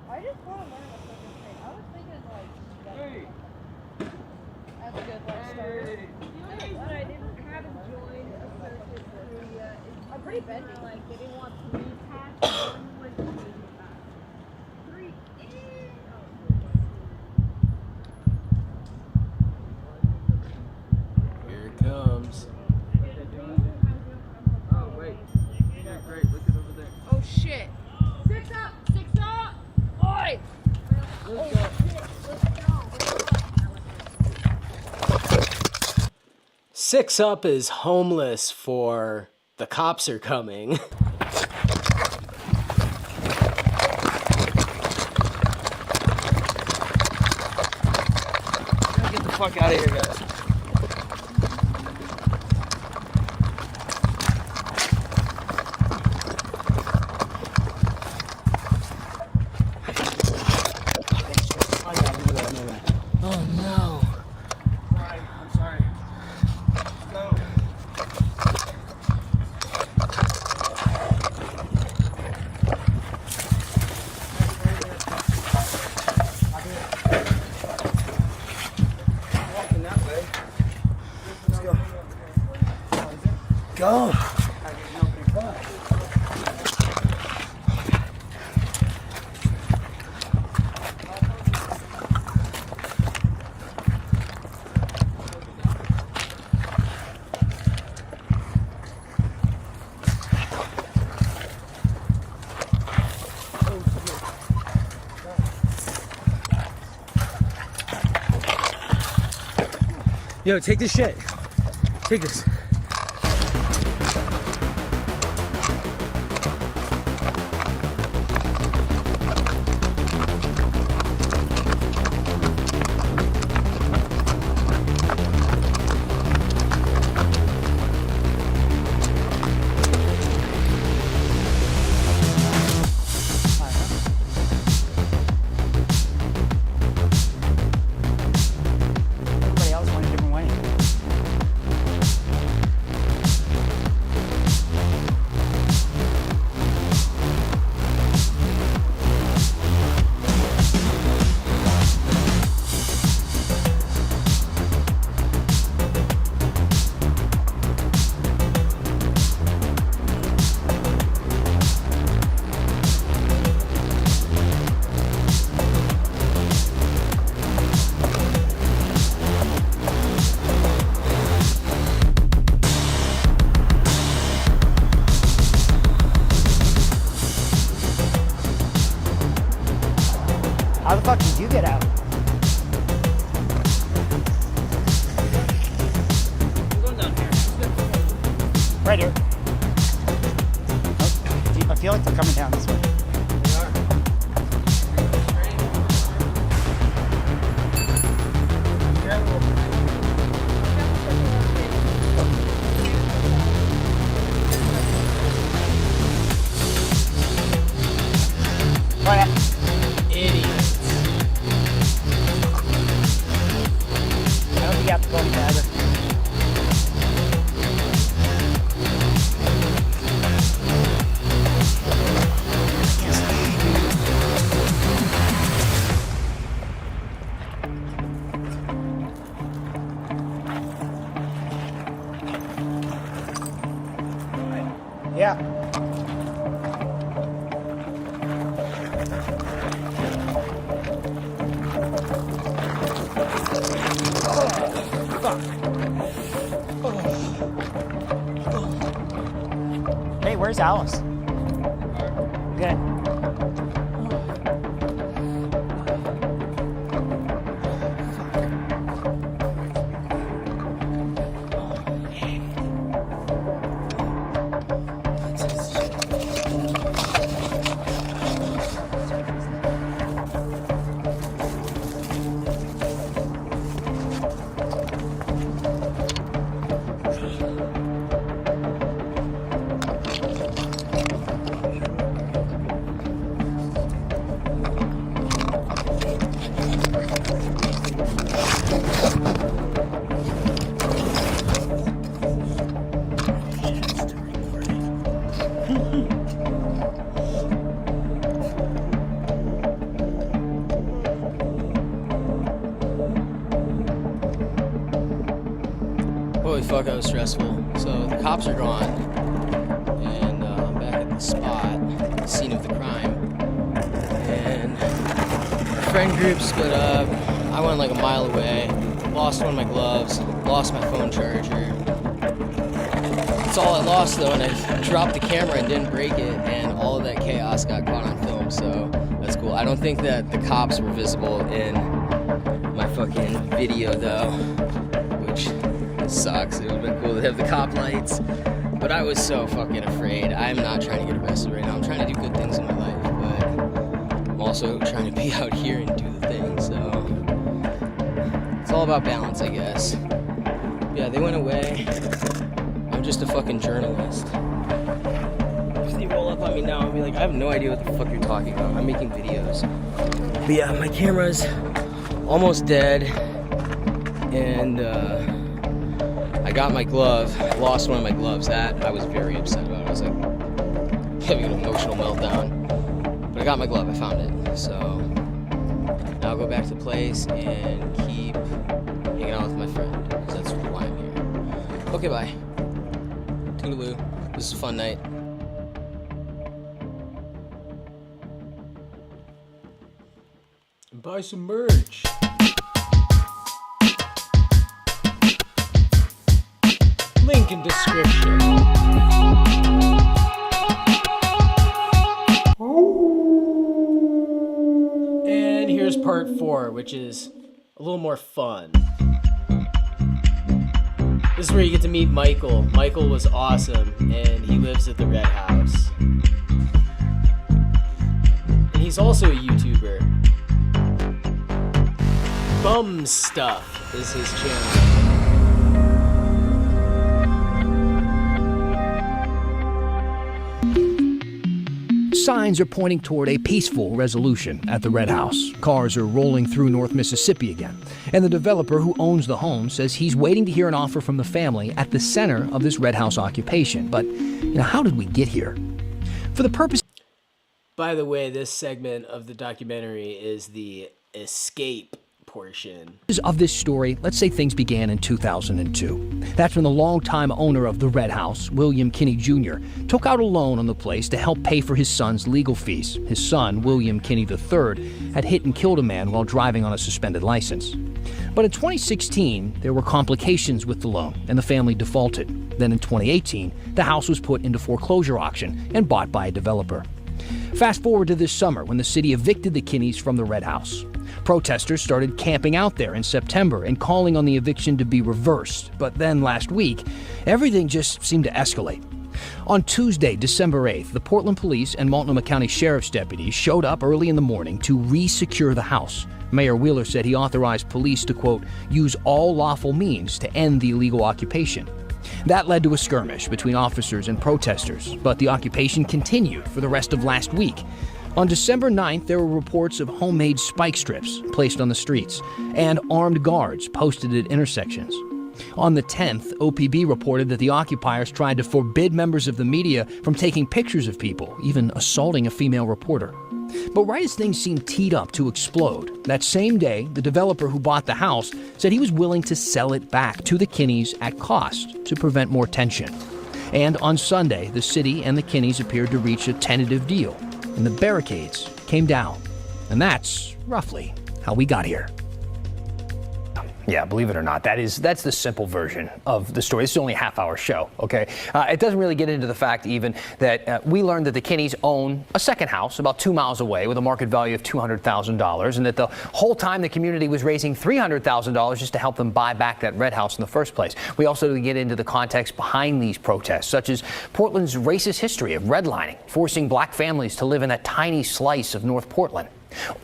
I just want to learn a fucking thing. I was thinking like that's a good like starter. But I didn't haven't joined a circuit crew yet. I'm pretty bendy. Like they didn't want 3 packs. One with 3 packs. 3. Here it comes. Oh, wait. Yeah, great. Look at over there. Oh shit. 6 up. 6 up. Oi. Let's go. Six Up is homeless for the cops are coming. Get the fuck out of here, guys. Oh no. Sorry, I'm sorry. Go. Walking that way. Let's go. Go. Yo, take this shit. Take this. Everybody else went a different way. How the fuck did you get out? Right here. Oh, I feel like they're coming down this way. Yeah. Hey, where's Alice? Good. Holy fuck, that was stressful. So the cops are gone, and I'm back at the spot, the scene of the crime. And my friend group split up. I went like a mile away, lost one of my gloves, lost my phone charger. That's all I lost though, and I dropped the camera and didn't break it, and all of that chaos got caught on film, so that's cool. I don't think that the cops were visible in my fucking video though, which sucks. It would have been cool to have the cop lights, but I was so fucking afraid. I'm not trying to get arrested right now. I'm trying to do good things in my life, but I'm also trying to be out here and do the thing, so it's all about balance, I guess. Yeah, they went away. I'm just a fucking journalist. If they roll up on me now and be like, I have no idea what the fuck you're talking about. I'm making videos. But yeah, my camera's almost dead, and I got my glove. I lost one of my gloves. That I was very upset about. I was like having an emotional meltdown. But I got my glove. I found it. So now I'll go back to the place and keep hanging out with my friend, because that's why I'm here. Okay, bye. Toodaloo. This is a fun night. Buy some merch. Link in description. And here's part 4, which is a little more fun. This is where you get to meet Michael. Michael was awesome, and he lives at the Red House. And he's also a YouTuber. Bum Stuff is his channel. Signs are pointing toward a peaceful resolution at the Red House. Cars are rolling through North Mississippi again. And the developer who owns the home says he's waiting to hear an offer from the family at the center of this Red House occupation. But, how did we get here? For the purpose... By the way, this segment of the documentary is the escape portion of this story, let's say things began in 2002. That's when the longtime owner of the Red House, William Kinney Jr., took out a loan on the place to help pay for his son's legal fees. His son, William Kinney III, had hit and killed a man while driving on a suspended license. But in 2016, there were complications with the loan, and the family defaulted. Then in 2018, the house was put into foreclosure auction and bought by a developer. Fast forward to this summer when the city evicted the Kinneys from the Red House. Protesters started camping out there in September and calling on the eviction to be reversed. But then last week, everything just seemed to escalate. On Tuesday, December 8th, the Portland Police and Multnomah County Sheriff's deputies showed up early in the morning to re-secure the house. Mayor Wheeler said he authorized police to, quote, use all lawful means to end the illegal occupation. That led to a skirmish between officers and protesters, but the occupation continued for the rest of last week. On December 9th, there were reports of homemade spike strips placed on the streets and armed guards posted at intersections. On the 10th, OPB reported that the occupiers tried to forbid members of the media from taking pictures of people, even assaulting a female reporter. But right as things seemed teed up to explode, that same day, the developer who bought the house said he was willing to sell it back to the Kinneys at cost to prevent more tension. And on Sunday, the city and the Kinneys appeared to reach a tentative deal, and the barricades came down. And that's roughly how we got here. Yeah, believe it or not, that's the simple version of the story. This is only a half-hour show, okay? It doesn't really get into the fact even that we learned that the Kinneys own a second house about 2 miles away with a market value of $200,000, and that the whole time the community was raising $300,000 just to help them buy back that red house in the first place. We also get into the context behind these protests, such as Portland's racist history of redlining, forcing black families to live in a tiny slice of North Portland.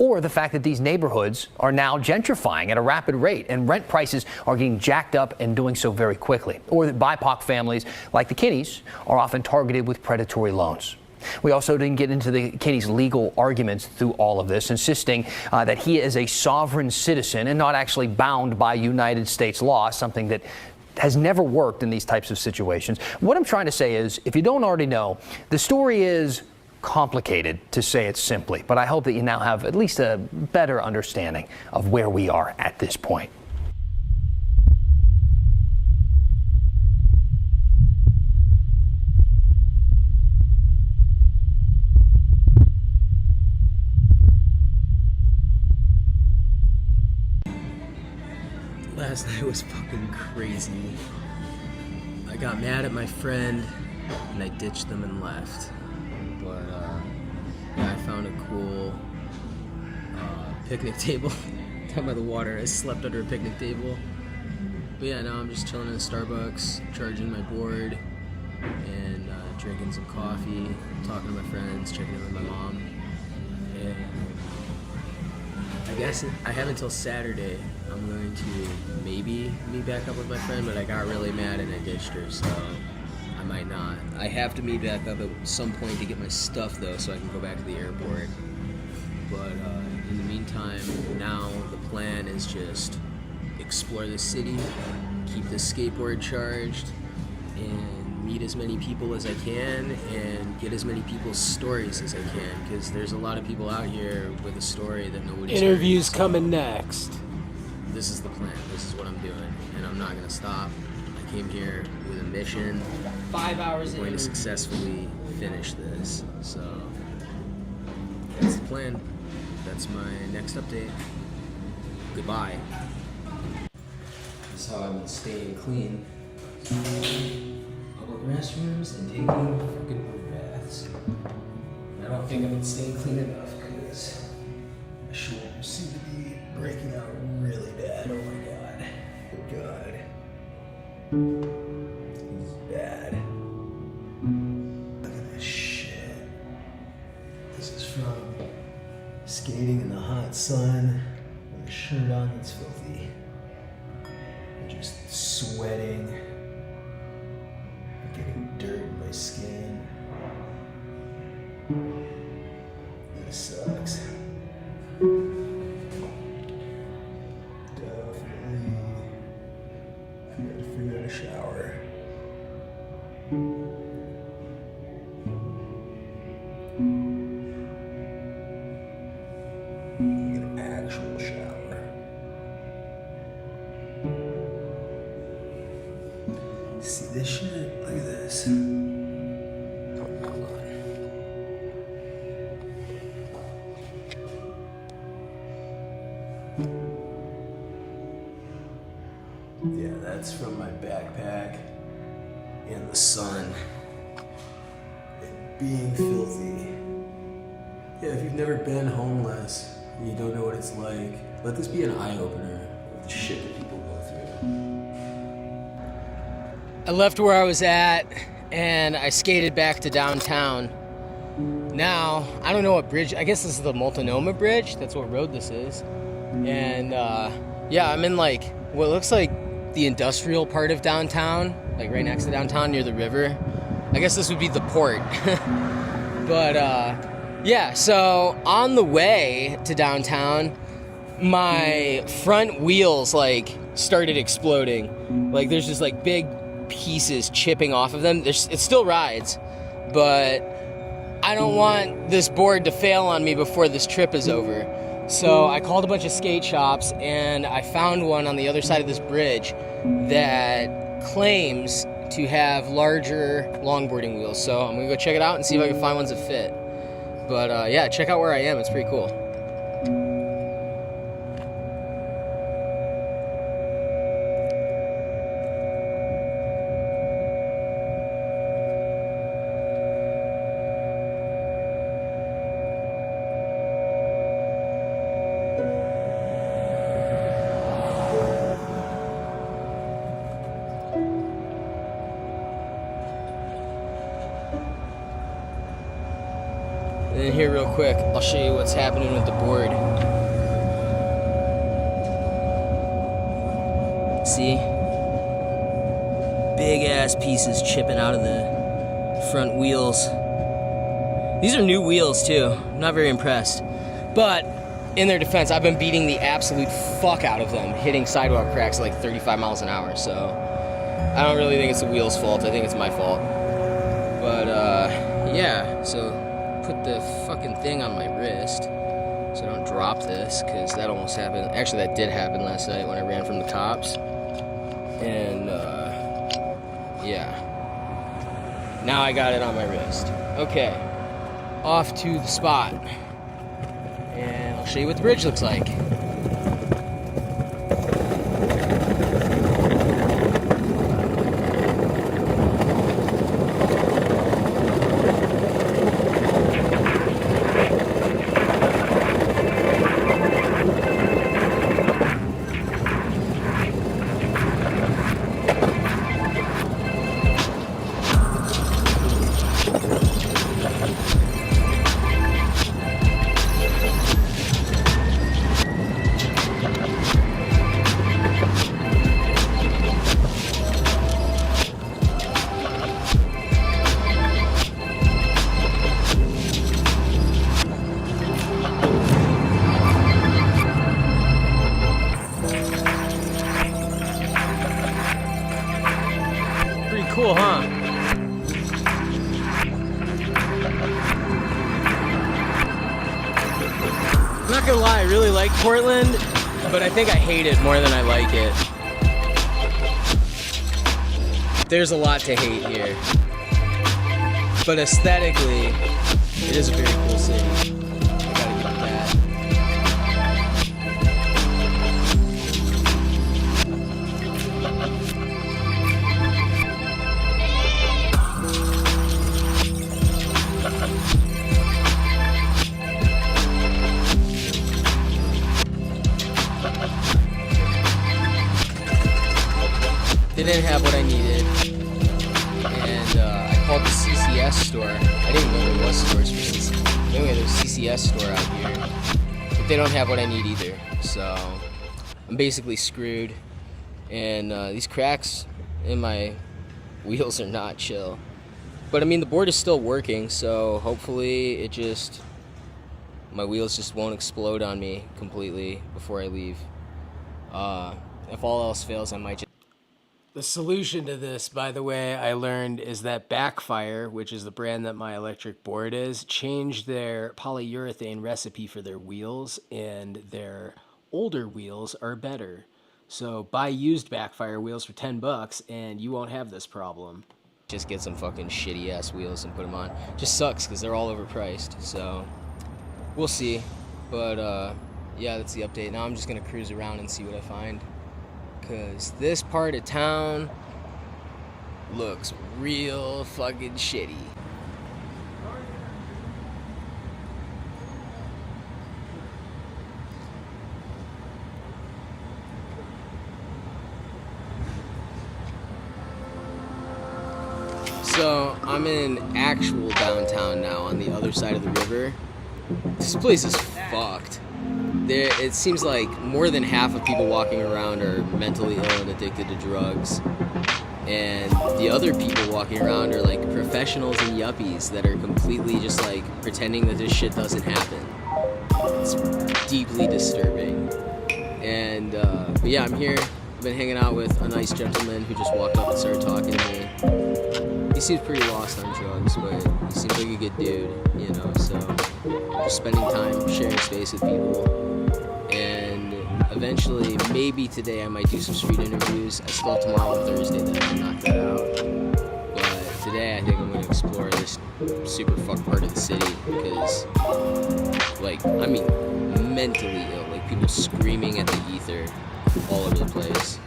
Or the fact that these neighborhoods are now gentrifying at a rapid rate and rent prices are getting jacked up and doing so very quickly. Or that BIPOC families like the Kinneys are often targeted with predatory loans. We also didn't get into the Kinneys' legal arguments through all of this, insisting that he is a sovereign citizen and not actually bound by United States law, something that has never worked in these types of situations. What I'm trying to say is, if you don't already know, the story is complicated, to say it simply, but I hope that you now have at least a better understanding of where we are at this point. Last night was fucking crazy. I got mad at my friend and I ditched them and left. But yeah, I found a cool picnic table down by the water. I slept under a picnic table. But yeah, now I'm just chilling in a Starbucks, charging my board, and drinking some coffee, talking to my friends, checking in with my mom. And I guess I have until Saturday. I'm going to maybe meet back up with my friend, but I got really mad and I ditched her, so I might not. I have to meet back up at some point to get my stuff, though, so I can go back to the airport. But in the meantime, now the plan is just explore the city, keep the skateboard charged, and meet as many people as I can, and get as many people's stories as I can, because there's a lot of people out here with a story that nobody's Interviews heard, so coming next. This is the plan. This is what I'm doing, and I'm not going to stop. I came here with a mission. 5 hours I'm going to successfully finish this. So that's the plan. That's my next update. Goodbye. This is how I've been staying clean. Public restrooms and taking freaking poop baths. I don't think I've been staying clean enough because my shoulders seem to be breaking out really bad. Oh my god. Oh god. This is bad. Look at this shit. This is from skating in the hot sun with a shirt on that's filthy. I'm just sweating. I'm getting dirt in my skin. This sucks. Definitely. I gotta figure out a shower. Get an actual shower. See this shit? Look at this. Hold on. Yeah, that's from my backpack in the sun and being filthy. Yeah, if you've never been homeless and you don't know what it's like, let this be an eye-opener of the shit that people go through. I left where I was at and I skated back to downtown. Now, I don't know what bridge, I guess this is the Multnomah Bridge, that's what road this is. And yeah, I'm in like what looks like the industrial part of downtown, like right next to downtown near the river. I guess this would be the port. But yeah, so on the way to downtown, my front wheels like started exploding. Like there's just like big pieces chipping off of them. It still rides, but I don't want this board to fail on me before this trip is over. So I called a bunch of skate shops and I found one on the other side of this bridge that claims to have larger longboarding wheels. So I'm gonna go check it out and see if I can find ones that fit. But yeah, check out where I am. It's pretty cool. And then here real quick, I'll show you what's happening with the board. See? Big ass pieces chipping out of the front wheels. These are new wheels too. I'm not very impressed. But in their defense, I've been beating the absolute fuck out of them, hitting sidewalk cracks at like 35 miles an hour. So I don't really think it's the wheel's fault. I think it's my fault. But yeah, so put the fucking thing on my wrist so I don't drop this, because that almost happened. Actually, that did happen last night when I ran from the cops. And yeah, now I got it on my wrist. Okay, off to the spot, and I'll show you what the bridge looks like. Cool, huh? I'm not gonna lie, I really like Portland, but I think I hate it more than I like it. There's a lot to hate here. But aesthetically, it is a very cool city. I gotta give it that. They didn't have what I needed, and I called the CCS store. I didn't know there was stores for CCS. Anyway, there's a CCS store out here, but they don't have what I need either. So I'm basically screwed, and these cracks in my wheels are not chill. But I mean, the board is still working, so hopefully my wheels just won't explode on me completely before I leave. If all else fails, I might just... The solution to this, by the way, I learned is that Backfire, which is the brand that my electric board is, changed their polyurethane recipe for their wheels, and their older wheels are better. So buy used Backfire wheels for $10 and you won't have this problem. Just get some fucking shitty ass wheels and put them on. Just sucks because they're all overpriced. So we'll see. But yeah, that's the update. Now I'm just gonna cruise around and see what I find, because this part of town looks real fucking shitty. So I'm in actual downtown now on the other side of the river. This place is fucked. It seems like more than half of people walking around are mentally ill and addicted to drugs. And the other people walking around are like professionals and yuppies that are completely just like pretending that this shit doesn't happen. It's deeply disturbing. And, but yeah, I'm here. I've been hanging out with a nice gentleman who just walked up and started talking to me. He seems pretty lost on drugs, but he seems like a good dude, you know, so just spending time sharing space with people. And Eventually, maybe today I might do some street interviews. I still have tomorrow and Thursday that I can knock that out. But today I think I'm going to explore this super fucked part of the city because, like, I mean, mentally ill. Like, people screaming at the ether all over the place.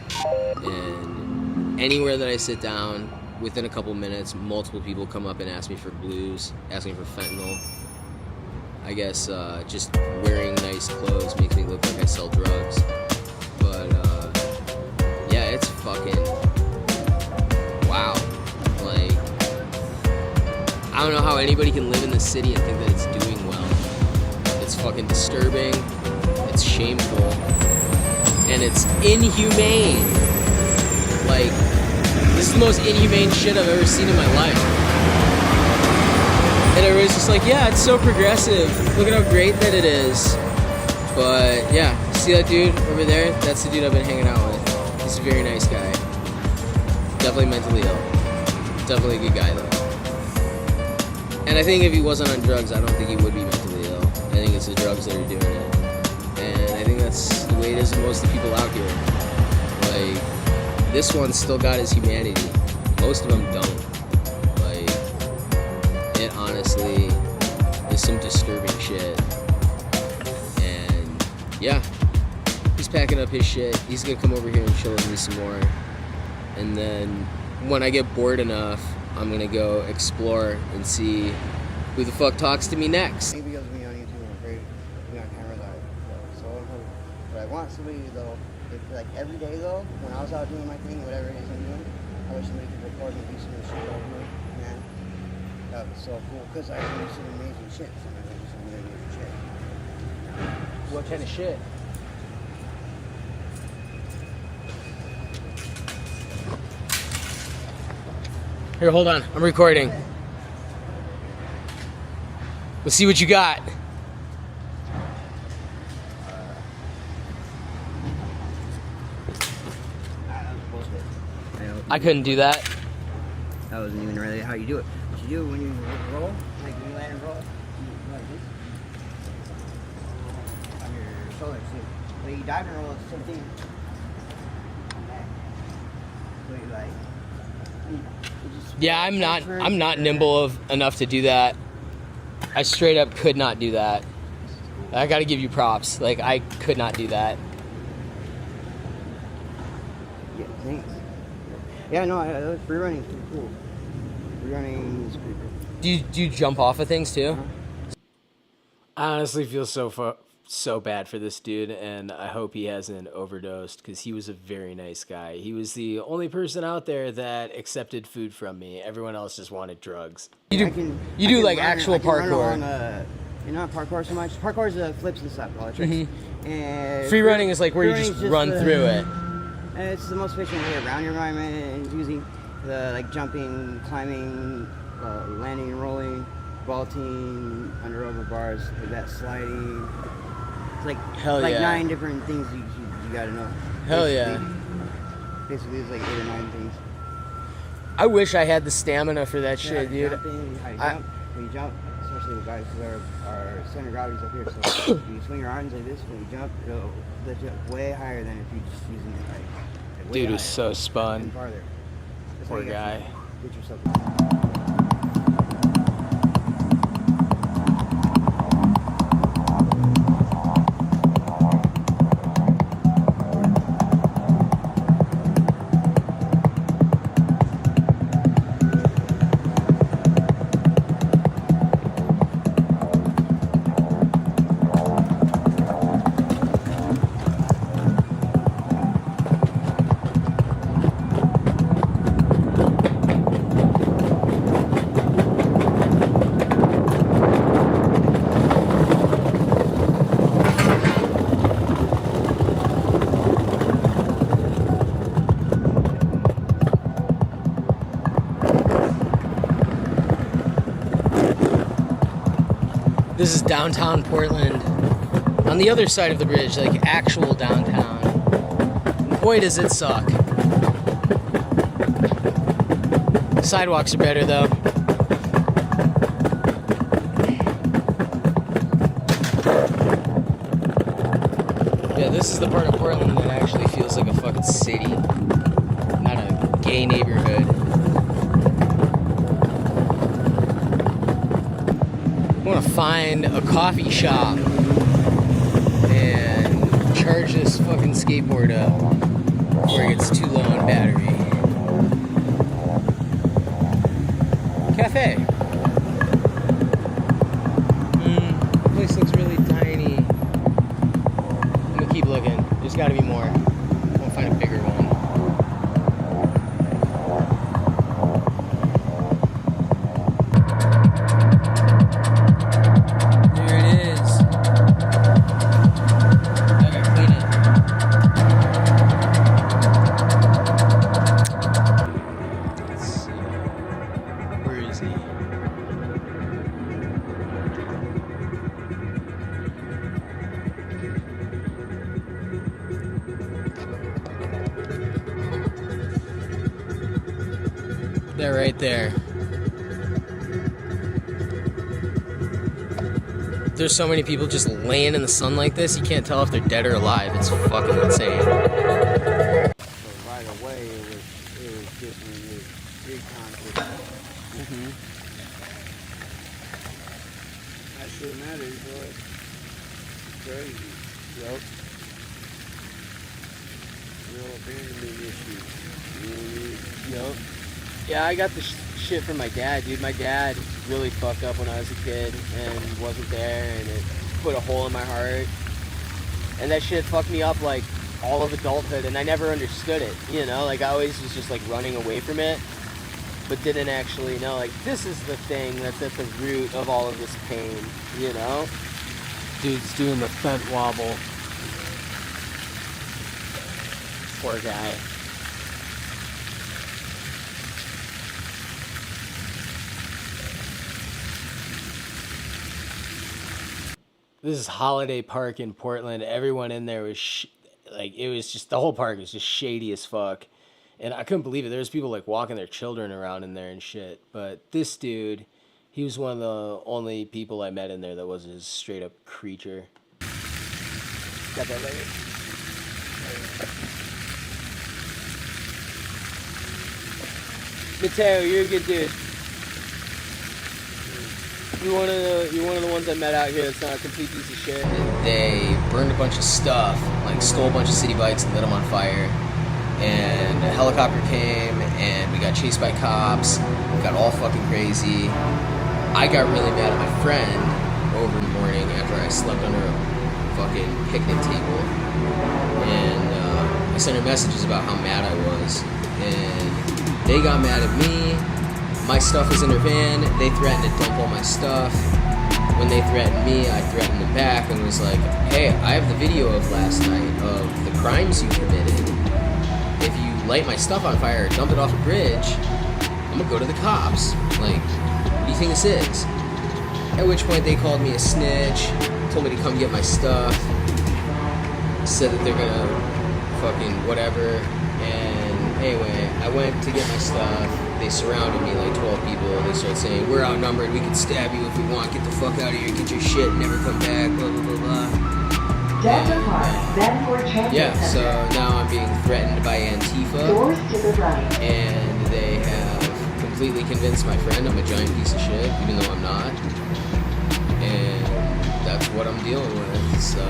And anywhere that I sit down, within a couple minutes, multiple people come up and ask me for blues, asking for fentanyl. I guess just wearing nice clothes makes me look like I sell drugs. But yeah, it's fucking wow. Like, I don't know how anybody can live in the city and think that it's doing well. It's fucking disturbing, it's shameful, and it's inhumane. Like, this is the most inhumane shit I've ever seen in my life. And everybody's just like, yeah, it's so progressive. Look at how great that it is. But yeah, see that dude over there? That's the dude I've been hanging out with. He's a very nice guy. Definitely mentally ill. Definitely a good guy though. And I think if he wasn't on drugs, I don't think he would be mentally ill. I think it's the drugs that are doing it. And I think that's the way it is with most of the people out here. Like, this one's still got his humanity. Most of them don't. It honestly is some disturbing shit. And yeah, he's packing up his shit. He's gonna come over here and chill with me some more. And then when I get bored enough, I'm gonna go explore and see who the fuck talks to me next. Maybe because we on YouTube, I'm afraid we on cameras out. So, but I want somebody though, if, like every day though, when I was out doing my thing, whatever it is I'm doing, I wish somebody could record me do some of the shit over here, man. That was so cool, because I do some amazing shit. Sometimes I do some really amazing shit. What kind of shit? Here, hold on. I'm recording. Let's see what you got. I couldn't do that. That wasn't even really how you do it. What you do when you roll, like when you land and roll, you go like this. On your shoulders, too. When you dive and roll, it's the same thing. So you like... Yeah, I'm not nimble enough to do that. I straight up could not do that. I gotta give you props. Like, I could not do that. Yeah, thanks. Yeah, no, free running is pretty cool. Free running is pretty cool. Do you jump off of things too? I honestly feel so bad for this dude, and I hope he hasn't overdosed because he was a very nice guy. He was the only person out there that accepted food from me. Everyone else just wanted drugs. You do like actual parkour. You're not parkour so much. Parkour is the flips and stuff, all the tricks. Mm-hmm. And free running is like where you just run through it. And it's the most efficient way around your environment, and using the like jumping, climbing, landing and rolling, vaulting, under over bars, like that sliding. It's like Hell yeah. 9 different things you gotta know. Hell yeah. Basically, it's like 8 or 9 things. I wish I had the stamina for that shit, dude. Jumping, how you jump, when you jump, especially with guys because our center of gravity's up here, so you swing your arms like this, when you jump, it'll lift you up way higher than if you just using it like way Dude was higher, so spun. and farther. That's how Poor you guy. have to get yourself. This is downtown Portland. On the other side of the bridge, like actual downtown. Boy, does it suck. Sidewalks are better though. Yeah, this is the part of Portland that actually feels like a fucking city, not a gay neighborhood. I want to find a coffee shop and charge this fucking skateboard up before it gets too low on battery. Cafe. The place looks really tiny. I'm gonna keep looking. There's gotta be more. We'll find a bigger one. There it is. I gotta clean it. Let's see. Where is he? They're right there. There's so many people just laying in the sun like this, you can't tell if they're dead or alive. It's fucking insane. Right away, it was just when it was big conflict. That shit matters, boy. Crazy. Yep. Real abandonment issue. You know what I mean? Yep. Yeah, I got the shit from my dad, dude. My dad really fucked up when I was a kid and wasn't there, and it put a hole in my heart. And that shit fucked me up like all of adulthood, and I never understood it, you know? Like, I always was just like running away from it, but didn't actually know, like, this is the thing that's at the root of all of this pain, you know? Dude's doing the fent wobble. Poor guy. This is Holiday Park in Portland. Everyone in there was like, it was just, the whole park was just shady as fuck. And I couldn't believe it. There was people like walking their children around in there and shit. But this dude, he was one of the only people I met in there that wasn't a straight up creature. Got that later. Mateo, you're a good dude. You're one of the ones I met out here that's not a complete piece of shit. They burned a bunch of stuff, like stole a bunch of city bikes and lit them on fire. And a helicopter came and we got chased by cops. We got all fucking crazy. I got really mad at my friend over the morning after I slept under a fucking picnic table. And I sent her messages about how mad I was. And they got mad at me. My stuff was in their van. They threatened to dump all my stuff. When they threatened me, I threatened them back and was like, hey, I have the video of last night of the crimes you committed. If you light my stuff on fire or dump it off a bridge, I'm gonna go to the cops. Like, what do you think this is? At which point they called me a snitch, told me to come get my stuff, said that they're gonna fucking whatever. And anyway, I went to get my stuff. They surrounded me, like 12 people. They started saying, we're outnumbered, we can stab you if we want, get the fuck out of here, get your shit, never come back, blah, blah, blah, blah. Delta Park, Vanport Transit Yeah, so Center. now I'm being threatened by Antifa. Doors to the right. And they have completely convinced my friend I'm a giant piece of shit, even though I'm not. And that's what I'm dealing with, so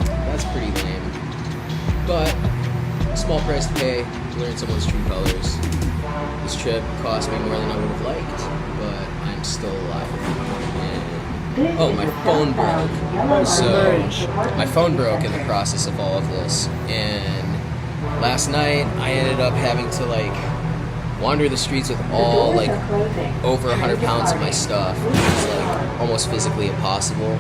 that's pretty lame. But, small price to pay, learn someone's true colors. This trip cost me more than I would have liked, but I'm still alive. And, oh, my phone broke. So, my phone broke in the process of all of this. And last night, I ended up having to, like, wander the streets with all, like, over 100 pounds of my stuff, which was, like, almost physically impossible.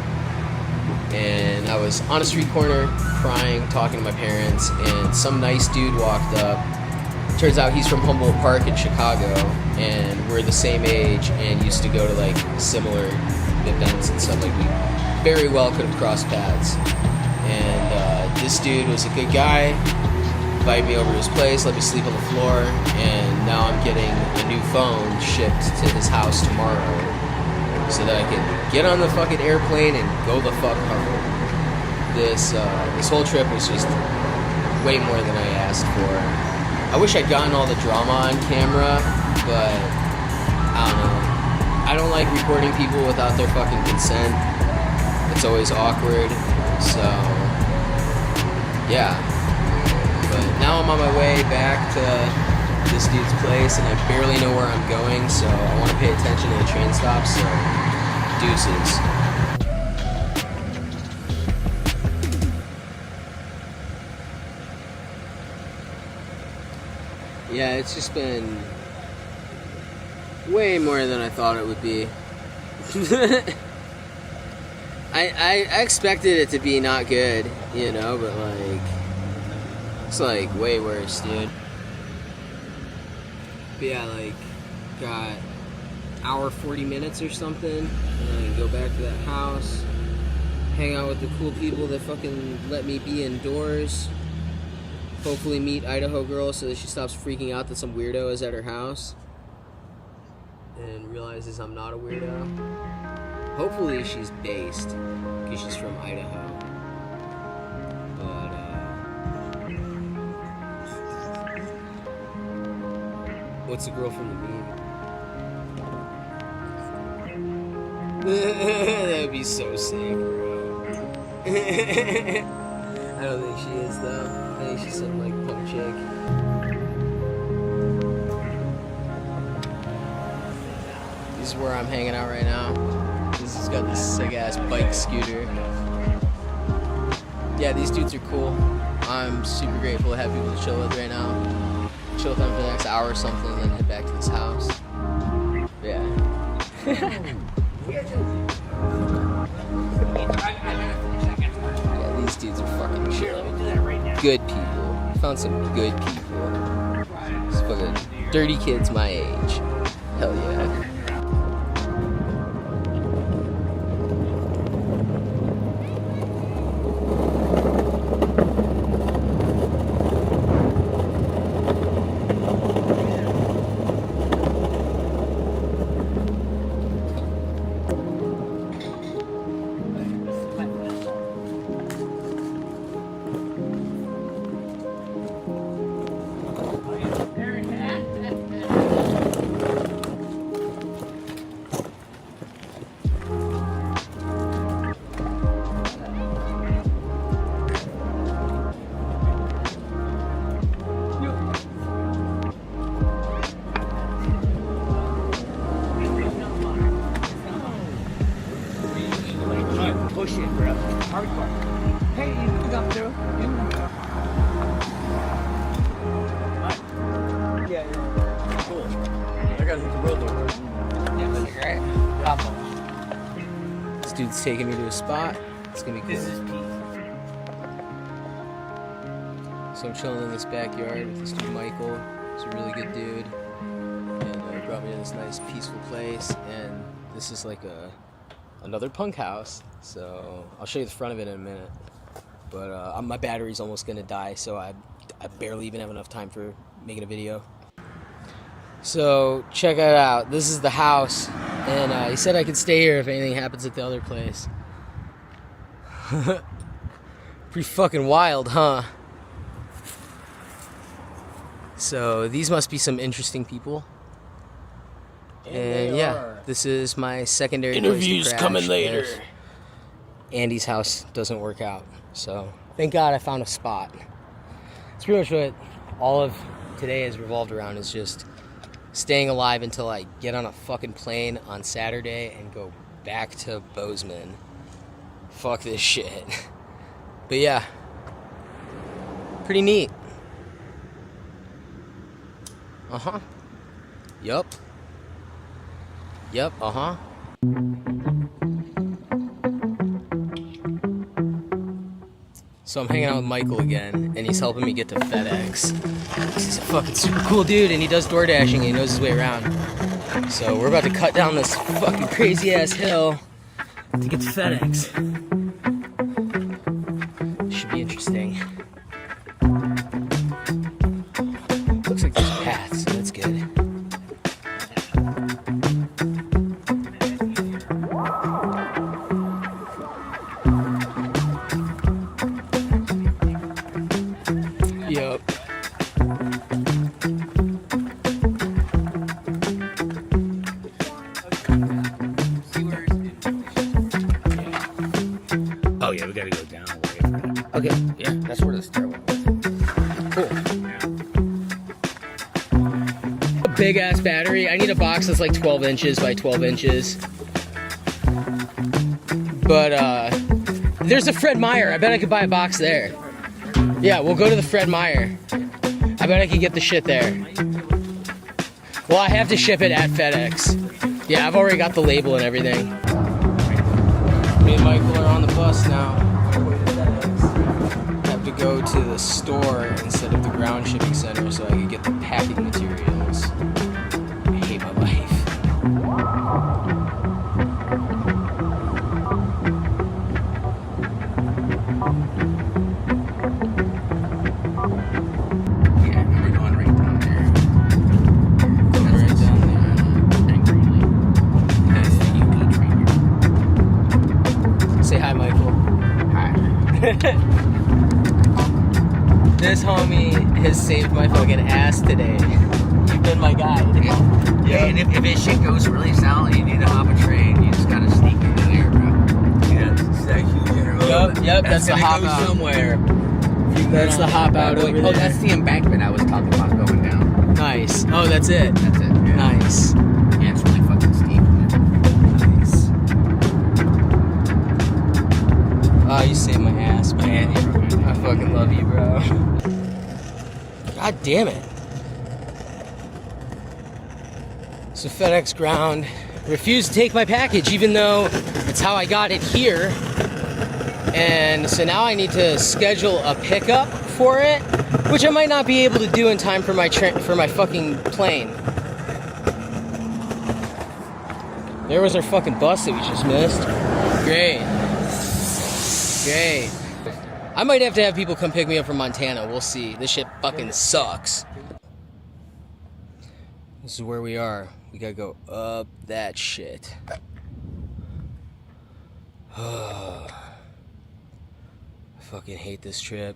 And I was on a street corner, crying, talking to my parents, and some nice dude walked up. Turns out he's from Humboldt Park in Chicago, and we're the same age and used to go to like similar events and stuff. Like, we very well could have crossed paths. And this dude was a good guy, invited me over to his place, let me sleep on the floor, and now I'm getting a new phone shipped to his house tomorrow so that I can get on the fucking airplane and go the fuck home. This whole trip was just way more than I asked for. I wish I'd gotten all the drama on camera, but I don't know. I don't like recording people without their fucking consent. It's always awkward, so yeah. But now I'm on my way back to this dude's place, and I barely know where I'm going, so I want to pay attention to the train stops, so deuces. Yeah, it's just been way more than I thought it would be. I expected it to be not good, you know, but like, it's like way worse, dude. But yeah, like, got hour 40 minutes or something, and then go back to that house, hang out with the cool people that fucking let me be indoors. Hopefully meet Idaho girl so that she stops freaking out that some weirdo is at her house and realizes I'm not a weirdo. Hopefully she's based because she's from Idaho. But what's the girl from the meme? That would be so sick, bro. I don't think she is though. I think she's some like punk chick. This is where I'm hanging out right now. This has got this sick ass bike scooter. Yeah, these dudes are cool. I'm super grateful to have people to chill with right now. Chill with them for the next hour or something, and then head back to this house. Yeah. Yeah, these dudes are fucking chill. Good people. Found some good people. It's fucking dirty kids my age. Hell yeah. Push it, bro. Hardcore. Hey, you can come through. Yeah. Cool. I got the road over. Yeah, that's great. Awesome. This dude's taking me to a spot. It's gonna be cool. This is peace. So I'm chilling in this backyard with this dude Michael. He's a really good dude. And he brought me to this nice peaceful place. And this is like another punk house. So I'll show you the front of it in a minute. But my battery's almost gonna die, so I barely even have enough time for making a video. So check it out. This is the house, and he said I could stay here if anything happens at the other place. Pretty fucking wild, huh? So these must be some interesting people. And yeah, this is my secondary Interviews place to coming crash. later. There's Andy's house doesn't work out, so thank God I found a spot. It's pretty much what all of today is revolved around, is just staying alive until I get on a fucking plane on Saturday and go back to Bozeman. Fuck this shit. But yeah, pretty neat. Uh-huh. Yup. Yep, uh-huh. So I'm hanging out with Michael again, and he's helping me get to FedEx. He's a fucking super cool dude, and he does door dashing, and he knows his way around. So we're about to cut down this fucking crazy-ass hill to get to FedEx. Should be interesting. Looks like there's a path, so that's good. we gotta go down a way. Okay. Yeah, that's where the stairwell is. Cool. Big ass battery. I need a box that's like 12 inches by 12 inches. But there's a Fred Meyer. I bet I could buy a box there. Yeah, we'll go to the Fred Meyer. I bet I could get the shit there. Well, I have to ship it at FedEx. Yeah, I've already got the label and everything. Me and Michael are on the bus now. Have to go to the store instead of the ground shipping center so I can get the packing materials. I hate my life. Yeah, we're going right down there. Right down That's the UP trainer. Say hi, Michael. Hi. This homie has saved my fucking ass today. You've been my guide. Yeah, and if this shit goes really south and you need to hop a train, you just gotta sneak into there, bro. Yeah, it's that huge interlope. Yep, that's the hop go out. somewhere. That's the hop out over there. Oh, that's the embankment I was talking about going down. Nice. Oh, that's it. That's it. Yeah. Nice. Yeah, it's really fucking steep. Nice. Oh, you saved my ass, man. I fucking love you, bro. God damn it. So FedEx Ground refused to take my package, even though it's how I got it here. And so now I need to schedule a pickup for it, which I might not be able to do in time for my fucking plane. There was our fucking bus that we just missed. Great. Great. I might have to have people come pick me up from Montana. We'll see. This shit fucking sucks. This is where we are. We gotta go up that shit. I fucking hate this trip.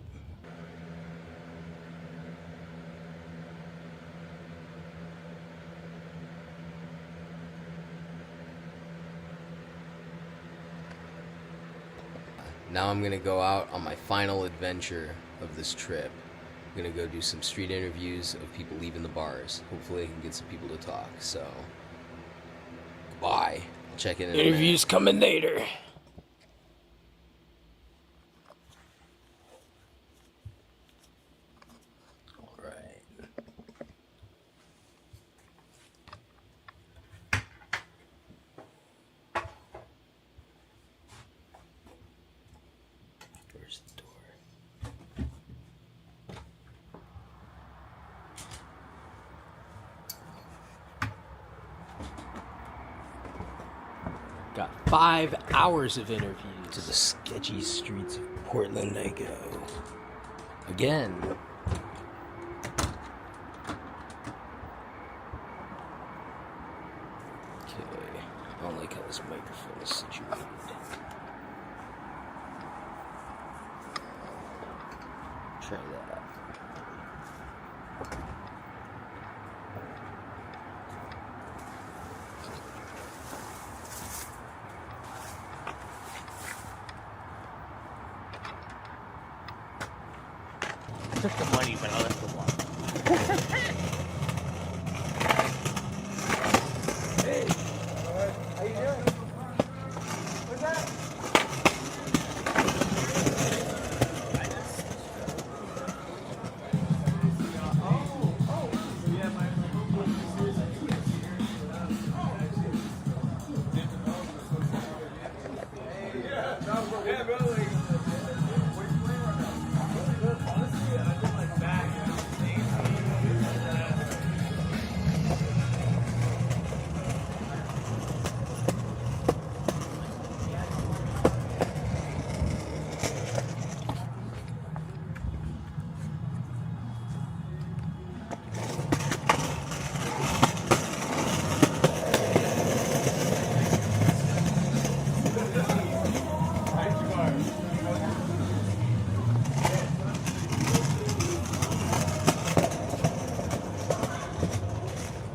Now I'm gonna go out on my final adventure of this trip. I'm gonna go do some street interviews of people leaving the bars. Hopefully I can get some people to talk. So, goodbye. I'll check in a minute. Interviews coming later. Where's the door? Got 5 hours of interviews. To the sketchy streets of Portland I go. Again. Okay. I don't like how this microphone is situated. Try that. Took the money, but I left the wallet. Hey, how you doing? What's that?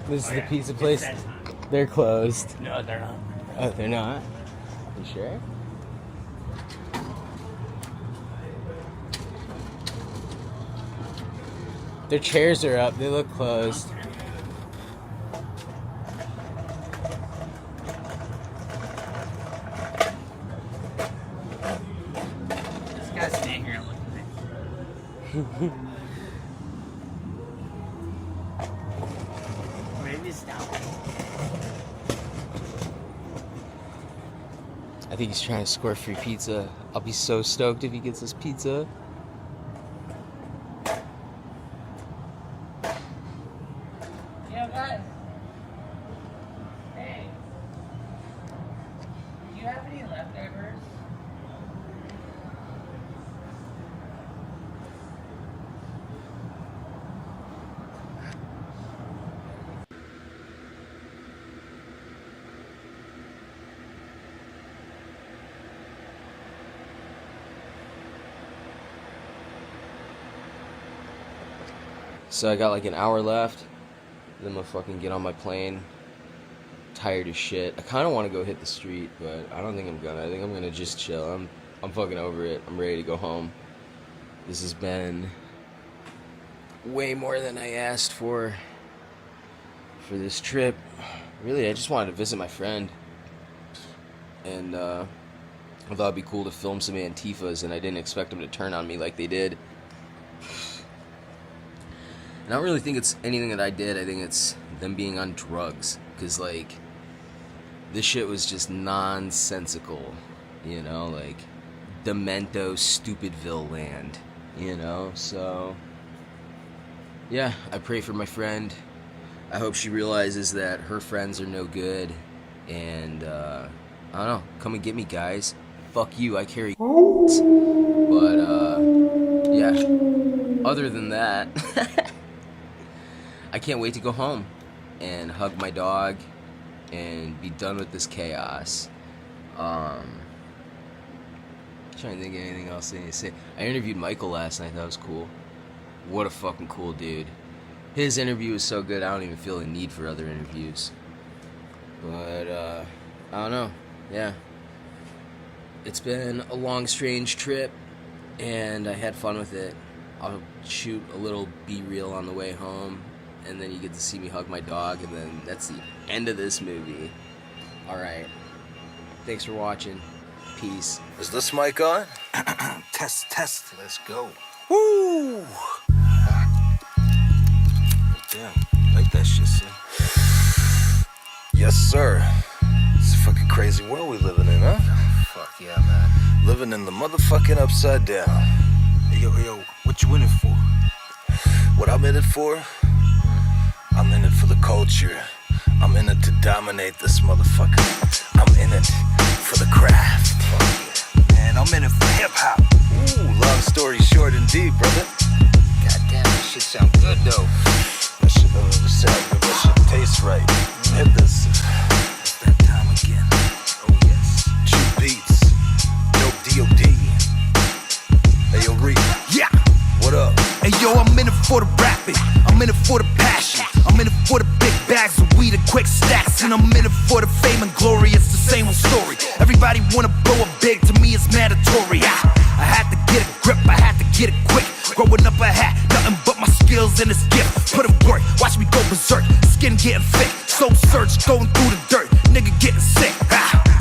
This is the pizza place. They're closed. No, they're not. Oh, they're not? You sure? Their chairs are up. They look closed. This guy's staying here and looking at me. Maybe it's down. I think he's trying to score free pizza. I'll be so stoked if he gets this pizza. Yeah, guys. Hey. Do you have any leftovers? So I got like an hour left. Then I'm gonna fucking get on my plane. Tired as shit. I kind of want to go hit the street, but I don't think I'm gonna. I think I'm gonna just chill. I'm fucking over it. I'm ready to go home. This has been way more than I asked for this trip. Really, I just wanted to visit my friend. And I thought it'd be cool to film some Antifas, and I didn't expect them to turn on me like they did. And I don't really think it's anything that I did. I think it's them being on drugs. Because, like, this shit was just nonsensical. You know, like, Demento, Stupidville land. You know, so... yeah, I pray for my friend. I hope she realizes that her friends are no good. And, I don't know. Come and get me, guys. Fuck you, I carry... But, yeah. Other than that... I can't wait to go home and hug my dog and be done with this chaos. Trying to think of anything else I need to say. I interviewed Michael last night. That was cool. What a fucking cool dude. His interview was so good, I don't even feel the need for other interviews. But, I don't know. Yeah. It's been a long, strange trip, and I had fun with it. I'll shoot a little B-reel on the way home. And then you get to see me hug my dog, and then that's the end of this movie. Alright. Thanks for watching. Peace. Is this mic on? Test. Let's go. Woo! Damn, like that shit, son. Yes, sir. It's a fucking crazy world we living in, huh? Fuck yeah, man. Living in the motherfucking upside down. Hey, yo, what you in it for? What I'm in it for? I'm in it for the culture. I'm in it to dominate this motherfucker. I'm in it for the craft. Man, I'm in it for hip-hop. Ooh, long story short indeed, brother. Goddamn, this shit sound good, though. That shit don't even sound good. That shit tastes right. Hit this. It's that time again. Oh, yes. Chew beats. Dope D.O.D. Hey, yo, Reed. Yeah. What up? Hey, yo, I'm in it for the rapping. I'm in it for the passion. I'm in it for the big bags of weed and quick stacks. And I'm in it for the fame and glory. It's the same old story. Everybody wanna blow up big. To me, it's mandatory. I had to get a grip. I had to get it quick. Growing up, I had nothing but my skills and this gift. Put in work. Watch me go berserk. Skin getting thick. Soul search going through the dirt. Nigga getting sick.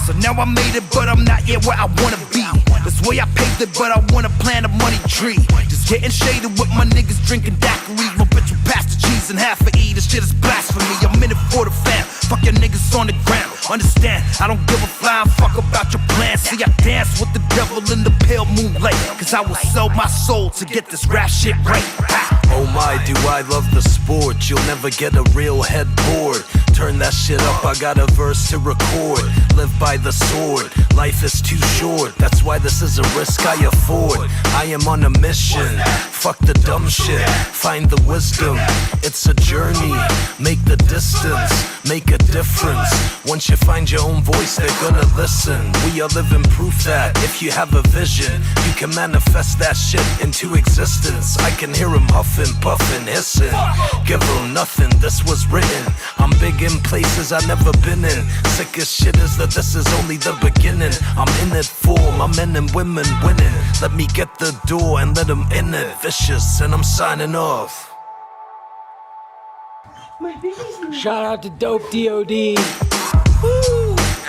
So now I made it, but I'm not yet where I wanna be. This way I paved it, but I wanna plant a money tree. Just getting shaded with my niggas drinking daiquiri. My bitch will pass the cheese and half a E. This shit is blasphemy. I'm in it for the fam. Fuck your niggas on the ground. Understand, I don't give a flying fuck about your plans. See, I dance with the devil in the pale moonlight. Cause I will sell my soul to get this rap shit right. Oh my, do I love the sport. You'll never get a real head bored. Turn that shit up, I got a verse to record. Live by the sword, life is too short. That's why this is a risk I afford. I am on a mission, fuck the dumb shit. Find the wisdom, it's a journey. Make the distance, make a difference. Once you find your own voice, they're gonna listen. We are living proof that if you have a vision, you can manifest that shit into existence. I can hear him huffing, puffing, hissing. Give him nothing, this was written. I'm big in places I've never been in. Sickest shit is that this is only the beginning. I'm in it for my men and women winning. Let me get the door and let them in it. Vicious, and I'm signing off. Shout out to Dope DOD.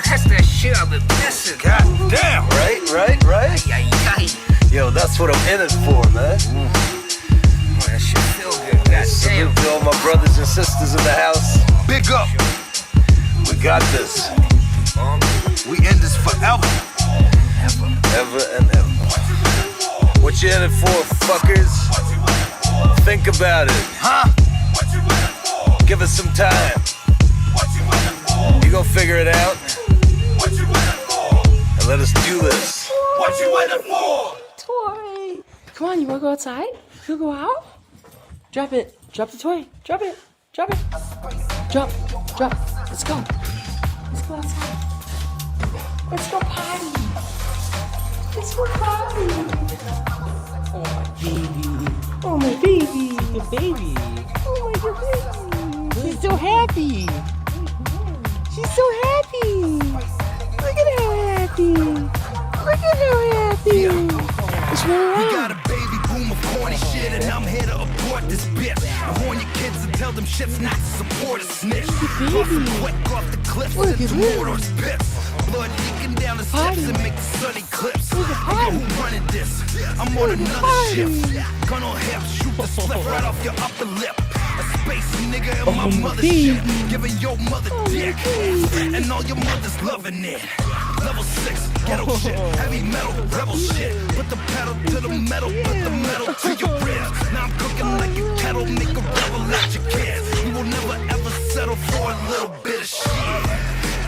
That's that shit I've been missing. God damn. Right? Yo, that's what I'm in it for, man. Oh, that shit feel good. God damn. To all my brothers and sisters in the house. Big up. We got this. We end this forever. Ever and ever. What you in it for, fuckers? Think about it. Huh? Give us some time. You gonna figure it out? And let us do this. What you waiting for? Toy. Come on, you wanna go outside? You wanna go out? Drop it. Drop the toy. Drop it. Drop it. Drop. Let's go. Let's go outside. Let's go potty. Let's go potty. Oh my baby. Oh my baby. The baby. Oh my good baby. She's so happy. She's so happy. Look at how happy. Look at how happy. It's really We got a baby boom of corny shit, and I'm here to abort this bitch. I warn your kids and tell them shits not to support a snitch. Tossing quick off the cliffs into Mordor's pits. Blood leaking down the steps and make the sunny clips. Yo, who running this? I'm on another shift. Gun on hip, shoot the slip right off your upper lip. A space nigga in my mothership, giving your mother dick, and all your mothers loving it. Level 6, ghetto shit, heavy metal, rebel shit. Put the pedal to the metal, put the metal to your ribs. Now I'm cooking like a kettle, make a rebel at your kids. We will never ever settle for a little bit of shit.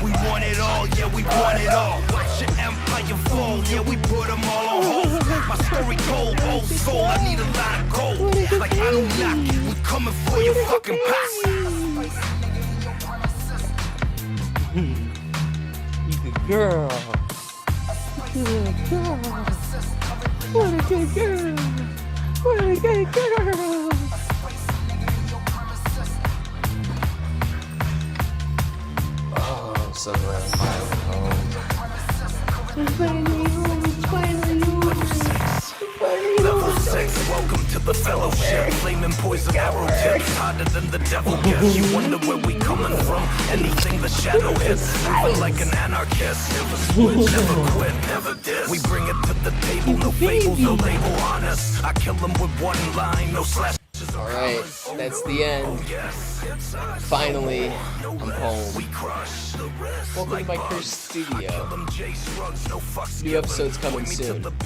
We want it all, yeah, we want it all. Watch your empire fall, yeah, we put them all on hold. My story told, old soul, I need a lot of gold. Like Anunnaki, we coming for your fucking posse. You good girl. Good girl. What a good girl. What a good girl. Oh, I'm so glad I'm finally home. It's finally home. It's finally home. Level 6, welcome to the fellowship. Flaming poison arrow tips, harder than the devil gets. You wonder where we coming from. Anything the shadow hits, moving like an anarchist. Never switch, never quit, never diss. We bring it to the table, no fables, no label on us. I kill them with one line, no slash. Alright, that's the end. Finally, I'm home. Welcome to my cursed studio. New episode's coming soon. I'm gonna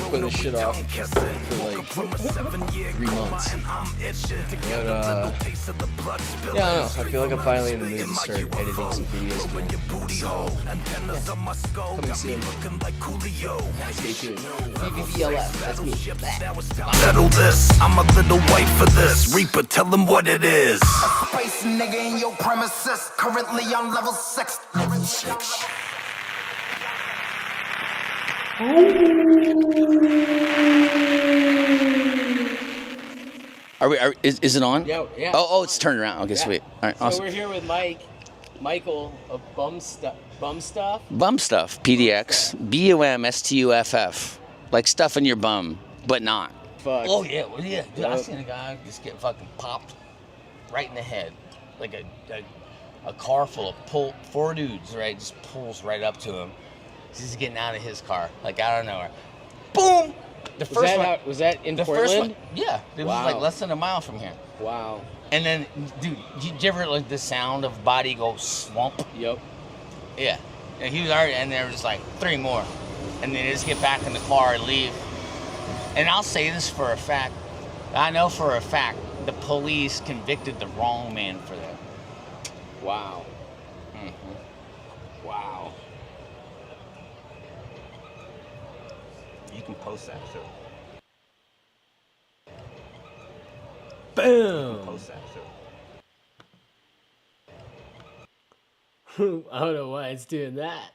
put this shit off for like 3 months. But, yeah, I don't know. I feel like I'm finally in the mood to start editing some videos again. So, yeah. Coming soon. Stay tuned. BBBLF, that's me. Settle this, I'm a little white for this. Reaper, tell them what it is. A space nigga in your premises. Currently on level 6. Is it on? Yeah. Oh, it's turned around. Okay, sweet. All right, So awesome. we're here with Michael of Bum Stuff. Bum stuff. PDX. BUMSTUFF. Like stuff in your bum, but not. Fuck. Oh yeah, well yeah. Dude, I seen a guy just get fucking popped right in the head, like a car full of 4 dudes, right? Just pulls right up to him. He's getting out of his car, like out of nowhere. Boom! Was that in Portland? First one, yeah. It was like less than a mile from here. Wow. And then, dude, did you ever like the sound of body go slump? Yep. Yeah. And he was already, and there was just like 3 more, and then they just get back in the car and leave. And I'll say this for a fact. I know for a fact the police convicted the wrong man for that. Wow. Mm-hmm. Wow. You can post that too. Boom. Post that too. I don't know why it's doing that.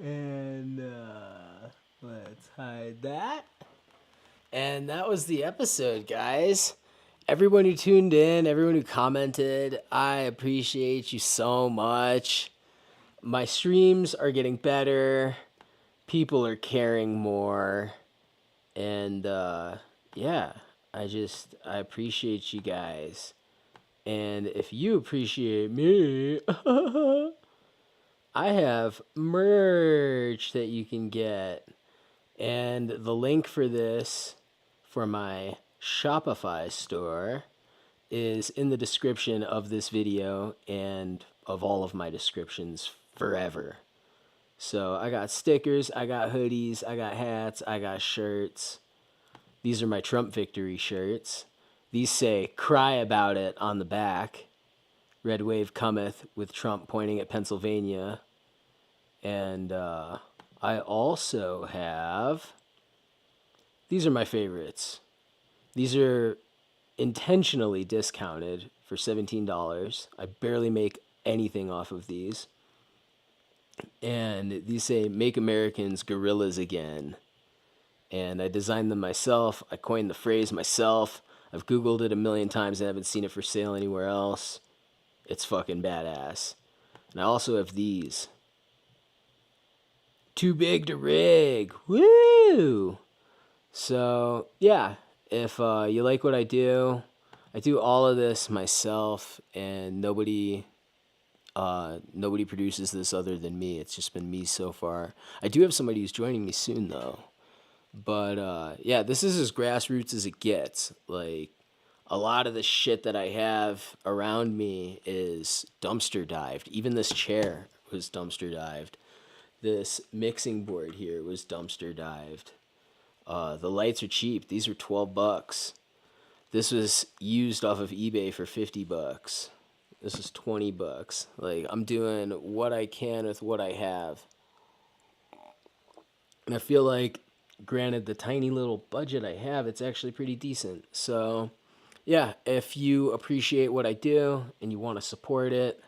And let's hide that. And that was the episode, guys. Everyone who tuned in, everyone who commented, I appreciate you so much. My streams are getting better. People are caring more. And yeah, I appreciate you guys. And if you appreciate me, I have merch that you can get. And the link for this, for my Shopify store, is in the description of this video and of all of my descriptions forever. So I got stickers, I got hoodies, I got hats, I got shirts. These are my Trump victory shirts. These say "Cry About It" on the back. Red wave cometh, with Trump pointing at Pennsylvania. And I also have, these are my favorites. These are intentionally discounted for $17. I barely make anything off of these. And these say "Make Americans Gorillas Again." And I designed them myself. I coined the phrase myself. I've Googled it a million times and haven't seen it for sale anywhere else. It's fucking badass. And I also have these. Too big to rig. Woo! So, yeah. If you like what I do all of this myself, and nobody produces this other than me. It's just been me so far. I do have somebody who's joining me soon, though. But yeah, this is as grassroots as it gets. Like, a lot of the shit that I have around me is dumpster dived. Even this chair was dumpster dived. This mixing board here was dumpster dived. The lights are cheap. These are $12. This was used off of eBay for $50. This is $20. Like, I'm doing what I can with what I have. And I feel like, granted the tiny little budget I have, it's actually pretty decent. So, yeah, if you appreciate what I do and you want to support it,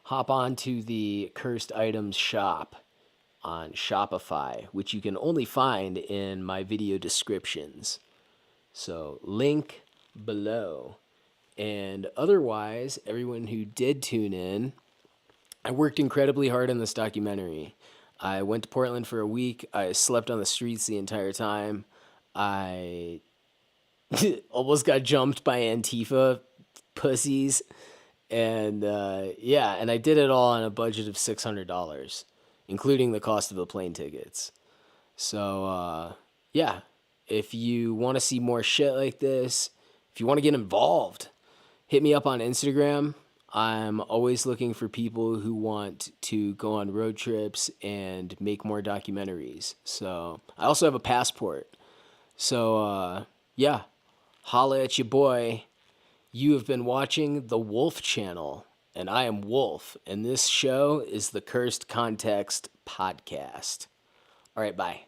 hop on to the Cursed Items shop on Shopify, which you can only find in my video descriptions. So, link below. And otherwise, everyone who did tune in, I worked incredibly hard on this documentary. I went to Portland for a week. I slept on the streets the entire time. I almost got jumped by Antifa pussies. And yeah, and I did it all on a budget of $600, including the cost of the plane tickets. So yeah, if you want to see more shit like this, if you want to get involved, hit me up on Instagram. I'm always looking for people who want to go on road trips and make more documentaries. So I also have a passport. So yeah, holla at your boy. You have been watching the Wolf Channel, and I am Wolf, and this show is the Cursed Context Podcast. All right, bye.